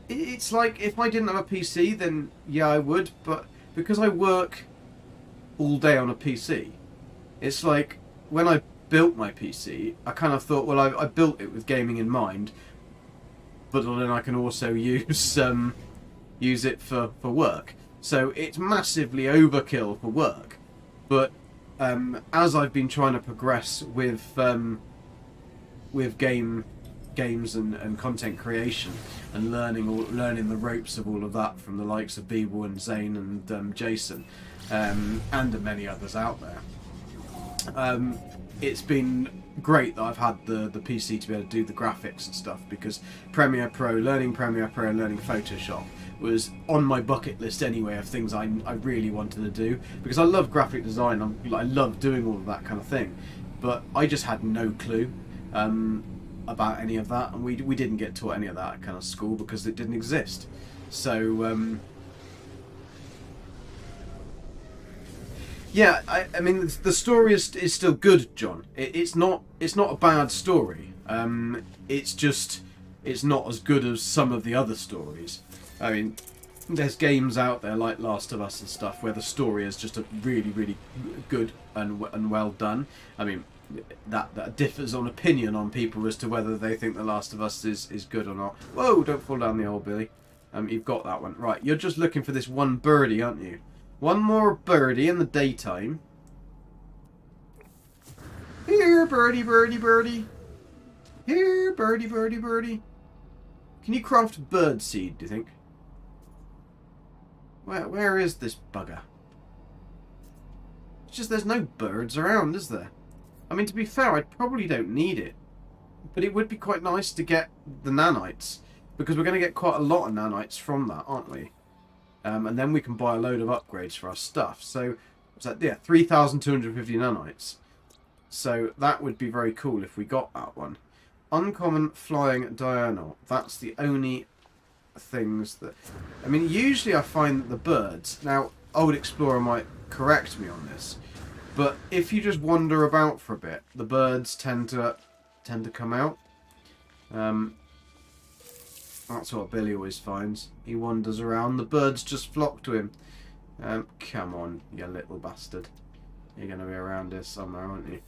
It's like, if I didn't have a PC, then yeah, I would, but because I work all day on a PC, it's like, when I built my PC, I kind of thought, well, I built it with gaming in mind, but then I can also use it for work. So it's massively overkill for work, but as I've been trying to progress with games and content creation and learning the ropes of all of that from the likes of Beeble and Zane and Jason and many others out there, it's been great that I've had the PC to be able to do the graphics and stuff, because learning Premiere Pro and learning Photoshop was on my bucket list anyway of things I really wanted to do, because I love graphic design. I love doing all of that kind of thing, but I just had no clue about any of that, and we didn't get taught any of that at kind of school because it didn't exist. So yeah, I mean, the story is still good, John. It's not a bad story. It's just, it's not as good as some of the other stories. I mean, there's games out there like Last of Us and stuff where the story is just a really, really good and well done. I mean, that differs on opinion on people as to whether they think The Last of Us is good or not. Whoa, don't fall down the hole, Billy. You've got that one. Right, you're just looking for this one birdie, aren't you? One more birdie in the daytime. Here, birdie, birdie, birdie. Here, birdie, birdie, birdie. Can you craft bird seed, do you think? Where is this bugger? It's just there's no birds around, is there? I mean, to be fair, I probably don't need it. But it would be quite nice to get the nanites. Because we're going to get quite a lot of nanites from that, aren't we? And then we can buy a load of upgrades for our stuff. So, what's that? Yeah, 3,250 nanites. So, that would be very cool if we got that one. Uncommon flying diurnal. That's the only things that... I mean, usually I find that the birds... Now, Old Explorer might correct me on this. But if you just wander about for a bit, the birds tend to come out. That's what Billy always finds. He wanders around. The birds just flock to him. Come on, you little bastard. You're going to be around here somewhere, aren't you?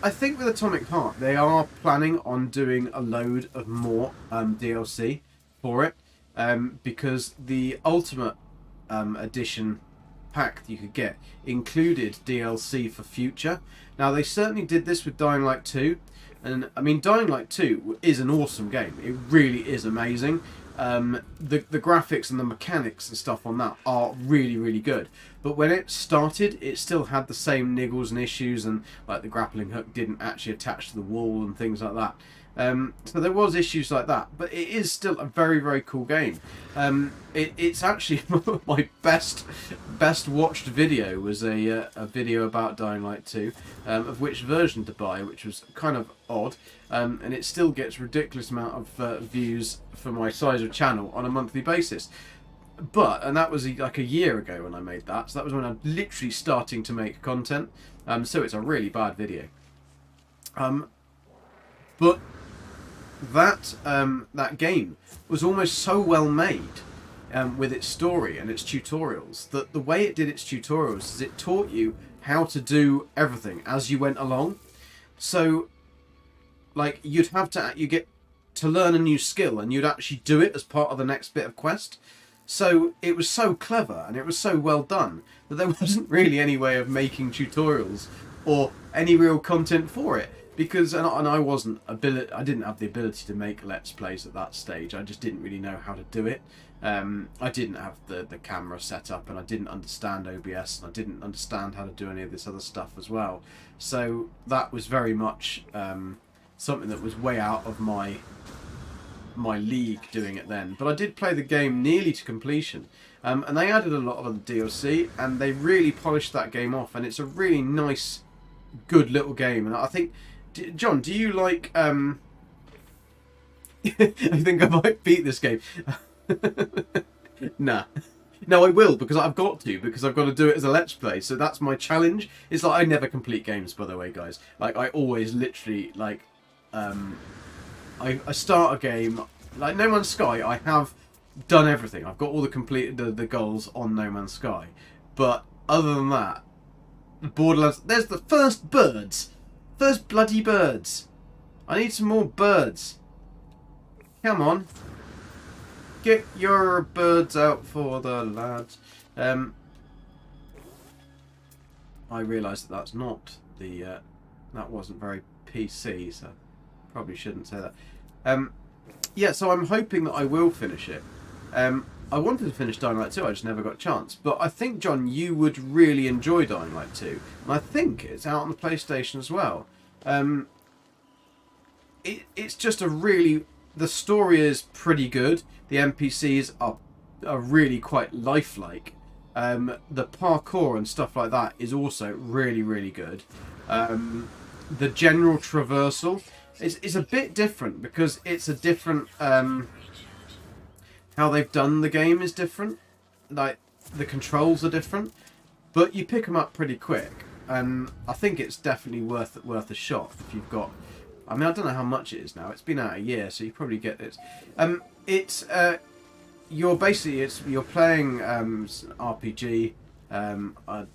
I think with Atomic Heart, they are planning on doing a load of more DLC for it. Because the Ultimate Edition pack that you could get included DLC for Future. Now, they certainly did this with Dying Light 2. And, I mean, Dying Light 2 is an awesome game. It really is amazing. The graphics and the mechanics and stuff on that are really, really good. But when it started, it still had the same niggles and issues, and like the grappling hook didn't actually attach to the wall and things like that. So there was issues like that, but it is still a very, very cool game. It's actually my best watched video was a video about Dying Light 2, of which version to buy, which was kind of odd, and it still gets ridiculous amount of views for my size of channel on a monthly basis. And that was like a year ago when I made that, so that was when I'm literally starting to make content. So it's a really bad video. But that game was almost so well made with its story and its tutorials that the way it did its tutorials is it taught you how to do everything as you went along. So, like, you get to learn a new skill and you'd actually do it as part of the next bit of quest. So it was so clever and it was so well done that there wasn't really any way of making tutorials or any real content for it. Because, and I I didn't have the ability to make Let's Plays at that stage. I just didn't really know how to do it. I didn't have the camera set up, and I didn't understand OBS, and I didn't understand how to do any of this other stuff as well. So that was very much something that was way out of my league doing it then. But I did play the game nearly to completion. And they added a lot of the DLC, and they really polished that game off, and it's a really nice, good little game. And I think... John, do you like... I think I might beat this game. Nah. No, I will, because I've got to, because I've got to do it as a Let's Play. So that's my challenge. It's like, I never complete games, by the way, guys. Like, I always literally, like... I start a game... Like, No Man's Sky, I have done everything. I've got all the goals on No Man's Sky. But, other than that, Borderlands... There's the first birds! First bloody birds. I need some more birds. Come on. Get your birds out for the lads. I realise that that's not the... that wasn't very PC, so probably shouldn't say that. Yeah, so I'm hoping that I will finish it. I wanted to finish Dying Light 2, I just never got a chance. But I think, John, you would really enjoy Dying Light 2. And I think it's out on the PlayStation as well. It's just a really... The story is pretty good. The NPCs are really quite lifelike. The parkour and stuff like that is also really, really good. The general traversal is a bit different because it's a different... how they've done the game is different. Like, the controls are different. But you pick them up pretty quick. I think it's definitely worth a shot if you've got. I mean, I don't know how much it is now. It's been out a year, so you probably get it. It's you're basically you're playing an RPG, but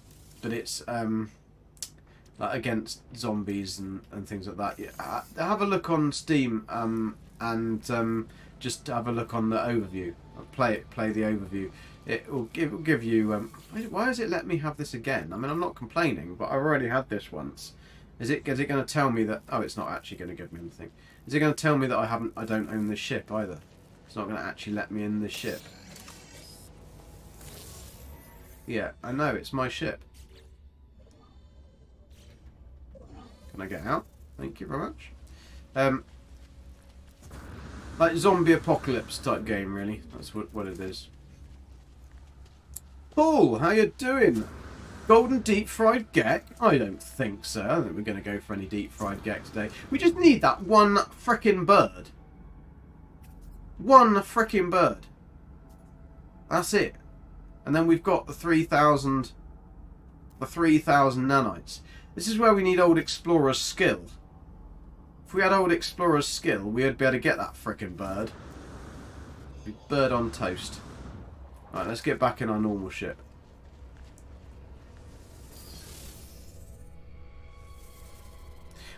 it's like against zombies and things like that. Yeah, have a look on Steam and just have a look on the overview. Play the overview. It will give you. Why does it let me have this again? I mean, I'm not complaining, but I've already had this once. Is it going to tell me that? Oh, it's not actually going to give me anything. Is it going to tell me that I don't own this ship either? It's not going to actually let me in this ship. Yeah, I know it's my ship. Can I get out? Thank you very much. Like zombie apocalypse type game, really. That's what it is. Paul, how you doing? Golden deep fried Gek? I don't think so. I don't think we're going to go for any deep fried Gek today. We just need that one frickin' bird. One frickin' bird. That's it. And then we've got the 3,000 nanites. This is where we need old explorer's skill. If we had old explorer's skill, we would be able to get that frickin' bird. Bird on toast. Right, let's get back in our normal ship.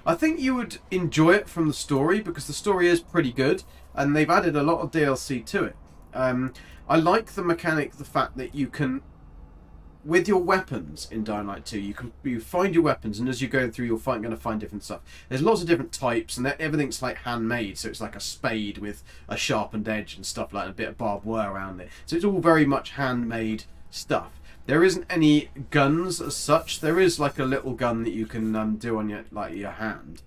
I think you would enjoy it from the story because the story is pretty good and they've added a lot of DLC to it. I like the mechanic, the fact that you can, with your weapons in Dying Light 2, you find your weapons, and as you go through, you're going to find different stuff. There's lots of different types, and everything's like handmade. So it's like a spade with a sharpened edge and stuff like that, a bit of barbed wire around it. So it's all very much handmade stuff. There isn't any guns as such. There is like a little gun that you can do on your hand,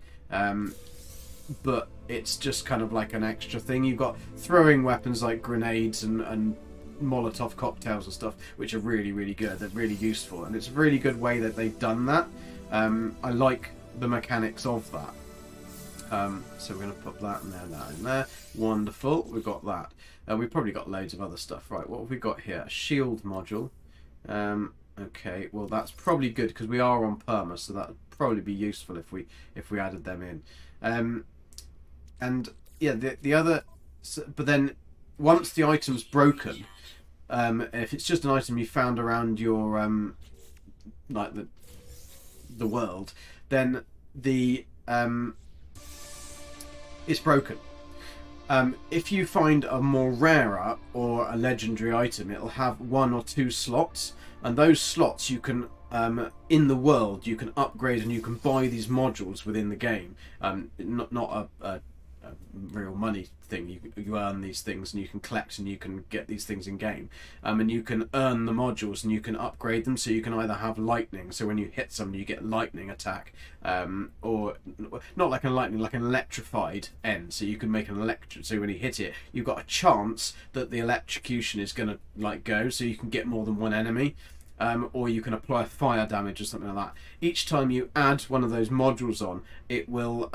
but it's just kind of like an extra thing. You've got throwing weapons like grenades and Molotov cocktails and stuff, which are really, really good. They're really useful, and it's a really good way that they've done that. I like the mechanics of that. So we're going to put that in there, that in there. Wonderful. We've got that. We've probably got loads of other stuff. Right, what have we got here? A shield module. Okay, well that's probably good because we are on perma, so that would probably be useful if we added them in. And yeah, the other, but then once the item's broken, if it's just an item you found around your like the world, then it's broken. If you find a more rarer or a legendary item, it'll have 1 or 2 slots, and those slots you can in the world you can upgrade, and you can buy these modules within the game. Not a real money thing. You earn these things and you can collect and you can get these things in game, and you can earn the modules and you can upgrade them, so you can either have lightning, so when you hit somebody you get lightning attack, or not like a lightning, like an electrified end, so you can make an electric, so when you hit it you've got a chance that the electrocution is going to like go, so you can get more than one enemy. Or you can apply fire damage or something like that. Each time you add one of those modules on, it will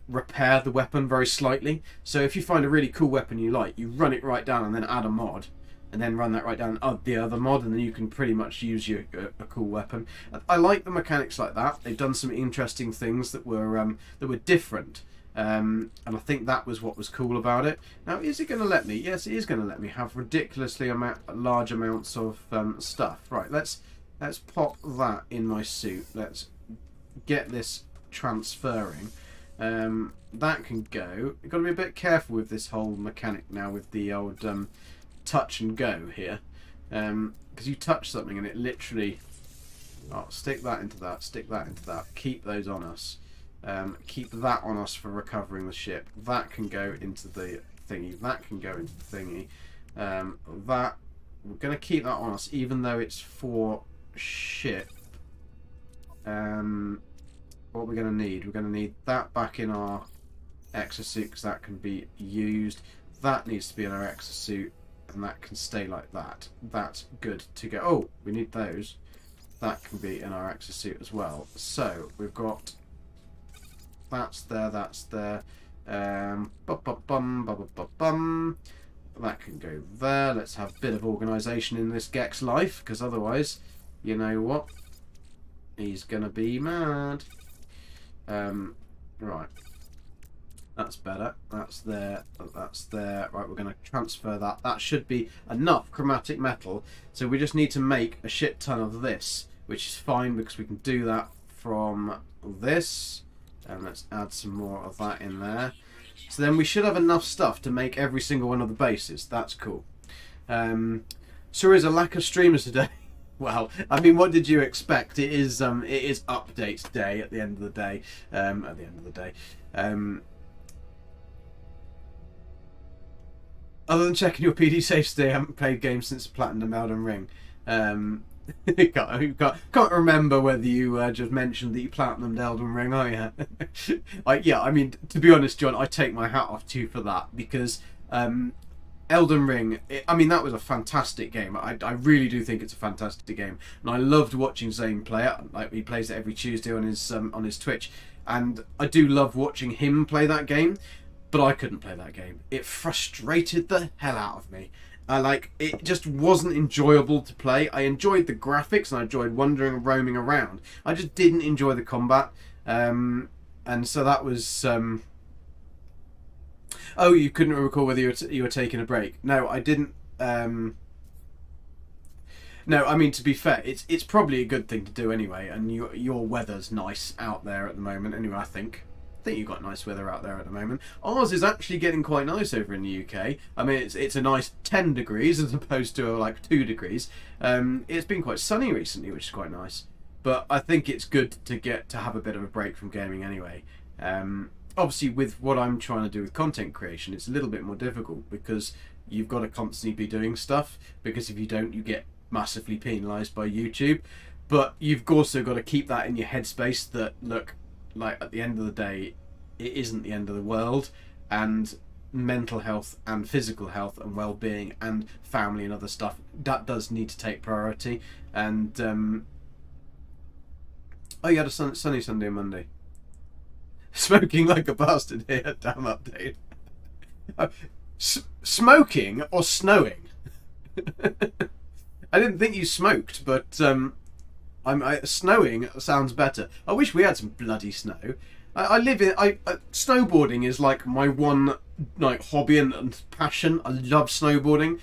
repair the weapon very slightly. So if you find a really cool weapon you like, you run it right down and then add a mod, and then run that right down and add the other mod, and then you can pretty much use a cool weapon. I like the mechanics like that. They've done some interesting things that were different. And I think that was what was cool about it. Now, is it going to let me? Yes, it is going to let me have ridiculously large amounts of stuff. Right, let's pop that in my suit. Let's get this transferring. That can go. You've got to be a bit careful with this whole mechanic now with the old touch and go here, because you touch something and it literally. Oh, stick that into that. Stick that into that. Keep those on us. Keep that on us for recovering the ship. That can go into the thingy. That can go into the thingy. That we're going to keep that on us, even though it's for ship. What we're going to need? We're going to need that back in our exosuit because that can be used. That needs to be in our exosuit, and that can stay like that. That's good to go. Oh, we need those. That can be in our exosuit as well. So we've got. That's there, that's there. That can go there. Let's have a bit of organisation in this Gek's life, because otherwise, you know what? He's gonna be mad. Right. That's better. That's there. That's there. Right, we're going to transfer that. That should be enough chromatic metal. So we just need to make a shit ton of this, which is fine because we can do that from this. And let's add some more of that in there. So then we should have enough stuff to make every single one of the bases. That's cool. So there is a lack of streamers today. Well, I mean, what did you expect? It is update day at the end of the day. Other than checking your PD saves today, I haven't played games since Platinum Elden Ring. Can't remember whether you just mentioned that you platinumed Elden Ring. Oh yeah, yeah. I mean, to be honest, John, I take my hat off to you for that because Elden Ring. I mean, that was a fantastic game. I really do think it's a fantastic game, and I loved watching Zane play it. Like he plays it every Tuesday on his Twitch, and I do love watching him play that game. But I couldn't play that game. It frustrated the hell out of me. It just wasn't enjoyable to play. I enjoyed the graphics and I enjoyed wandering and roaming around. I just didn't enjoy the combat. And so that was... Oh, you couldn't recall whether you were taking a break. No, I didn't... No, I mean, to be fair, it's probably a good thing to do anyway. And your weather's nice out there at the moment anyway, I think you've got nice weather out there at the moment. Ours is actually getting quite nice over in the UK. I mean, it's a nice 10 degrees as opposed to like 2 degrees. It's been quite sunny recently, which is quite nice. But I think it's good to have a bit of a break from gaming anyway. Obviously, with what I'm trying to do with content creation, it's a little bit more difficult because you've got to constantly be doing stuff. Because if you don't, you get massively penalised by YouTube. But you've also got to keep that in your headspace that, look, like at the end of the day, it isn't the end of the world, and mental health and physical health and well-being and family and other stuff, that does need to take priority. And oh, you had a sunny Sunday and Monday. Smoking like a bastard here. Damn update. Smoking or snowing? I didn't think you smoked, but snowing sounds better. I wish we had some bloody snow. I live in... snowboarding is like my one hobby and passion. I love snowboarding.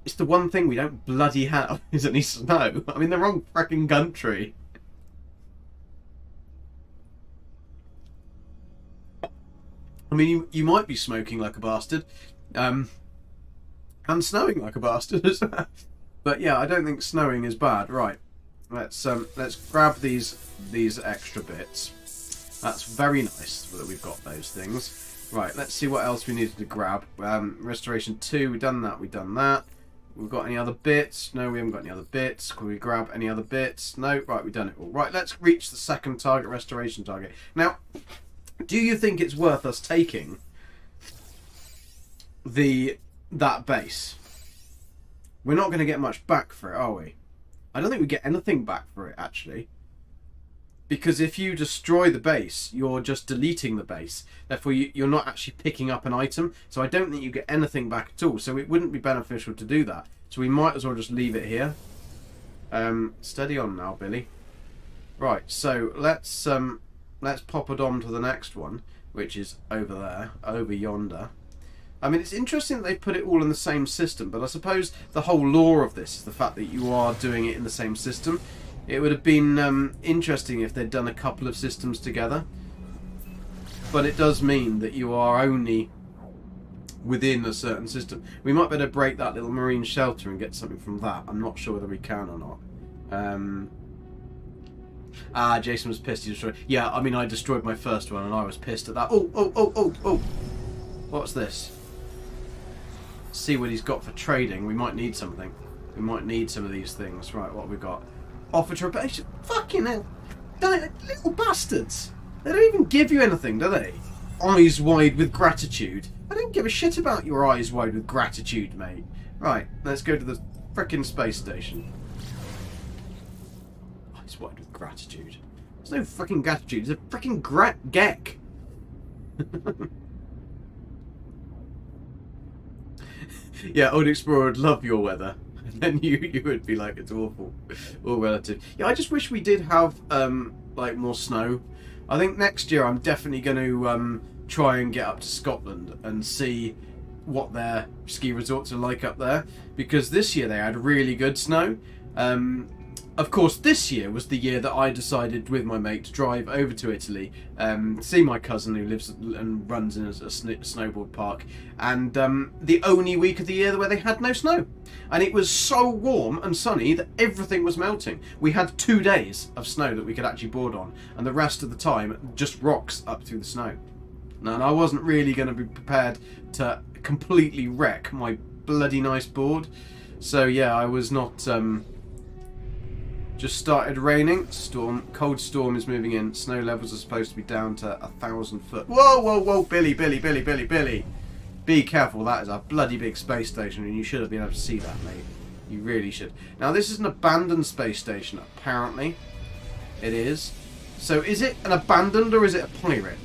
It's the one thing we don't bloody have is any snow. I'm in the wrong freaking country. I mean, you might be smoking like a bastard, and snowing like a bastard. But yeah, I don't think snowing is bad. Right. Let's grab these extra bits. That's very nice that we've got those things. Right, let's see what else we needed to grab. Restoration 2, we've done that. We've got any other bits? No, we haven't got any other bits. Can we grab any other bits? No. Right, we've done it all. Right, let's reach the second target, restoration target. Now, do you think it's worth us taking that base? We're not going to get much back for it, are we? I don't think we get anything back for it, actually. Because if you destroy the base, you're just deleting the base. Therefore, you're not actually picking up an item. So I don't think you get anything back at all. So it wouldn't be beneficial to do that. So we might as well just leave it here. Steady on now, Billy. Right, so let's pop it on to the next one, which is over there, over yonder. I mean, it's interesting that they put it all in the same system, but I suppose the whole lore of this is the fact that you are doing it in the same system. It would have been interesting if they'd done a couple of systems together. But it does mean that you are only within a certain system. We might better break that little marine shelter and get something from that. I'm not sure whether we can or not. Jason was pissed he destroyed... Yeah, I mean, I destroyed my first one and I was pissed at that. Oh! What's this? See what he's got for trading. We might need something. We might need some of these things. Right, what have we got? Offer to repair. Fucking hell. Little bastards. They don't even give you anything, do they? Eyes wide with gratitude. I don't give a shit about your eyes wide with gratitude, mate. Right, let's go to the frickin' space station. Eyes wide with gratitude. There's no frickin' gratitude. There's a frickin' Gek. Yeah, Old Explorer would love your weather. then you would be like, it's awful, all relative. Yeah, I just wish we did have like more snow. I think next year I'm definitely going to try and get up to Scotland and see what their ski resorts are like up there, because this year they had really good snow. Of course, this year was the year that I decided with my mate to drive over to Italy, see my cousin who lives and runs in a snowboard park, and the only week of the year where they had no snow. And it was so warm and sunny that everything was melting. We had 2 days of snow that we could actually board on, and the rest of the time just rocks up through the snow. And I wasn't really going to be prepared to completely wreck my bloody nice board. So yeah, I was not... Just started raining. Cold storm is moving in. Snow levels are supposed to be down to 1,000 foot. Whoa, whoa, whoa, Billy. Be careful, that is a bloody big space station, and you should have been able to see that, mate. You really should. Now, this is an abandoned space station, apparently. It is. So, is it an abandoned or is it a pirate?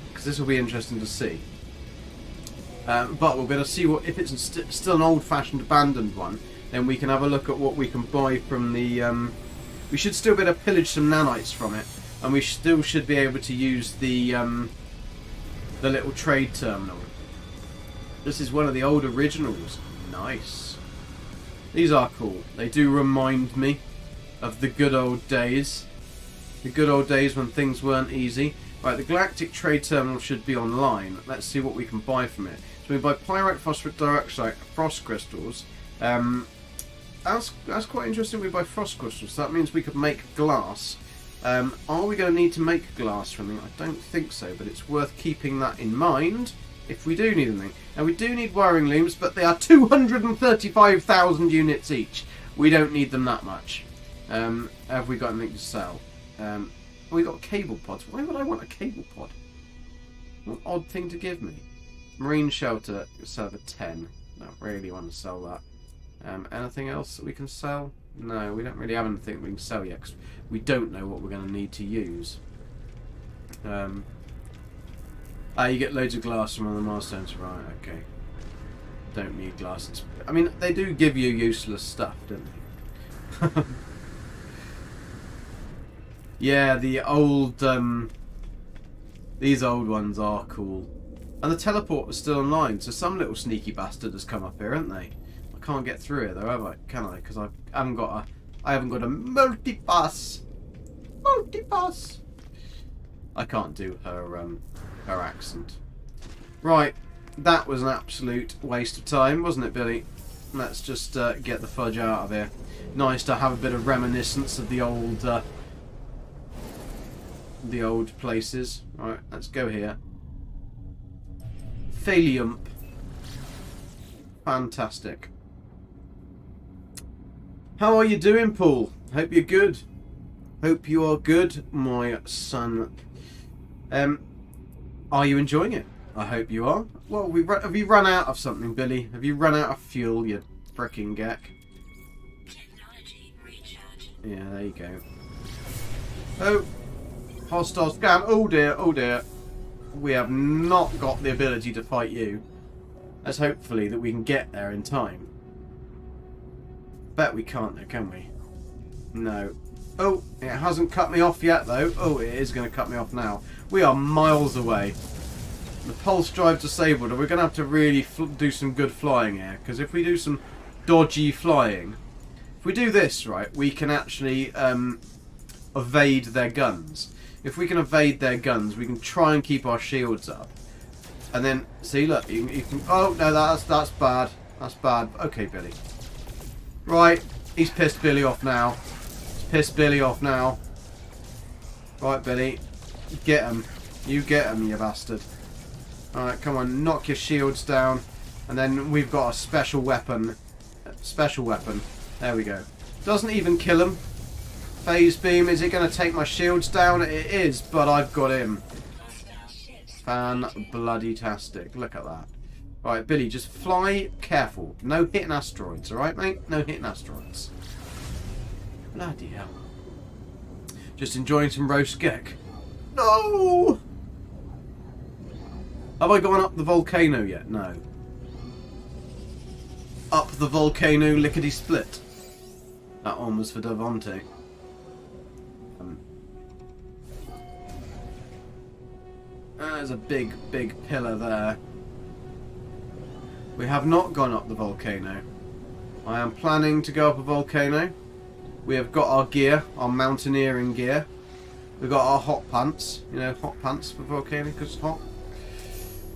Because this will be interesting to see. But we're going to see what if it's still an old-fashioned abandoned one. Then we can have a look at what we can buy from the... we should still be able to pillage some nanites from it. And we still should be able to use the little trade terminal. This is one of the old originals. Nice. These are cool. They do remind me of the good old days. The good old days when things weren't easy. Right, the Galactic Trade Terminal should be online. Let's see what we can buy from it. So we buy pyrite, phosphate dioxide, frost crystals. That's quite interesting. We buy frost crystals. So that means we could make glass. Are we going to need to make glass from them? I don't think so, but it's worth keeping that in mind if we do need anything. Now we do need wiring looms, but they are 235,000 units each. We don't need them that much. Have we got anything to sell? We got cable pods. Why would I want a cable pod? What an odd thing to give me. Marine shelter, sell for 10. Don't really want to sell that. Anything else that we can sell? No, we don't really have anything we can sell yet, 'cause we don't know what we're going to need to use. You get loads of glass from all the milestones, right? Okay. Don't need glass. I mean, they do give you useless stuff, don't they? Yeah, the old... these old ones are cool. And the teleport was still online, so some little sneaky bastard has come up here, hasn't they? I can't get through it though, have I? Can I? Because I haven't got a multipass. Multipass. I can't do her accent. Right, that was an absolute waste of time, wasn't it, Billy? Let's just get the fudge out of here. Nice to have a bit of reminiscence of the old places. All right, let's go here. Phaliump. Fantastic. How are you doing, Paul? Hope you're good. Hope you are good, my son. Are you enjoying it? I hope you are. Well, have you run out of something, Billy? Have you run out of fuel, you frickin' Gek? Yeah, there you go. Oh, hostile scan. Oh dear, oh dear. We have not got the ability to fight you. Let's hopefully that we can get there in time. Bet we can't though, can we? No. Oh, it hasn't cut me off yet though. Oh, it is going to cut me off now. We are miles away. The pulse drive disabled, and we're going to have to really do some good flying here. Because if we do some dodgy flying... If we do this, right, we can actually evade their guns. If we can evade their guns, we can try and keep our shields up. And then, see, look, you can... Oh, no, that's bad. That's bad. Okay, Billy. Right, he's pissed Billy off now. He's pissed Billy off now. Right, Billy. Get him. You get him, you bastard. Alright, come on, knock your shields down. And then we've got a special weapon. Special weapon. There we go. Doesn't even kill him. Phase beam, is it going to take my shields down? It is, but I've got him. Fan-bloody-tastic. Look at that. Right, Billy, just fly careful. No hitting asteroids, alright, mate? No hitting asteroids. Bloody hell. Just enjoying some roast Gek. No! Have I gone up the volcano yet? No. up the volcano lickety-split. That one was for Devonte. There's a big, big pillar there. We have not gone up the volcano. I am planning to go up a volcano. We have got our gear, our mountaineering gear. We've got our hot pants. You know, hot pants for volcano because it's hot.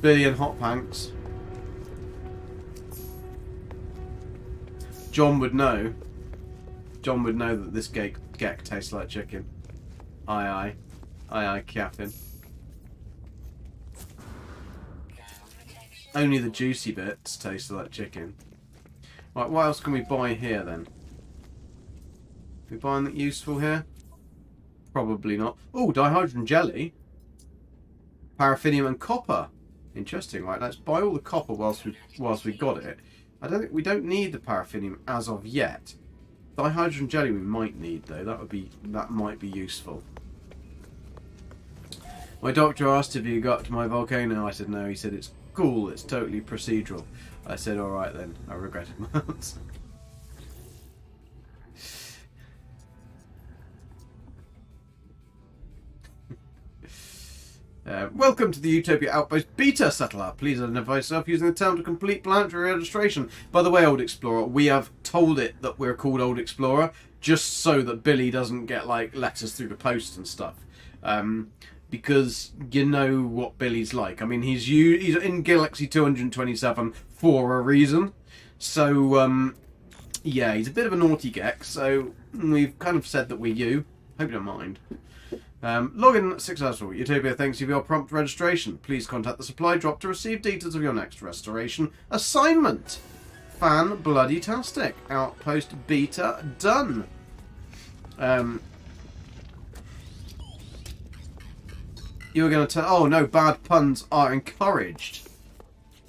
Billy and hot pants. John would know. John would know that this Gek tastes like chicken. Aye aye. Aye aye, Captain. Only the juicy bits taste like chicken. Right, what else can we buy here then? Are we buying that useful here? Probably not. Oh, dihydrogen jelly. Paraffinium and copper. Interesting. Right, let's buy all the copper whilst we've got it. I don't think we don't need the paraffinium as of yet. Dihydrogen jelly we might need though. That might be useful. My doctor asked if you got to my volcano. I said no. He said it's cool. It's totally procedural. I said all right then. I regretted my answer. Welcome to the Utopia Outpost Beta Settler. Please identify yourself using the term to complete planetary registration. By the way, Old Explorer, we have told it that we're called Old Explorer just so that Billy doesn't get like letters through the post and stuff. Because you know what Billy's like. I mean, he's in Galaxy 227 for a reason. So, yeah, he's a bit of a naughty Gek. So we've kind of said that we're you. Hope you don't mind. Login successful. Utopia thanks you for your prompt registration. Please contact the supply drop to receive details of your next restoration assignment. Fan-bloody-tastic. Outpost beta done. You were going to tell... Oh, no, bad puns are encouraged.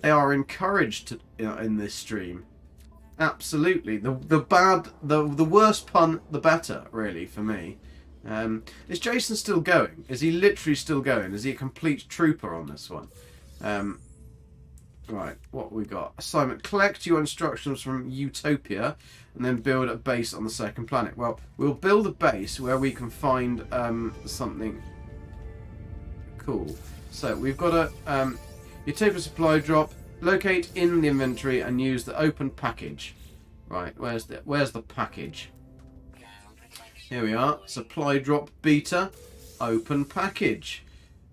They are encouraged to, in this stream. Absolutely. The worse pun, the better, really, for me. Is Jason still going? Is he literally still going? Is he a complete trooper on this one? Right, what we got? Assignment. Collect your instructions from Utopia and then build a base on the second planet. Well, we'll build a base where we can find something cool. So we've got a Utopia supply drop. Locate in the inventory and use the open package. Right, where's the package? Here we are. Supply drop beta. Open package.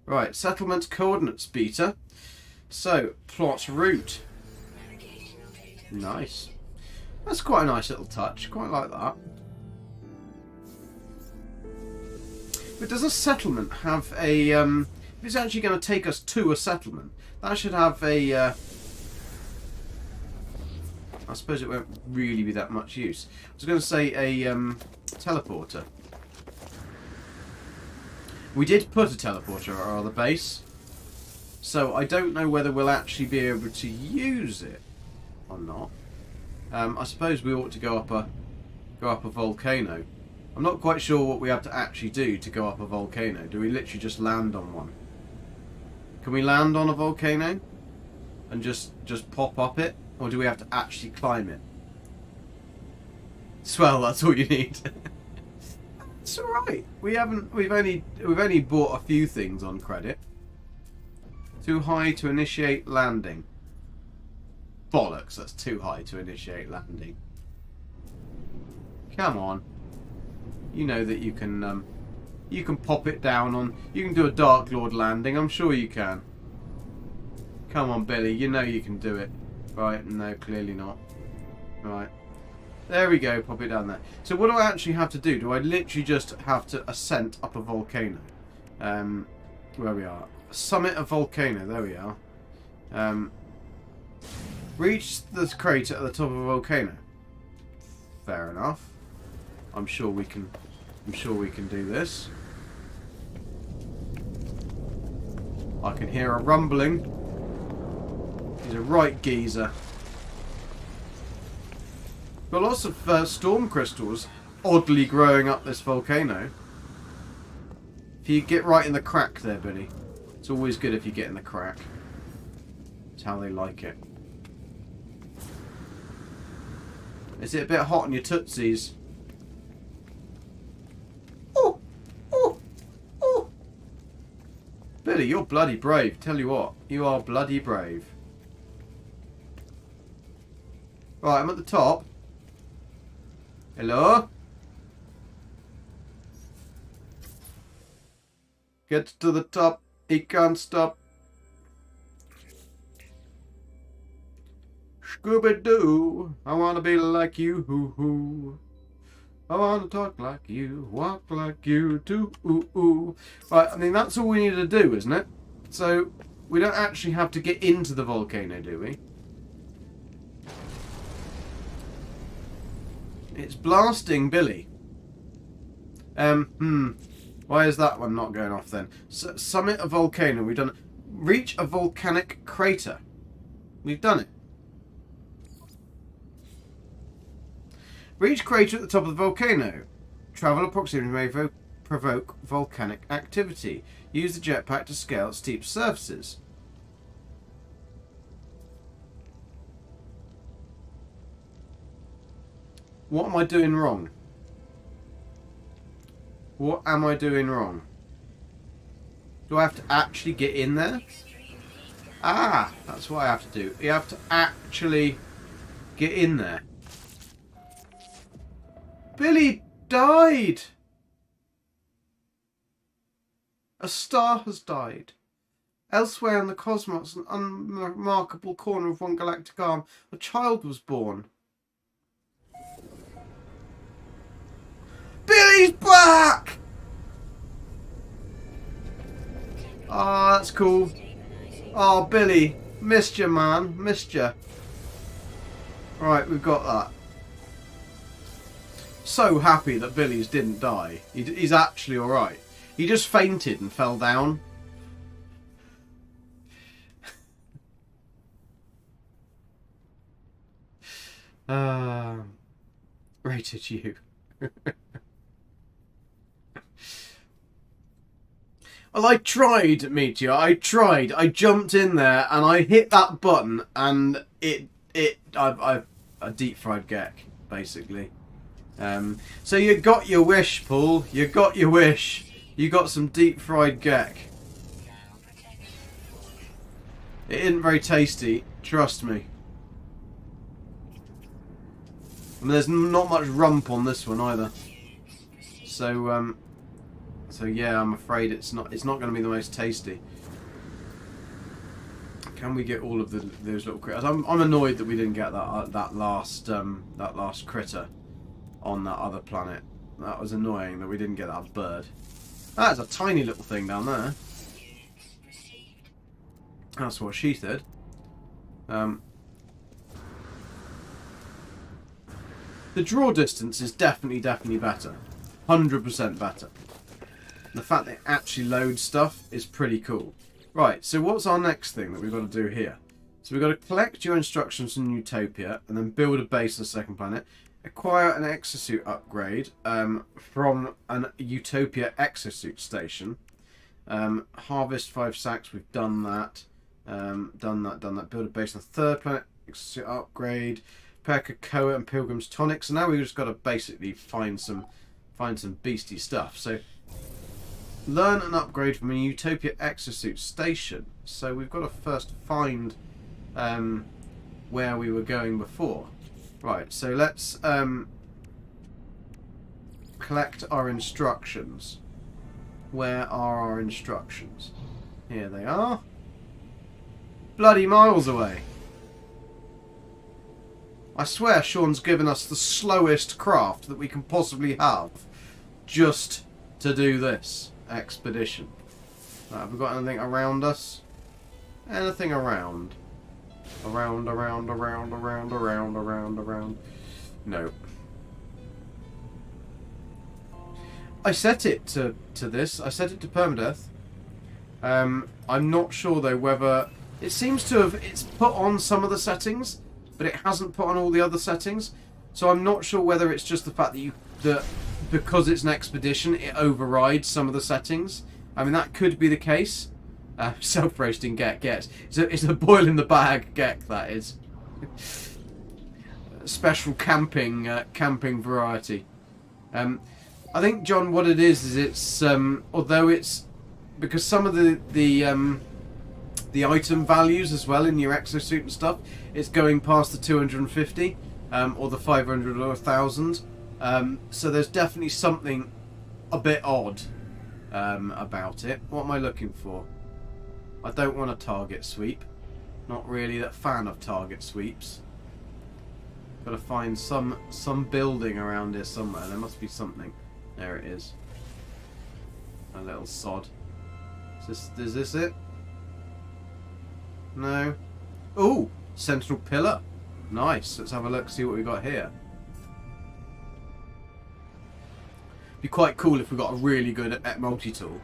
Right, settlement coordinates beta. So, plot route. Nice. That's quite a nice little touch. Quite like that. But does a settlement have a... if it's actually going to take us to a settlement, that should have a... I suppose it won't really be that much use. I was going to say a teleporter. We did put a teleporter at our other base, so I don't know whether we'll actually be able to use it or not. I suppose we ought to go up a volcano. I'm not quite sure what we have to actually do to go up a volcano. Do we literally just land on one? Can we land on a volcano and just pop up it? Or do we have to actually climb it? Swell, that's all you need. It's alright. We've only bought a few things on credit. Too high to initiate landing. Bollocks, that's too high to initiate landing. Come on. You know that you can pop it down on... You can do a Dark Lord landing, I'm sure you can. Come on, Billy, you know you can do it. Right, no, clearly not. Right. There we go, pop it down there. So what do I actually have to do? Do I literally just have to ascent up a volcano? Where we are. Summit a volcano, there we are. Reach the crater at the top of a volcano. Fair enough. I'm sure we can do this. I can hear a rumbling. He's a right geezer. Got lots of storm crystals oddly growing up this volcano. If you get right in the crack there, Billy. It's always good if you get in the crack. It's how they like it. Is it a bit hot on your tootsies? Oh! Oh! Oh! Billy, you're bloody brave. Tell you what, you are bloody brave. Right, I'm at the top. Hello? Get to the top. He can't stop. Scooby-Doo, I wanna be like you, hoo-hoo. I wanna talk like you, walk like you, too, ooh. Right, I mean, that's all we need to do, isn't it? So, we don't actually have to get into the volcano, do we? It's blasting Billy. Why is that one not going off then? Summit a volcano, we've done it. Reach a volcanic crater. We've done it. Reach crater at the top of the volcano. Travel approximately may provoke volcanic activity. Use the jetpack to scale steep surfaces. What am I doing wrong? What am I doing wrong? Do I have to actually get in there? Ah, that's what I have to do. You have to actually get in there. Billy died! A star has died. Elsewhere in the cosmos, an unremarkable corner of one galactic arm, a child was born. Billy's back! Ah, oh, that's cool. Oh, Billy. Missed you, man. Missed you. Right, we've got that. So happy that Billy's didn't die. He's actually alright. He just fainted and fell down. Rated you. Well, I tried, Meteor. I tried. I jumped in there and I hit that button and I deep fried Gek, basically. So you got your wish, Paul. You got your wish. You got some deep fried Gek. It isn't very tasty, trust me. And there's not much rump on this one either. So yeah, I'm afraid it's not going to be the most tasty. Can we get all of those little critters? I'm annoyed that we didn't get that last critter on that other planet. That was annoying that we didn't get that bird. That's a tiny little thing down there. That's what she said. The draw distance is definitely better. 100% better. The fact that it actually loads stuff is pretty cool. Right, so what's our next thing that we've got to do here? So we've got to collect your instructions from Utopia and then build a base on the second planet. Acquire an exosuit upgrade from an Utopia exosuit station. Harvest 5 sacks, we've done that. Done that. Build a base on the third planet, exosuit upgrade. Pair cocoa and pilgrim's tonic. So now we've just got to basically find some beastie stuff. So learn an upgrade from a Utopia exosuit station. So we've got to first find where we were going before. Right, so let's collect our instructions. Where are our instructions? Here they are. Bloody miles away. I swear Sean's given us the slowest craft that we can possibly have just to do this expedition. Right, have we got anything around us? Anything around? Around. No. I set it to this. I set it to permadeath. I'm not sure though whether it seems to have. It's put on some of the settings, but it hasn't put on all the other settings. So I'm not sure whether it's just the fact that because it's an expedition, it overrides some of the settings. I mean, that could be the case. Self-roasting Gek, yes. It's a boil in the bag Gek, that is. special camping variety. I think, John, what it is it's although it's because some of the item values as well in your exosuit and stuff, it's going past the 250 or the 500 or 1000. So there's definitely something a bit odd about it. What am I looking for? I don't want a target sweep. Not really a fan of target sweeps. Gotta find some building around here somewhere. There must be something. There it is. A little sod. Is this it? No. Ooh! Sentinel pillar. Nice. Let's have a look, see what we got here. Be quite cool if we got a really good at multi-tool.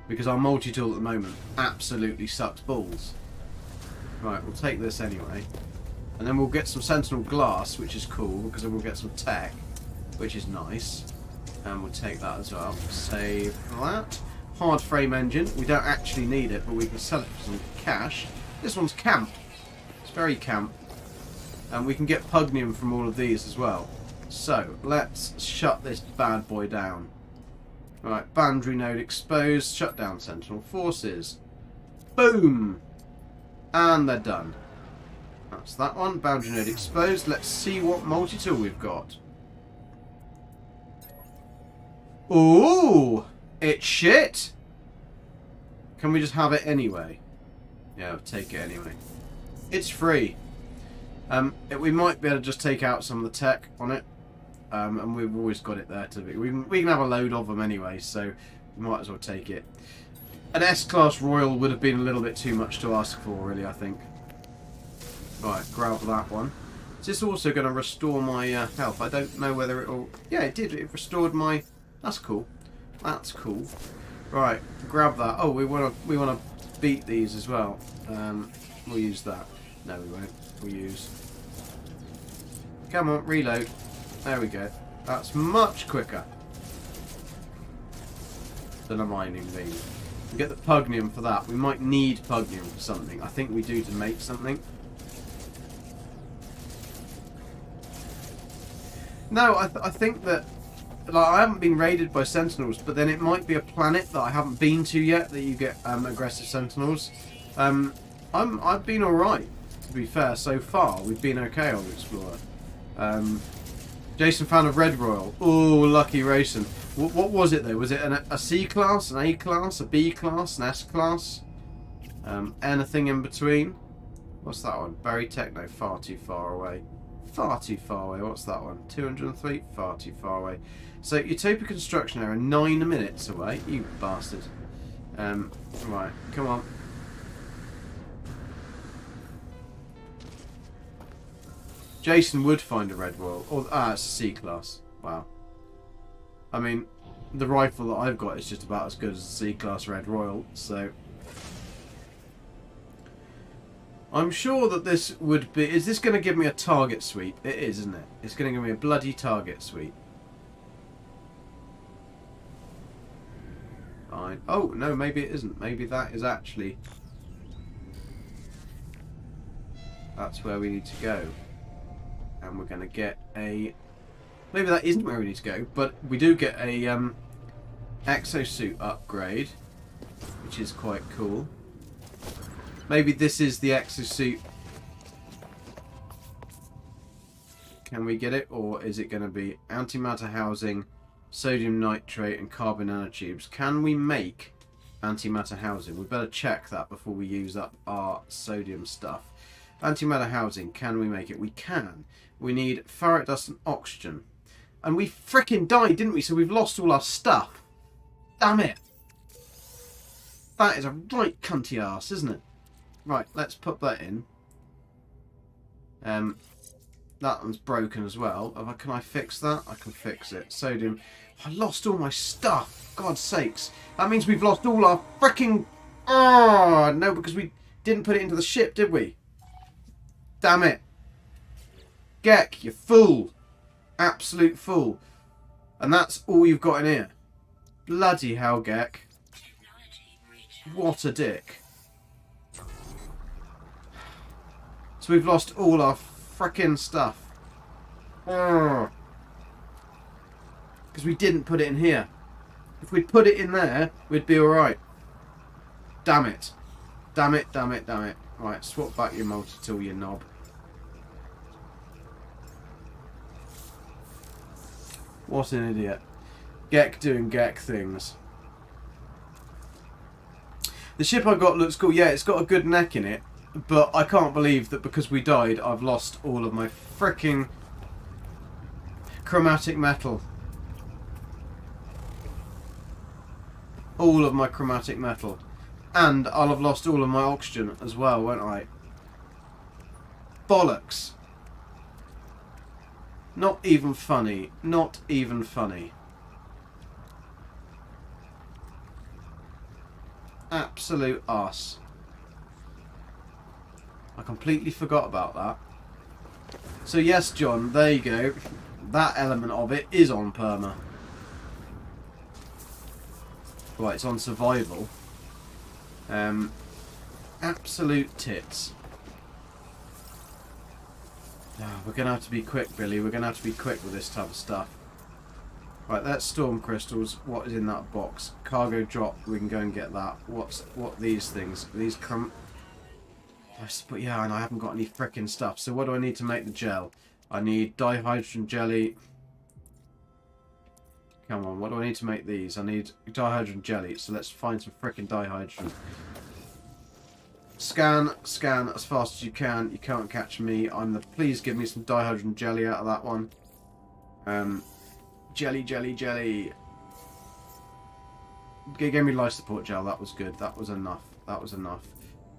Because our multi-tool at the moment absolutely sucks balls. Right, we'll take this anyway. And then we'll get some Sentinel glass, which is cool, because then we'll get some tech, which is nice. And we'll take that as well. Save that. Hard frame engine. We don't actually need it, but we can sell it for some cash. This one's camp. It's very camp. And we can get pugnium from all of these as well. So, let's shut this bad boy down. Right, boundary node exposed. Shut down Sentinel forces. Boom! And they're done. That's that one. Boundary node exposed. Let's see what multi-tool we've got. Ooh! It's shit! Can we just have it anyway? Yeah, I'll take it anyway. It's free. We might be able to just take out some of the tech on it. And we've always got it there to be. We can have a load of them anyway, so we might as well take it. An S-Class Royal would have been a little bit too much to ask for, really, I think. Right, grab that one. Is this also going to restore my health? I don't know whether it'll... Yeah, it did. It restored my... That's cool. That's cool. Right, grab that. Oh, we want to beat these as well. We'll use that. No, we won't. We'll use... Come on, reload. There we go. That's much quicker than a mining beam. We get the pugnium for that. We might need pugnium for something. I think we do to make something. No, I think that... Like, I haven't been raided by sentinels, but then it might be a planet that I haven't been to yet that you get aggressive sentinels. I've been alright, to be fair, so far. We've been okay on Explorer. Jason, fan of Red Royal. Ooh, lucky racing. What was it though? Was it a C class, an A class, a B class, an S class? Anything in between? What's that one? Very techno, far too far away. Far too far away. What's that one? 203, far too far away. So Utopia construction area, 9 minutes away. You bastard. Right, come on. Jason would find a Red Royal. Or, it's a C class. Wow. I mean, the rifle that I've got is just about as good as a C class Red Royal, so... I'm sure that this would be... Is this going to give me a target sweep? It is, isn't it? It's going to give me a bloody target sweep. Fine. Oh, no, maybe it isn't. Maybe that is actually... That's where we need to go. And we're going to get a... Maybe that isn't where we need to go, but we do get a exosuit upgrade, which is quite cool. Maybe this is the exosuit. Can we get it? Or is it going to be antimatter housing, sodium nitrate and carbon nanotubes? Can we make antimatter housing? We better check that before we use up our sodium stuff. Antimatter housing, can we make it? We can. We need ferret dust and oxygen. And we frickin' died, didn't we? So we've lost all our stuff. Damn it. That is a right cunty arse, isn't it? Right, let's put that in. That one's broken as well. Can I fix that? I can fix it. Sodium. I lost all my stuff. God's sakes. That means we've lost all our frickin'... Oh, no, because we didn't put it into the ship, did we? Damn it. Gek, you fool. Absolute fool. And that's all you've got in here. Bloody hell, Gek. What a dick. So we've lost all our frickin' stuff. Because we didn't put it in here. If we'd put it in there, we'd be alright. Damn it. Damn it, damn it, damn it. Right, swap back your multi-tool, you knob. What an idiot. Gek doing Gek things. The ship I got looks cool. Yeah, it's got a good neck in it. But I can't believe that because we died, I've lost all of my fricking chromatic metal. All of my chromatic metal. And I'll have lost all of my oxygen as well, won't I? Bollocks. Not even funny. Not even funny. Absolute arse. I completely forgot about that. So yes, John, there you go. That element of it is on perma. Right, it's on survival. Absolute tits. Oh, we're going to have to be quick, Billy. We're going to have to be quick with this type of stuff. Right, that's storm crystals. What is in that box? Cargo drop. We can go and get that. What these things? These come... But yeah, and I haven't got any frickin' stuff. So what do I need to make the gel? I need dihydrogen jelly. Come on, what do I need to make these? I need dihydrogen jelly. So let's find some frickin' dihydrogen. Scan as fast as you can. You can't catch me. Please give me some dihydrogen jelly out of that one. Jelly. Gave me life support gel. That was good. That was enough. That was enough.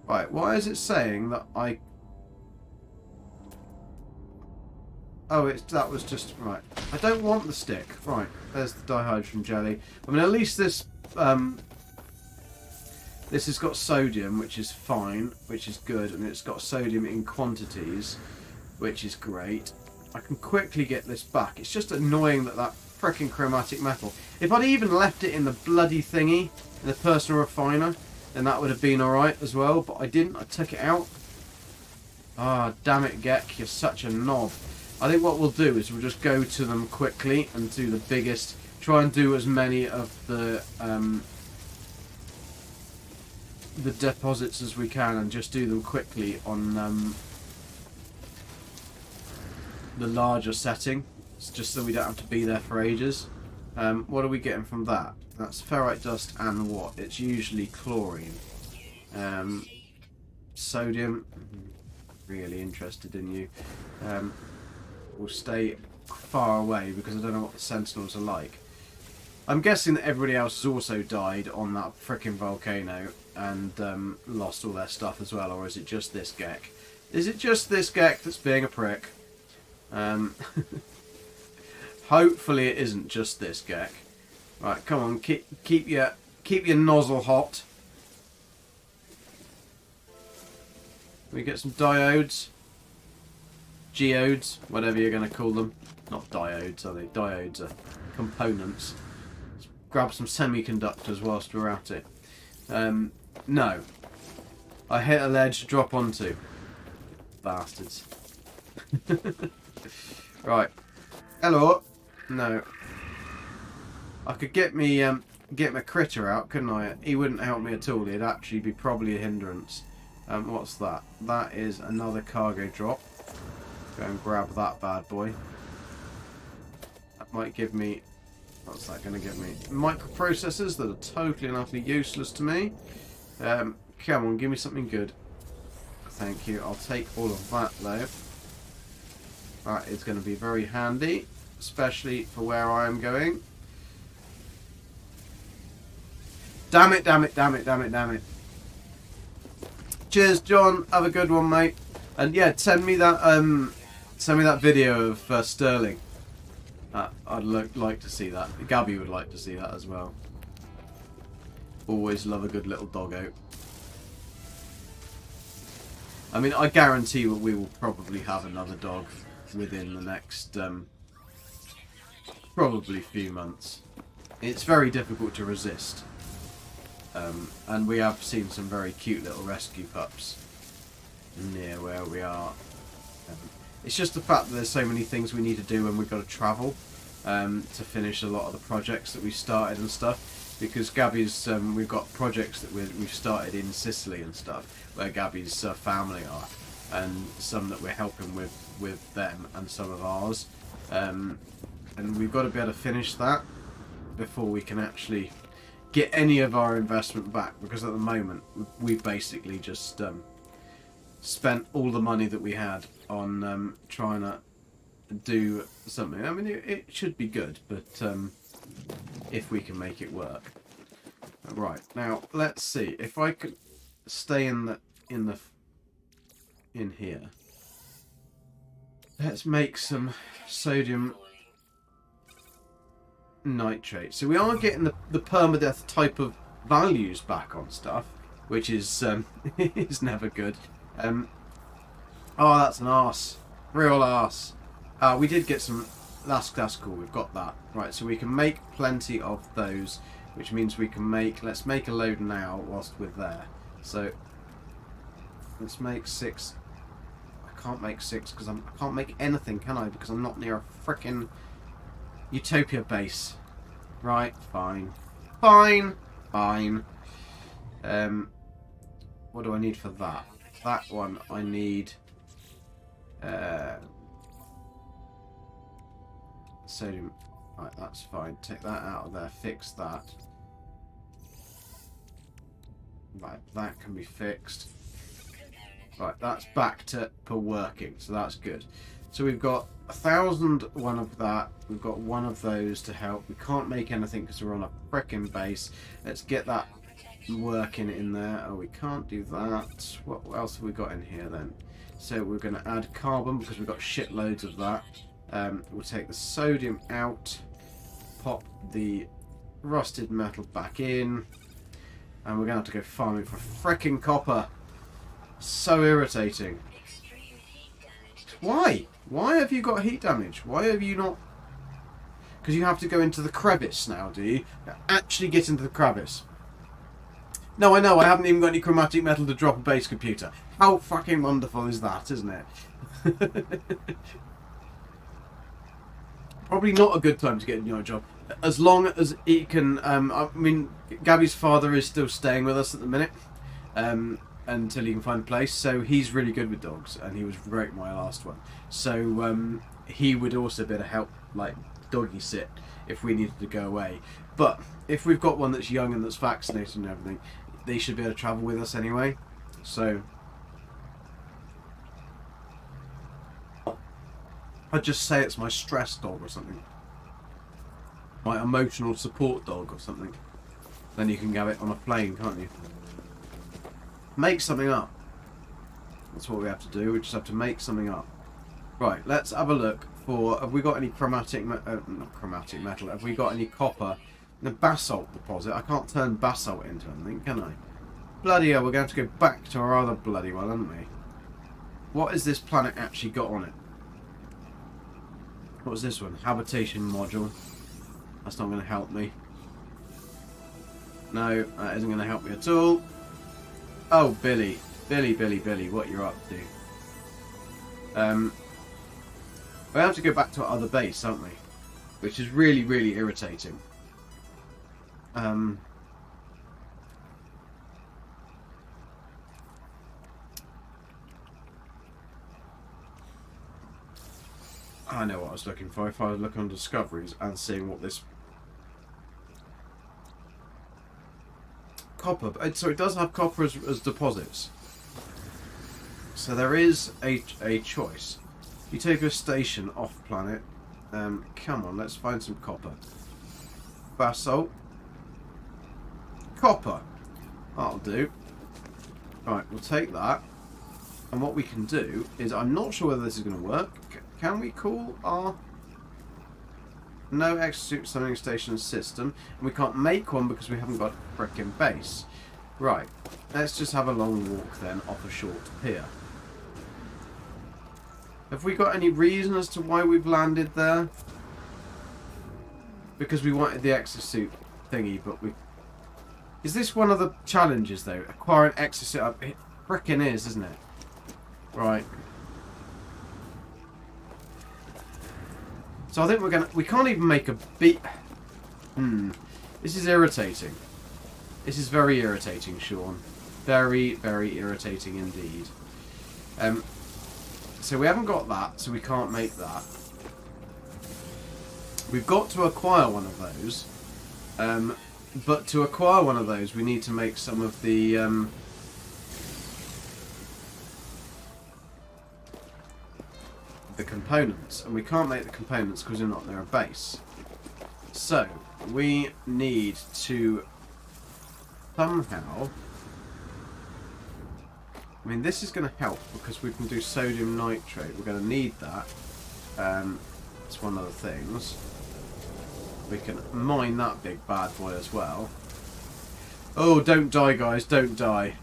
Right, why is it saying that I... Oh, that was just... Right. I don't want the stick. Right, there's the dihydrogen jelly. I mean, at least this... This has got sodium, which is fine, which is good, and it's got sodium in quantities, which is great. I can quickly get this back. It's just annoying that frickin' chromatic metal... If I'd even left it in the bloody thingy, in the personal refiner... then that would have been alright as well, but I didn't. I took it out. Ah, damn it, Gek, you're such a knob. I think what we'll do is we'll just go to them quickly and do the biggest... Try and do as many of the deposits as we can and just do them quickly on the larger setting. It's just so we don't have to be there for ages. What are we getting from that? That's ferrite dust and what? It's usually chlorine. Sodium. Really interested in you. We'll stay far away because I don't know what the sentinels are like. I'm guessing that everybody else has also died on that frickin' volcano and lost all their stuff as well, or is it just this Gek? Is it just this Gek that's being a prick? Hopefully it isn't just this Gek. Right, come on, keep your nozzle hot. We get some diodes, geodes, whatever you're going to call them. Not diodes, are they? Diodes are components. Let's grab some semiconductors whilst we're at it. No, I hit a ledge to drop onto. Bastards. Right. Hello. No. I could get my critter out, couldn't I? He wouldn't help me at all. He'd actually be probably a hindrance. What's that? That is another cargo drop. Go and grab that bad boy. That might give me... What's that going to give me? Microprocessors that are totally and utterly useless to me. Come on, give me something good. Thank you. I'll take all of that though. That is going to be very handy, especially for where I am going. Damn it, damn it, damn it, damn it, damn it. Cheers, John. Have a good one, mate. And yeah, send me that video of Sterling. I'd like to see that. Gabby would like to see that as well. Always love a good little doggo. I mean, I guarantee that we will probably have another dog within the next probably few months. It's very difficult to resist. And we have seen some very cute little rescue pups near where we are. It's just the fact that there's so many things we need to do when we've got to travel to finish a lot of the projects that we started and stuff. Because Gabby's, we've got projects that we've started in Sicily and stuff, where Gabby's family are, and some that we're helping with them, and some of ours. And we've got to be able to finish that before we can actually get any of our investment back, because at the moment we've basically just spent all the money that we had on trying to do something. I mean, it should be good, but if we can make it work. Right, now let's see if I could stay in here. Let's make some sodium nitrate. So we are getting the permadeath type of values back on stuff, which is is never good. Oh, that's an arse, real arse. We did get some. That's cool. We've got that. Right, so we can make plenty of those, which means we can make. Let's make a load now whilst we're there. So let's make 6. I can't make 6 because I can't make anything, can I? Because I'm not near a frickin' Utopia base. Right, fine. Fine. What do I need for that? That one I need sodium. Right, that's fine. Take that out of there, fix that. Right, that can be fixed. Right, that's back to working, so that's good. So we've got 1,000 one of that. We've got one of those to help. We can't make anything because we're on a frickin' base. Let's get that working in there. Oh, we can't do that. What else have we got in here then? So we're going to add carbon because we've got shitloads of that. We'll take the sodium out, pop the rusted metal back in, and we're going to have to go farming for frickin' copper. So irritating. Why? Why have you got heat damage? Why have you not? Because you have to go into the crevice now, do you? Actually get into the crevice. No, I know, I haven't even got any chromatic metal to drop a base computer. How fucking wonderful is that, isn't it? Probably not a good time to get a new job. As long as he can... I mean, Gabby's father is still staying with us at the minute. Until he can find a place. So he's really good with dogs. And he was great my last one. So he would also be able to help, like, doggy sit if we needed to go away. But if we've got one that's young and that's vaccinated and everything, they should be able to travel with us anyway. So I'd just say it's my stress dog or something. My emotional support dog or something. Then you can have it on a plane, can't you? Make something up. That's what we have to do. We just have to make something up. Right, let's have a look for... Have we got any chromatic... not chromatic metal. Have we got any copper? The basalt deposit. I can't turn basalt into anything, can I? Bloody hell, we're going to have to go back to our other bloody one, aren't we? What has this planet actually got on it? What was this one? Habitation module. That's not going to help me. No, that isn't going to help me at all. Oh, Billy. Billy, what you're up to. We have to go back to our other base, aren't we? Which is really, really irritating. I know what I was looking for. If I was looking on discoveries and seeing what this copper, so it does have copper as deposits. So there is a choice. Utopia Station off planet. Come on, let's find some copper. Basalt. Copper. That'll do. Right, we'll take that. And what we can do is, I'm not sure whether this is going to work. Can we call our... No exosuit summoning station system. And we can't make one because we haven't got a frickin' base. Right, let's just have a long walk then off a short pier. Have we got any reason as to why we've landed there? Because we wanted the exosuit thingy, but we... Is this one of the challenges though? Acquire an exosuit? It frickin' is, isn't it? Right. So I think we can't even make a beat. This is irritating. This is very irritating, Sean. Very, very irritating indeed. So we haven't got that, so we can't make that. We've got to acquire one of those. But to acquire one of those, we need to make some of the components, and we can't make the components because we're not near a base. So we need to somehow. I mean, this is going to help because we can do sodium nitrate. We're going to need that. It's one of the things. We can mine that big bad boy as well. Oh, don't die, guys. Don't die.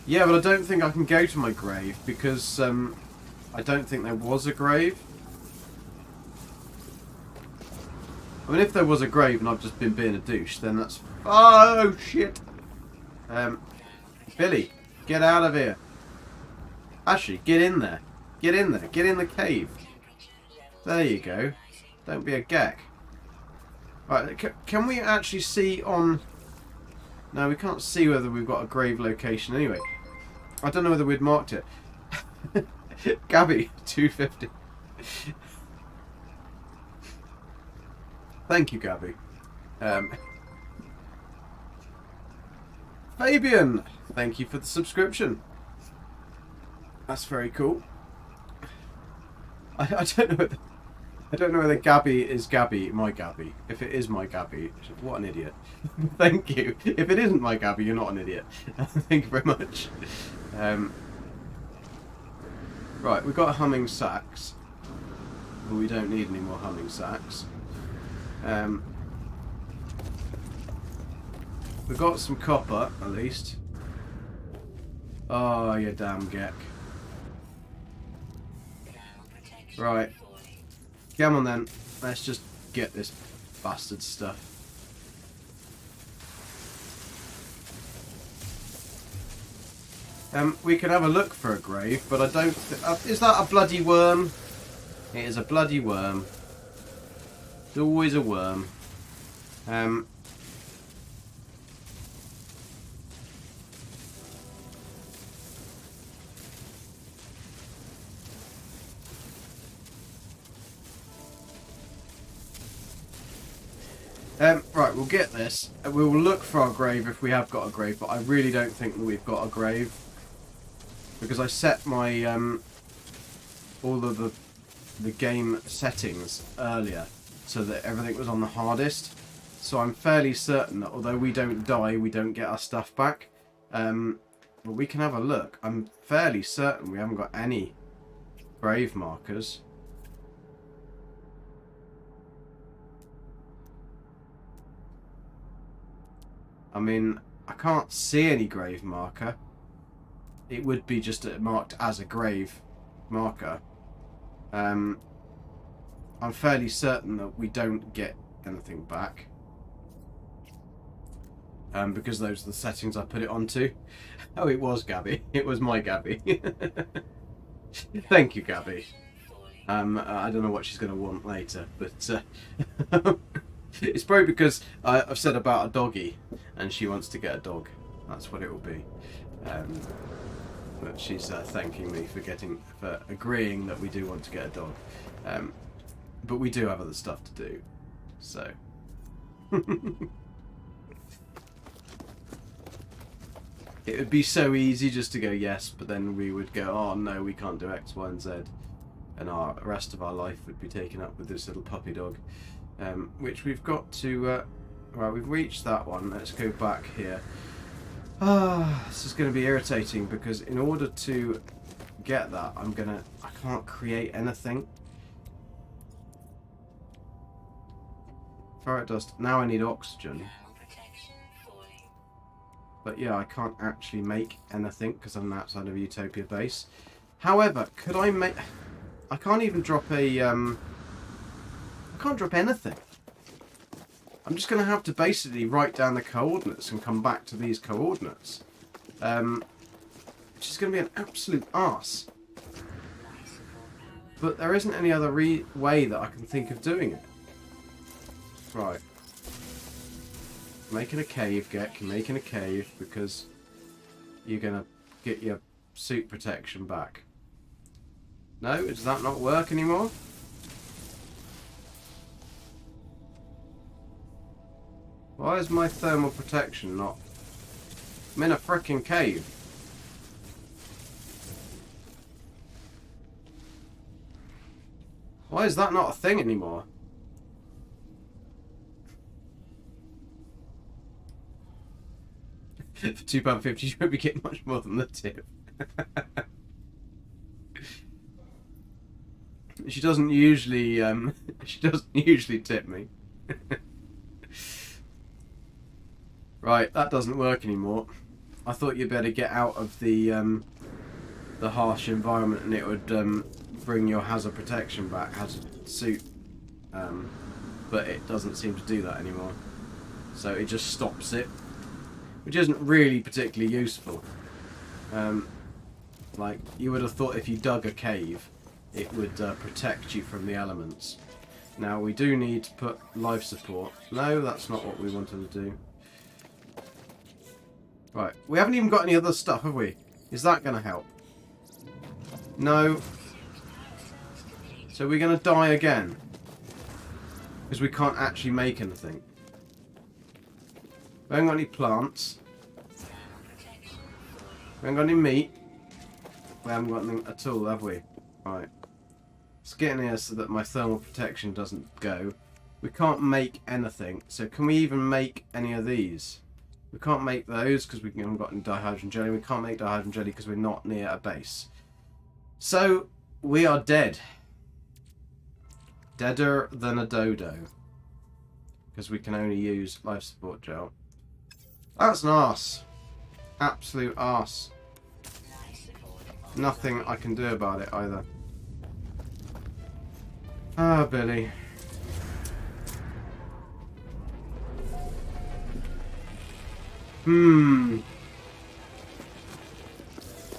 Yeah, but I don't think I can go to my grave because I don't think there was a grave. I mean, if there was a grave and I've just been being a douche, then that's... Oh, shit. Billy, get out of here. Actually, get in there. Get in there. Get in the cave. There you go. Don't be a Gek. Right, can we actually see on... No, we can't see whether we've got a grave location anyway. I don't know whether we'd marked it. Gabby, 250. Thank you, Gabby. Fabian, thank you for the subscription. That's very cool. I don't know whether Gabby is Gabby, my Gabby. If it is my Gabby, what an idiot. Thank you. If it isn't my Gabby, you're not an idiot. Thank you very much. Right, we've got humming sacks. But we don't need any more humming sacks. We've got some copper, at least. Oh, you damn Gek. Right. Come on then. Let's just get this bastard stuff. We can have a look for a grave, but I don't... is that a bloody worm? It is a bloody worm. It's always a worm. Right, we'll get this. We will look for our grave if we have got a grave, but I really don't think that we've got a grave. Because I set my all of the game settings earlier so that everything was on the hardest. So I'm fairly certain that although we don't die, we don't get our stuff back. But we can have a look. I'm fairly certain we haven't got any grave markers. I mean, I can't see any grave marker. It would be just marked as a grave marker. I'm fairly certain that we don't get anything back. Because those are the settings I put it onto. Oh, it was Gabby. It was my Gabby. Thank you, Gabby. I don't know what she's going to want later, but... it's probably because I've said about a doggy, and she wants to get a dog. That's what it will be. But she's thanking me for agreeing that we do want to get a dog. But we do have other stuff to do, so. It would be so easy just to go yes, but then we would go, oh no, we can't do X, Y, and Z, and the rest of our life would be taken up with this little puppy dog. Which we've got to... right, we've reached that one. Let's go back here. This is going to be irritating because in order to get that, I can't create anything. Ferrite dust. Now I need oxygen. But yeah, I can't actually make anything because I'm outside of Utopia base. However, could I make... I can't even drop a... I can't drop anything. I'm just going to have to basically write down the coordinates and come back to these coordinates. Which is going to be an absolute arse. But there isn't any other way that I can think of doing it. Right. Making a cave, Gek. You're making a cave because you're going to get your suit protection back. No? Does that not work anymore? Why is my thermal protection not... I'm in a frickin' cave. Why is that not a thing anymore? For £2.50 you won't be getting much more than the tip. She doesn't usually tip me. Right, that doesn't work anymore. I thought you'd better get out of the harsh environment and it would bring your hazard protection back, hazard suit. But it doesn't seem to do that anymore. So it just stops it, which isn't really particularly useful. Like, you would have thought if you dug a cave, it would protect you from the elements. Now, we do need to put life support. No, that's not what we wanted to do. Right, we haven't even got any other stuff, have we? Is that going to help? No. So we're going to die again. Because we can't actually make anything. We haven't got any plants. We haven't got any meat. We haven't got anything at all, have we? Right. Let's get in here so that my thermal protection doesn't go. We can't make anything. So can we even make any of these? We can't make those because we haven't got any dihydrogen jelly. We can't make dihydrogen jelly because we're not near a base. So we are dead. Deader than a dodo. Because we can only use life support gel. That's an arse. Absolute arse. Nothing I can do about it either. Ah, Billy.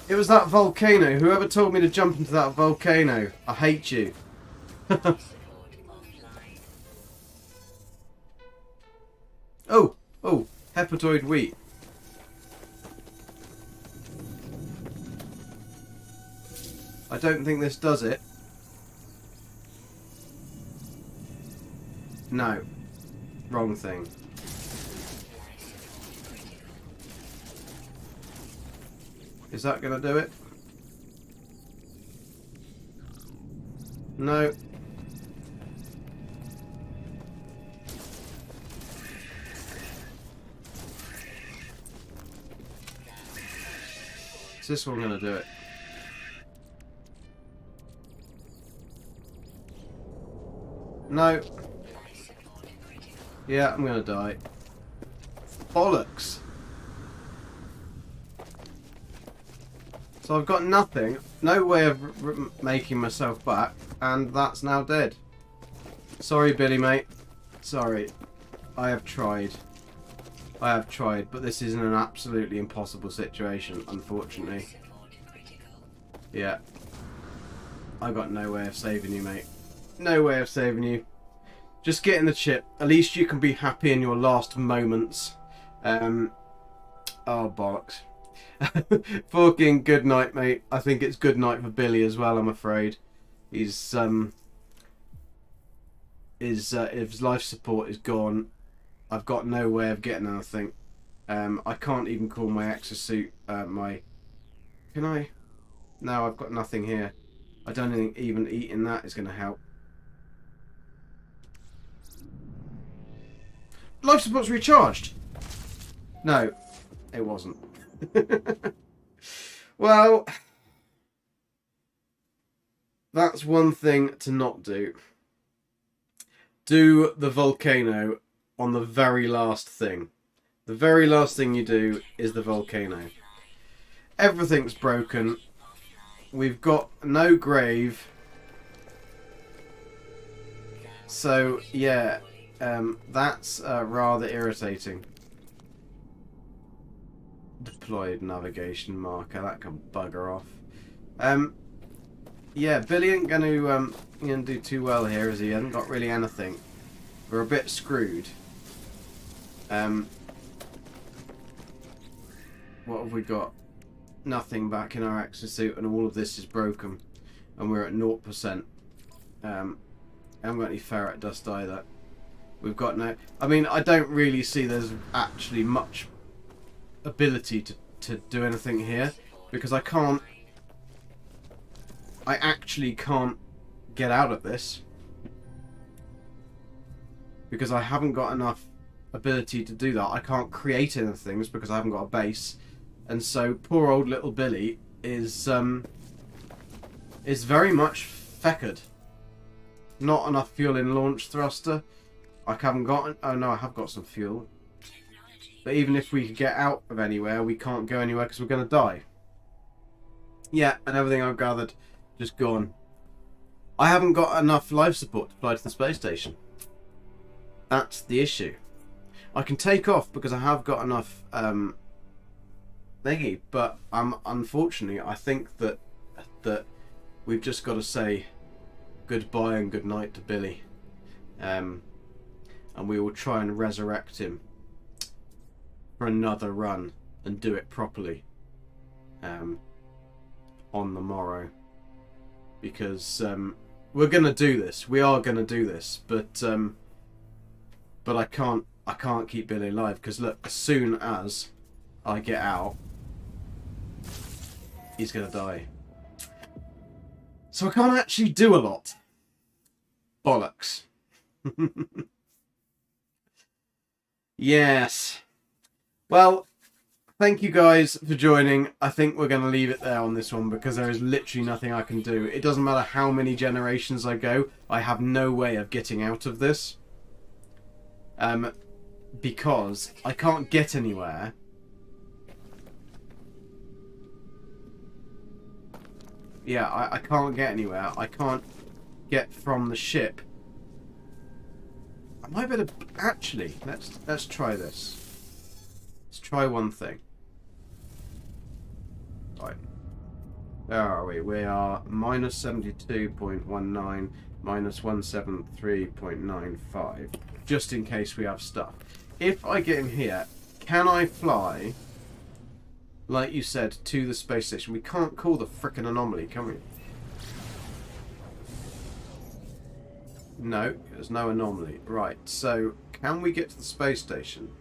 It was that volcano. Whoever told me to jump into that volcano. I hate you. Oh, hepatoid wheat. I don't think this does it. No. Wrong thing. Is that going to do it? No. Is this one going to do it? No. Yeah, I'm going to die. Bollocks. So I've got nothing, no way of making myself back, and that's now dead. Sorry, Billy, mate. Sorry. I have tried. I have tried, but this is an absolutely impossible situation, unfortunately. Yeah. I got no way of saving you, mate. No way of saving you. Just get in the chip. At least you can be happy in your last moments. Oh, bollocks. Fucking good night, mate. I think it's good night for Billy as well, I'm afraid. He's his life support is gone. I've got no way of getting anything. I can't even call my exosuit can I? No, I've got nothing here. I don't think even eating that is going to help. Life support's recharged. No, it wasn't. Well, that's one thing to not do. Do the volcano on the very last thing. The very last thing you do is the volcano. Everything's broken. We've got no grave. So, yeah, that's rather irritating. Deployed navigation marker, that can bugger off. yeah, Billy ain't gonna do too well here, is he? He hasn't got really anything. We're a bit screwed. What have we got? Nothing back in our exosuit, and all of this is broken, and we're at 0%. I haven't got any ferret dust either. We've got no... I mean, I don't really see there's actually much ability to do anything here, because I can't... I actually can't get out of this, because I haven't got enough ability to do that. I can't create anything because I haven't got a base, and so poor old little Billy is very much feckered. Not enough fuel in launch thruster. I haven't got... Oh no, I have got some fuel. But even if we could get out of anywhere, we can't go anywhere because we're going to die. Yeah, and everything I've gathered just gone. I haven't got enough life support to fly to the space station. That's the issue. I can take off because I have got enough thingy, but unfortunately I think that we've just got to say goodbye and goodnight to Billy, and we will try and resurrect him for another run and do it properly on the morrow, because we're gonna do this. We are gonna do this, but I can't keep Billy alive, because look, as soon as I get out, he's gonna die. So I can't actually do a lot. Bollocks. Yes. Well, thank you guys for joining. I think we're going to leave it there on this one, because there is literally nothing I can do. It doesn't matter how many generations I go, I have no way of getting out of this. Because I can't get anywhere. Yeah, I can't get anywhere. I can't get from the ship. I might better... Actually, let's try this. Let's try one thing. Right. Where are we? We are minus 72.19, minus 173.95. Just in case we have stuff. If I get in here, can I fly, like you said, to the space station? We can't call the frickin' anomaly, can we? No, there's no anomaly. Right, so can we get to the space station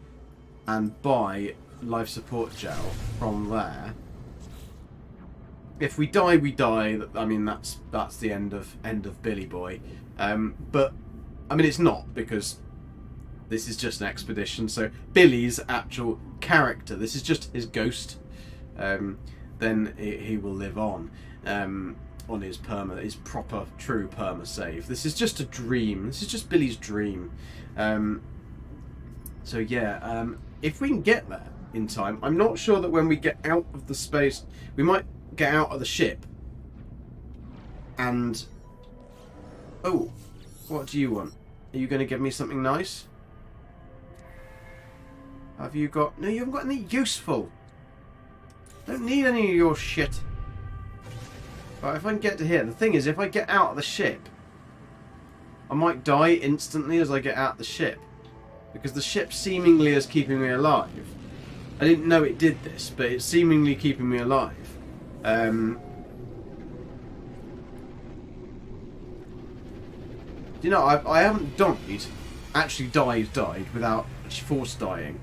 and buy life support gel from there? If we die, we die. I mean, that's the end of Billy Boy. But I mean, it's not, because this is just an expedition. So Billy's actual character, this is just his ghost. Then he will live on his proper, true perma save. This is just a dream. This is just Billy's dream. So yeah, if we can get there in time, I'm not sure that when we get out of the space, we might get out of the ship. And oh, what do you want? Are you going to give me something nice? Have you got... No, you haven't got any useful. Don't need any of your shit. Right, if I can get to here. The thing is, if I get out of the ship, I might die instantly as I get out of the ship. Because the ship seemingly is keeping me alive. I didn't know it did this, but it's seemingly keeping me alive. You know, I haven't died without force dying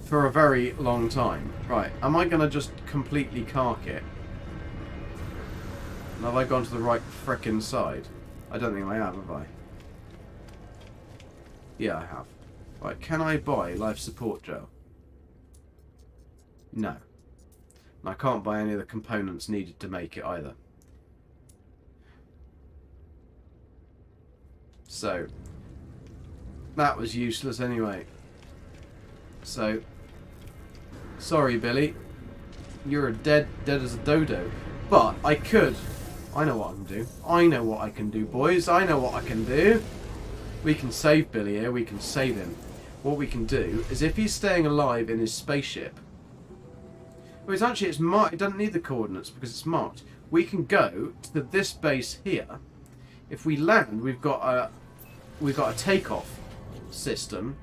for a very long time. Right, am I going to just completely cark it? And have I gone to the right frickin' side? I don't think I have I? Yeah, I have. Right, can I buy life support gel? No. And I can't buy any of the components needed to make it either. So, that was useless anyway. So, sorry Billy, you're dead as a dodo. But I could, I know what I can do. I know what I can do, boys. I know what I can do. We can save Billy here. We can save him. What we can do is, if he's staying alive in his spaceship, well, it's marked. It doesn't need the coordinates because it's marked. we can go to this base here. If we land, we've got a takeoff system.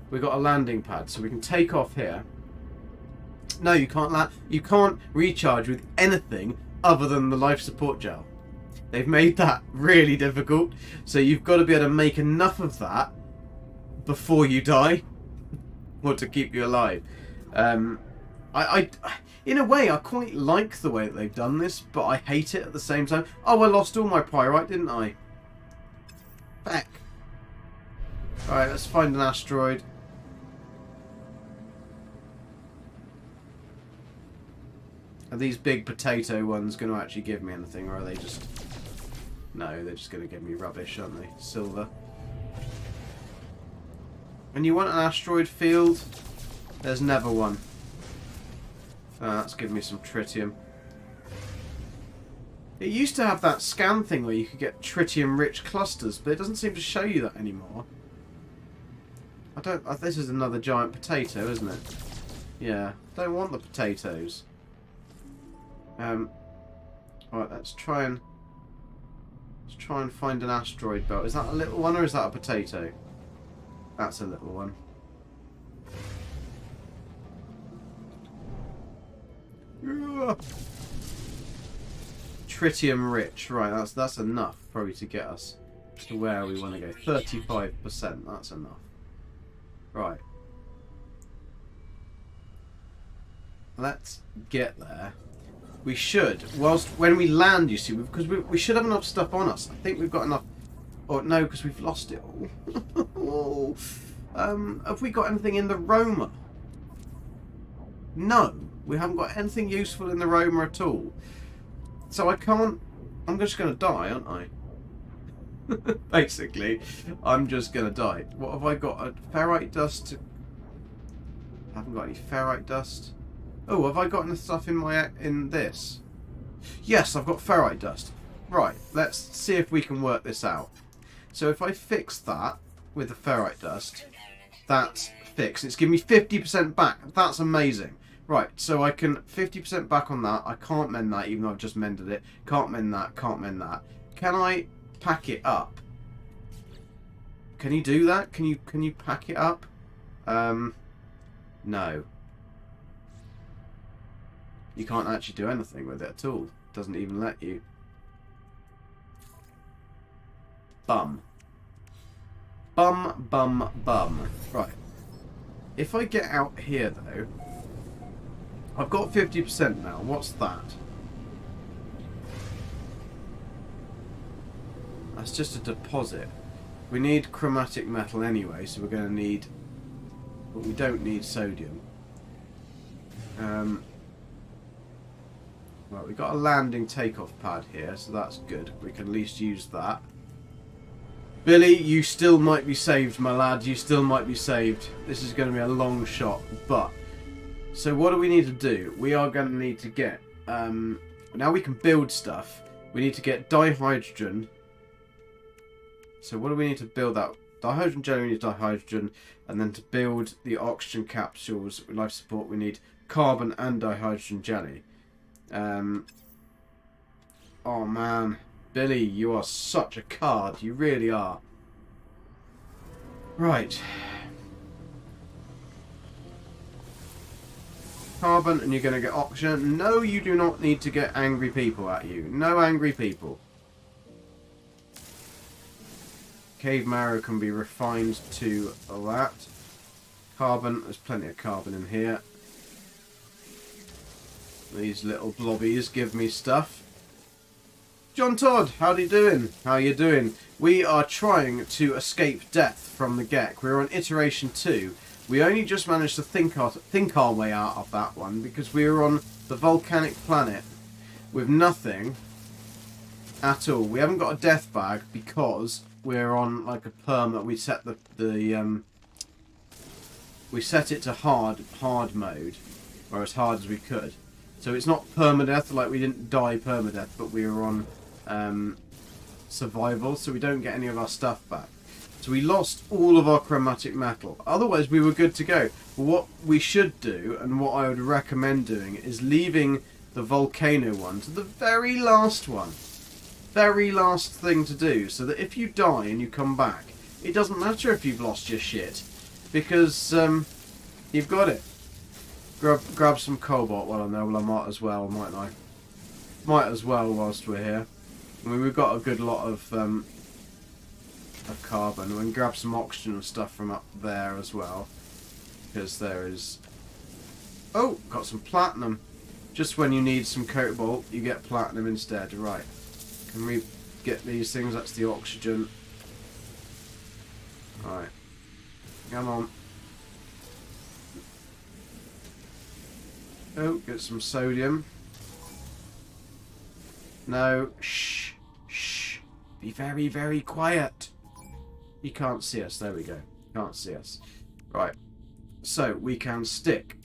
We've got a landing pad, so we can take off here. No, you can't land. You can't recharge with anything other than the life support gel. They've made that really difficult, so you've got to be able to make enough of that before you die, or to keep you alive. I in a way, I quite like the way that they've done this, but I hate it at the same time. Oh, I lost all my pyrite, didn't I? Back. Alright, let's find an asteroid. Are these big potato ones going to actually give me anything, or are they just... No, they're just going to give me rubbish, aren't they? Silver. And you want an asteroid field? There's never one. That's giving me some tritium. It used to have that scan thing where you could get tritium-rich clusters, but it doesn't seem to show you that anymore. I don't... This is another giant potato, isn't it? Yeah. Don't want the potatoes. Right, let's try and find an asteroid belt. Is that a little one or is that a potato? That's a little one. Tritium rich, right? That's enough probably to get us to where we want to go. 35%. That's enough. Right. Let's get there. We should, when we land, you see, because we should have enough stuff on us. I think we've got enough. Or no, because we've lost it all. Have we got anything in the roamer? No, we haven't got anything useful in the roamer at all. So I can't. I'm just going to die, aren't I? Basically, I'm just going to die. What have I got? A ferrite dust. I haven't got any ferrite dust. Oh, have I got any stuff in this? Yes, I've got ferrite dust. Right, let's see if we can work this out. So if I fix that with the ferrite dust, that's fixed. It's giving me 50% back. That's amazing. Right, so I can 50% back on that. I can't mend that, even though I've just mended it. Can't mend that, can't mend that. Can I pack it up? Can you do that? Can you pack it up? No. You can't actually do anything with it at all. It doesn't even let you. Bum. Bum, bum, bum. Right. If I get out here, though, I've got 50% now. What's that? That's just a deposit. We need chromatic metal anyway, so we're going to need... But we don't need sodium. Well, we've got a landing takeoff pad here, so that's good. We can at least use that. Billy, you still might be saved, my lad. You still might be saved. This is going to be a long shot, but... So what do we need to do? We are going to need to get... now we can build stuff. We need to get dihydrogen. So what do we need to build that? Dihydrogen jelly, we need dihydrogen. And then to build the oxygen capsules with life support, we need carbon and dihydrogen jelly. Oh man, Billy, you are such a card. You really are. Right. Carbon, and you're going to get oxygen. No, you do not need to get angry people at you. No angry people. Cave marrow can be refined to that. Carbon, there's plenty of carbon in here. These little blobbies give me stuff. John Todd, howdy doing? How you doing? We are trying to escape death from the Gek. We're on iteration 2. We only just managed to think our way out of that one because we were on the volcanic planet with nothing at all. We haven't got a death bag because we're on like a perm that we set we set it to hard mode, or as hard as we could. So it's not permadeath, like we didn't die permadeath, but we were on survival, so we don't get any of our stuff back. So we lost all of our chromatic metal. Otherwise, we were good to go. But what we should do, and what I would recommend doing, is leaving the volcano one to the very last one. Very last thing to do, so that if you die and you come back, it doesn't matter if you've lost your shit, because you've got it. Grab some cobalt while I'm there. Well, I might as well, mightn't I? Might as well whilst we're here. I mean, we've got a good lot of carbon. We can grab some oxygen and stuff from up there as well, because there is... Oh, got some platinum. Just when you need some cobalt, you get platinum instead. Right. Can we get these things? That's the oxygen. Right. Come on. Oh, get some sodium. No. Shh. Shh. Be very, very quiet. You can't see us. There we go. Can't see us. Right. So, we can stick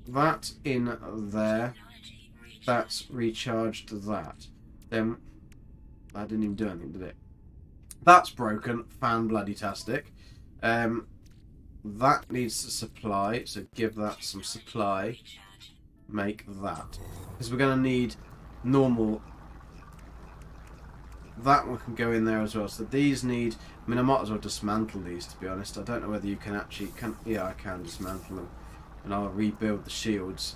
that in there. That's recharged that. Then, that didn't even do anything, did it? That's broken. Fan-bloody-tastic. That needs to supply, so give that some supply. Make that. Because we're going to need normal... That one can go in there as well. So these need... I mean, I might as well dismantle these, to be honest. I don't know whether you can actually... Yeah, I can dismantle them. And I'll rebuild the shields.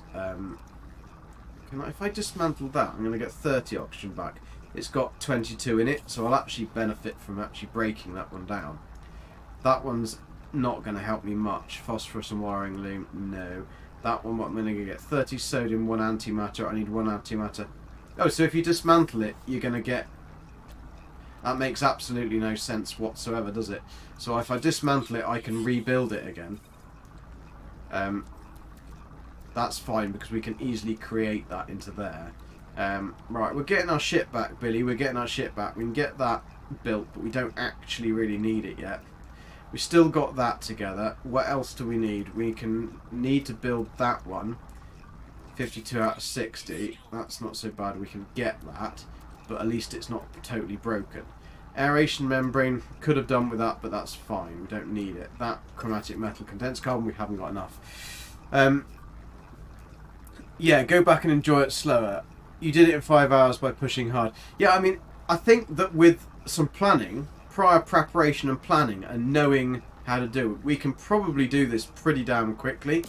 If I dismantle that, I'm going to get 30 oxygen back. It's got 22 in it, so I'll actually benefit from actually breaking that one down. That one's not going to help me much. Phosphorus and wiring loom, no. That one, what I'm going to get 30 sodium, 1 antimatter. I need 1 antimatter. Oh, so if you dismantle it, you're going to get... That makes absolutely no sense whatsoever, does it? So if I dismantle it, I can rebuild it again. That's fine, because we can easily create that into there. Right, we're getting our ship back, Billy. We're getting our ship back. We can get that built, but we don't actually really need it yet. We still got that together. What else do we need? We need to build that one. 52 out of 60. That's not so bad. We can get that, but at least it's not totally broken. Aeration membrane, could have done with that, but that's fine. We don't need it. That chromatic metal condensed carbon, we haven't got enough. Yeah, go back and enjoy it slower. You did it in 5 hours by pushing hard. Yeah, I mean, I think that with some planning, prior preparation and planning, and knowing how to do it, we can probably do this pretty damn quickly.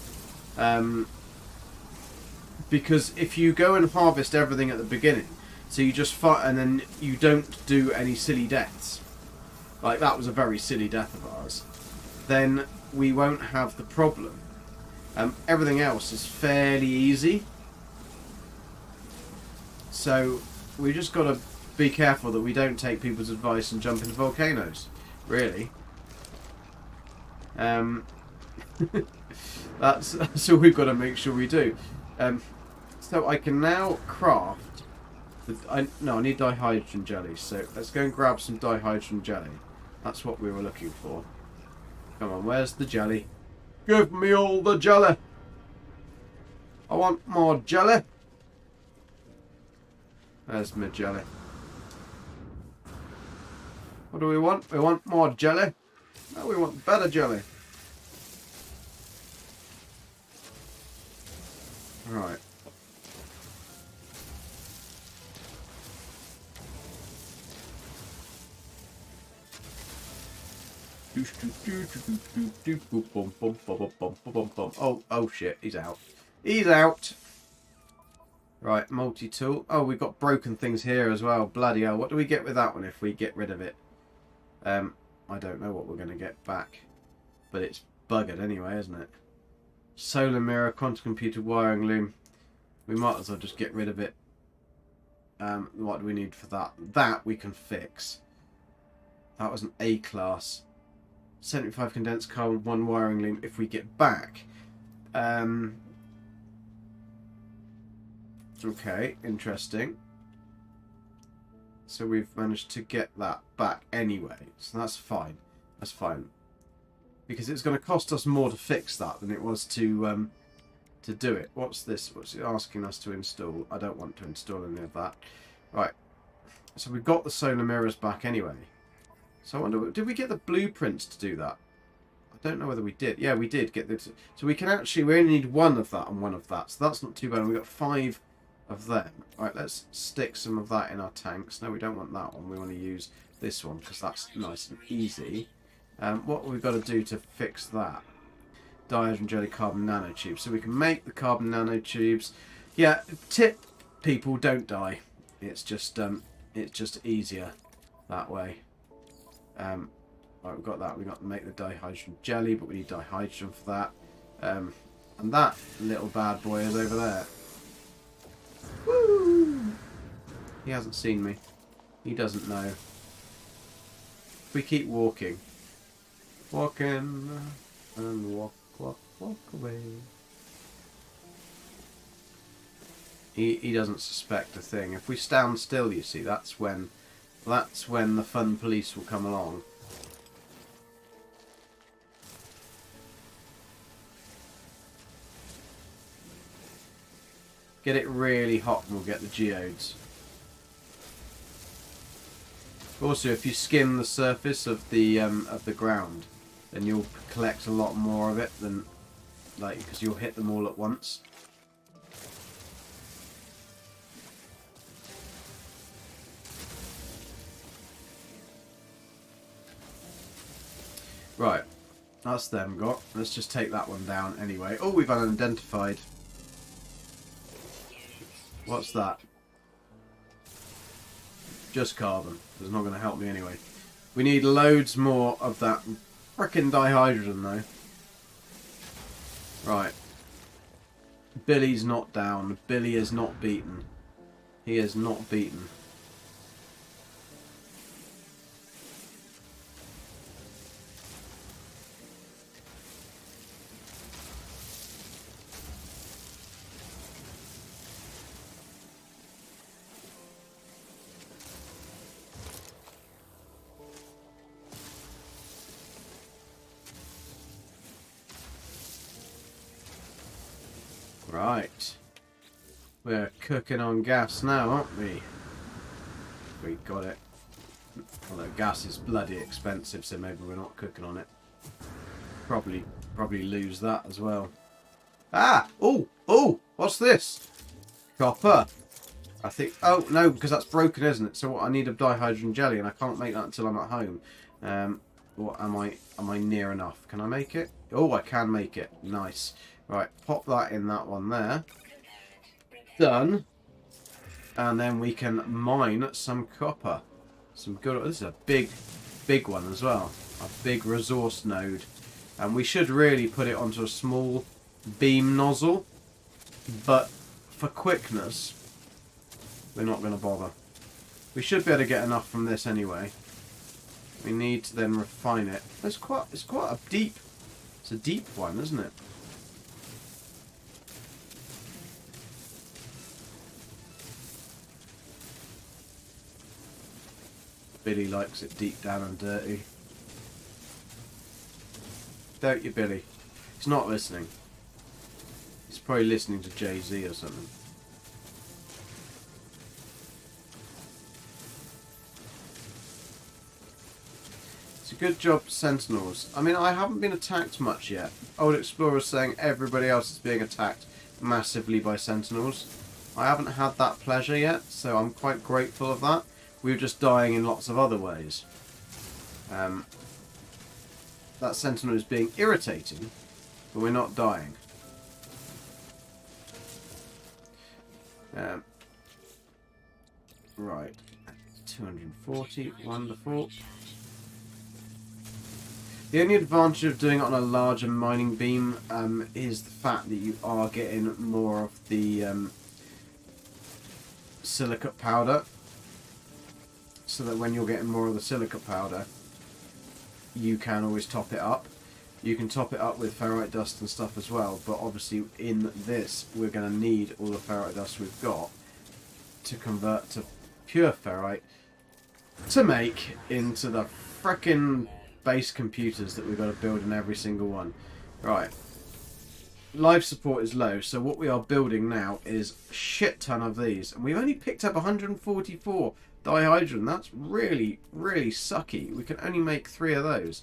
Because if you go and harvest everything at the beginning, so you just fight and then you don't do any silly deaths, like that was a very silly death of ours, then we won't have the problem. Everything else is fairly easy. So we just got to be careful that we don't take people's advice and jump into volcanoes, really. That's all we've got to make sure we do. So I can now craft... I need dihydrogen jelly, so let's go and grab some dihydrogen jelly. That's what we were looking for. Come on, where's the jelly? Give me all the jelly! I want more jelly! There's my jelly. What do we want? We want more jelly? No, we want better jelly. Right. Oh shit, he's out. He's out. Right, multi-tool. Oh, we've got broken things here as well. Bloody hell. What do we get with that one if we get rid of it? I don't know what we're going to get back. But it's buggered anyway, isn't it? Solar mirror, quantum computer, wiring loom. We might as well just get rid of it. What do we need for that? That we can fix. That was an A class. 75 condensed carbon, 1 wiring loom if we get back. Okay, interesting. So we've managed to get that back anyway. So that's fine. That's fine. Because it's going to cost us more to fix that than it was to do it. What's this? What's it asking us to install? I don't want to install any of that. Right. So we've got the solar mirrors back anyway. So I wonder, did we get the blueprints to do that? I I don't know whether we did. Yeah, we did get this. So we can actually, we only need one of that and one of that. So that's not too bad. We've got 5 of them. Right, let's stick some of that in our tanks. No, we don't want that one. We want to use this one because that's nice and easy. What we've got to do to fix that? Dihydrogen jelly carbon nanotubes. So we can make the carbon nanotubes. Yeah, tip people, don't die. It's just easier that way. Right, we've got that. We've got to make the dihydrogen jelly, but we need dihydrogen for that. And that little bad boy is over there. Woo! He hasn't seen me. He doesn't know. We keep walking. Walking and walk away. He doesn't suspect a thing. If we stand still, you see, that's when the fun police will come along. Get it really hot and we'll get the geodes. Also, if you skim the surface of the ground, then you'll collect a lot more of it than, like, because you'll hit them all at once. Right, that's them got. Let's just take that one down anyway. Oh, we've unidentified. What's that? Just carbon. It's not going to help me anyway. We need loads more of that frickin' dihydrogen though. Right. Billy's not down. Billy is not beaten. He is not beaten. Right. We're cooking on gas now, aren't we? We got it. Although gas is bloody expensive, so maybe we're not cooking on it. Probably lose that as well. Ah! Oh! What's this? Copper. I think... Oh, no, because that's broken, isn't it? So what, I need a dihydrogen jelly, and I can't make that until I'm at home. Or am I near enough? Can I make it? Oh, I can make it. Nice. Right, pop that in that one there. Done. And then we can mine some copper. Some good... This is a big one as well. A big resource node. And we should really put it onto a small beam nozzle. But for quickness, we're not going to bother. We should be able to get enough from this anyway. We need to then refine it. It's quite a deep... It's a deep one, isn't it? Billy likes it deep down and dirty. Don't you, Billy? He's not listening. He's probably listening to Jay-Z or something. It's a good job, Sentinels. I mean, I haven't been attacked much yet. Old Explorer's saying everybody else is being attacked massively by Sentinels. I haven't had that pleasure yet, so I'm quite grateful of that. We were just dying in lots of other ways. That Sentinel is being irritating, but we're not dying. Right. 240. Wonderful. The only advantage of doing it on a larger mining beam is the fact that you are getting more of the silicate powder. So that when you're getting more of the silicate powder, you can always top it up. You can top it up with ferrite dust and stuff as well, but obviously in this we're going to need all the ferrite dust we've got to convert to pure ferrite to make into the frickin' base computers that we've got to build in every single one. Right. Life support is low, so what we are building now is a shit ton of these. And we've only picked up 144 dihydrogen. That's really, really sucky. We can only make 3 of those.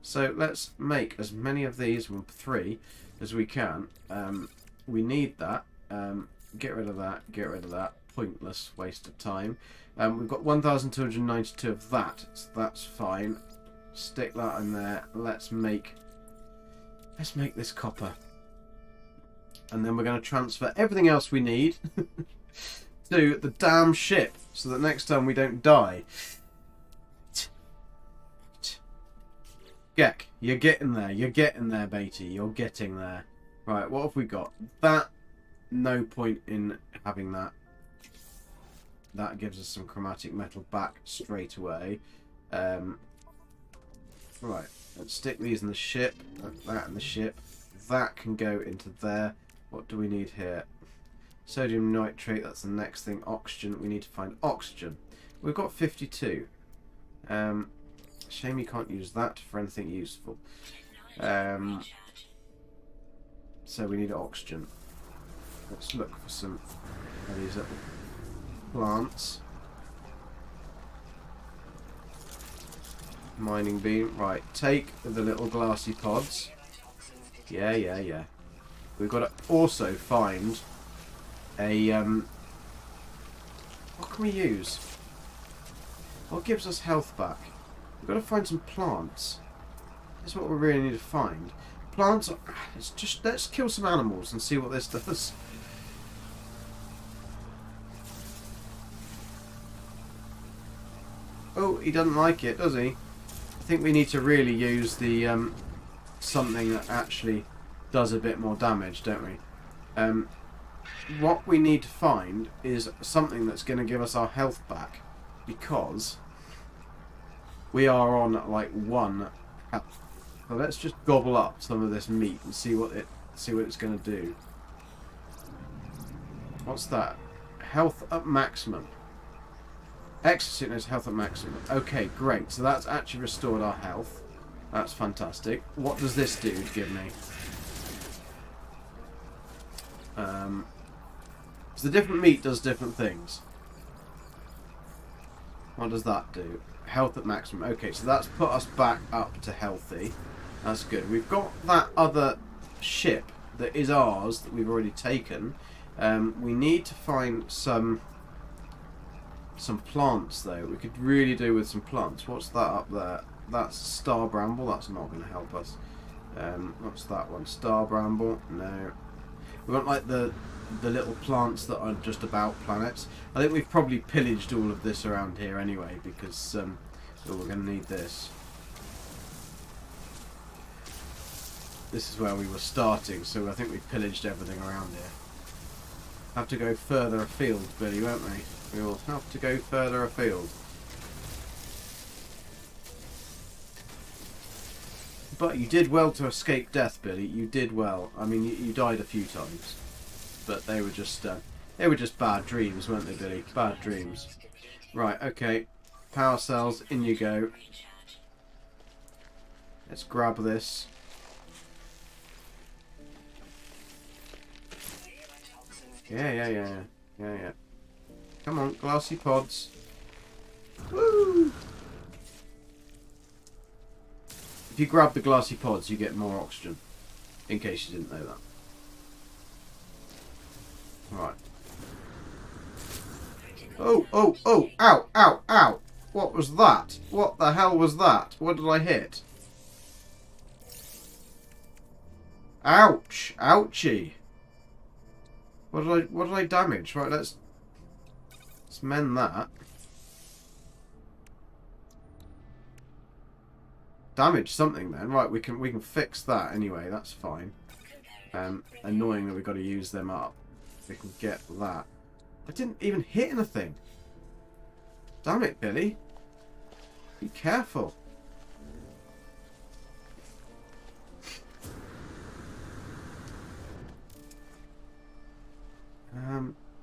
So let's make as many of these, 3, as we can. We need that. Get rid of that. Get rid of that. Pointless waste of time. We've got 1,292 of that, so that's fine. Stick that in there. Let's make this copper, and then we're going to transfer everything else we need to the damn ship, so that next time we don't die. Gek, you're getting there. You're getting there, Beatty. You're getting there. Right, what have we got? That. No point in having that. That gives us some chromatic metal back straight away. Right, let's stick these in the ship. That in the ship. That can go into there. What do we need here? Sodium nitrate, that's the next thing. Oxygen, we need to find oxygen. We've got 52. Shame you can't use that for anything useful. So we need oxygen. Let's look for some of these little plants. Mining beam. Right, take the little glassy pods. Yeah. We've got to also find a... what can we use? What gives us health back? We've got to find some plants. That's what we really need to find. Plants... let's kill some animals and see what this does. Oh, he doesn't like it, does he? I think we need to really use the something that actually does a bit more damage, don't we? What we need to find is something that's going to give us our health back, because we are on like 1 health. So let's just gobble up some of this meat and see what it's going to do. What's that? Health at maximum. Exosuit health at maximum. Okay, great. So that's actually restored our health. That's fantastic. What does this do to give me? So the different meat does different things. What does that do? Health at maximum. Okay, so that's put us back up to healthy. That's good. We've got that other ship that is ours that we've already taken. We need to find some plants though. We could really do with some plants. What's that up there? That's star bramble. That's not going to help us. What's that one? Star bramble? No. We want like the little plants that are just about planets. I think we've probably pillaged all of this around here anyway, because we're going to need this. This is where we were starting, so I think we've pillaged everything around here. Have to go further afield, Billy, won't we? We will have to go further afield. But you did well to escape death, Billy. You did well. I mean, you died a few times, but they were just bad dreams, weren't they, Billy? Bad dreams. Right. Okay. Power cells. In you go. Let's grab this. Yeah. Come on, glassy pods. Woo! If you grab the glassy pods, you get more oxygen. In case you didn't know that. Right. Oh! Ow! What was that? What the hell was that? What did I hit? Ouch! Ouchie! What did I damage? Right, let's mend that. Damage something then. Right, we can fix that anyway. That's fine. Annoying that we've got to use them up. We can get that. I didn't even hit anything. Damn it, Billy. Be careful.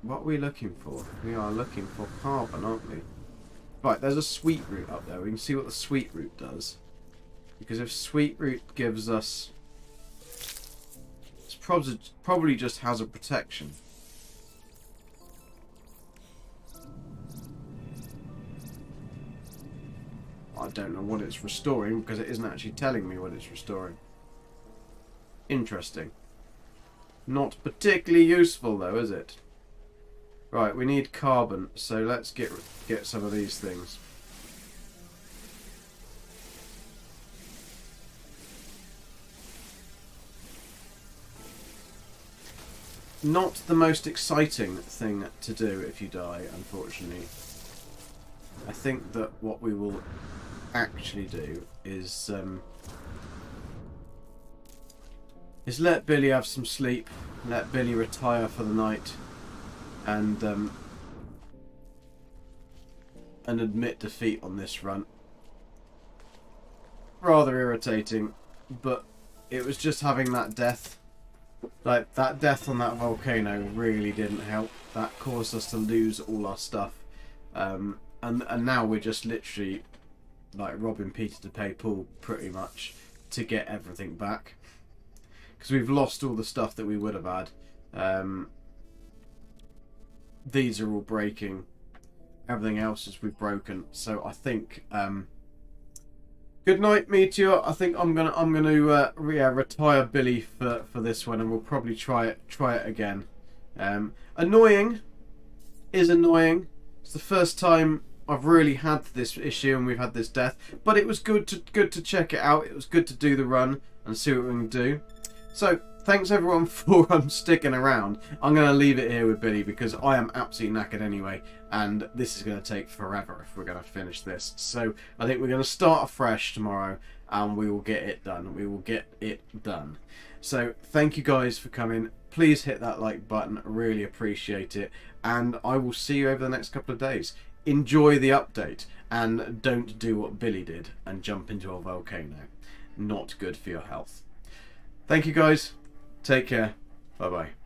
What are we looking for? We are looking for carbon, aren't we? Right, there's a sweet root up there. We can see what the sweet root does. Because if sweet root gives us... It's probably just hazard protection. I don't know what it's restoring because it isn't actually telling me what it's restoring. Interesting. Not particularly useful though, is it? Right, we need carbon, so let's get some of these things. Not the most exciting thing to do if you die, unfortunately. I think that what we will actually do is let Billy have some sleep, let Billy retire for the night, and admit defeat on this run. Rather irritating, but it was just having that death. Like, that death on that volcano really didn't help. That caused us to lose all our stuff. And now we're just literally, like, robbing Peter to pay Paul, pretty much, to get everything back. Because we've lost all the stuff that we would have had. These are all breaking. Everything else is we've broken. So I think... good night, Meteor. I think I'm gonna retire Billy for this one, and we'll probably try it again. Annoying is annoying. It's the first time I've really had this issue, and we've had this death. But it was good to check it out. It was good to do the run and see what we can do. So thanks everyone for sticking around. I'm going to leave it here with Billy because I am absolutely knackered anyway, and this is going to take forever if we're going to finish this. So I think we're going to start afresh tomorrow, and we will get it done. We will get it done. So thank you guys for coming. Please hit that like button. I really appreciate it, and I will see you over the next couple of days. Enjoy the update, and don't do what Billy did and jump into a volcano. Not good for your health. Thank you guys. Take care. Bye bye.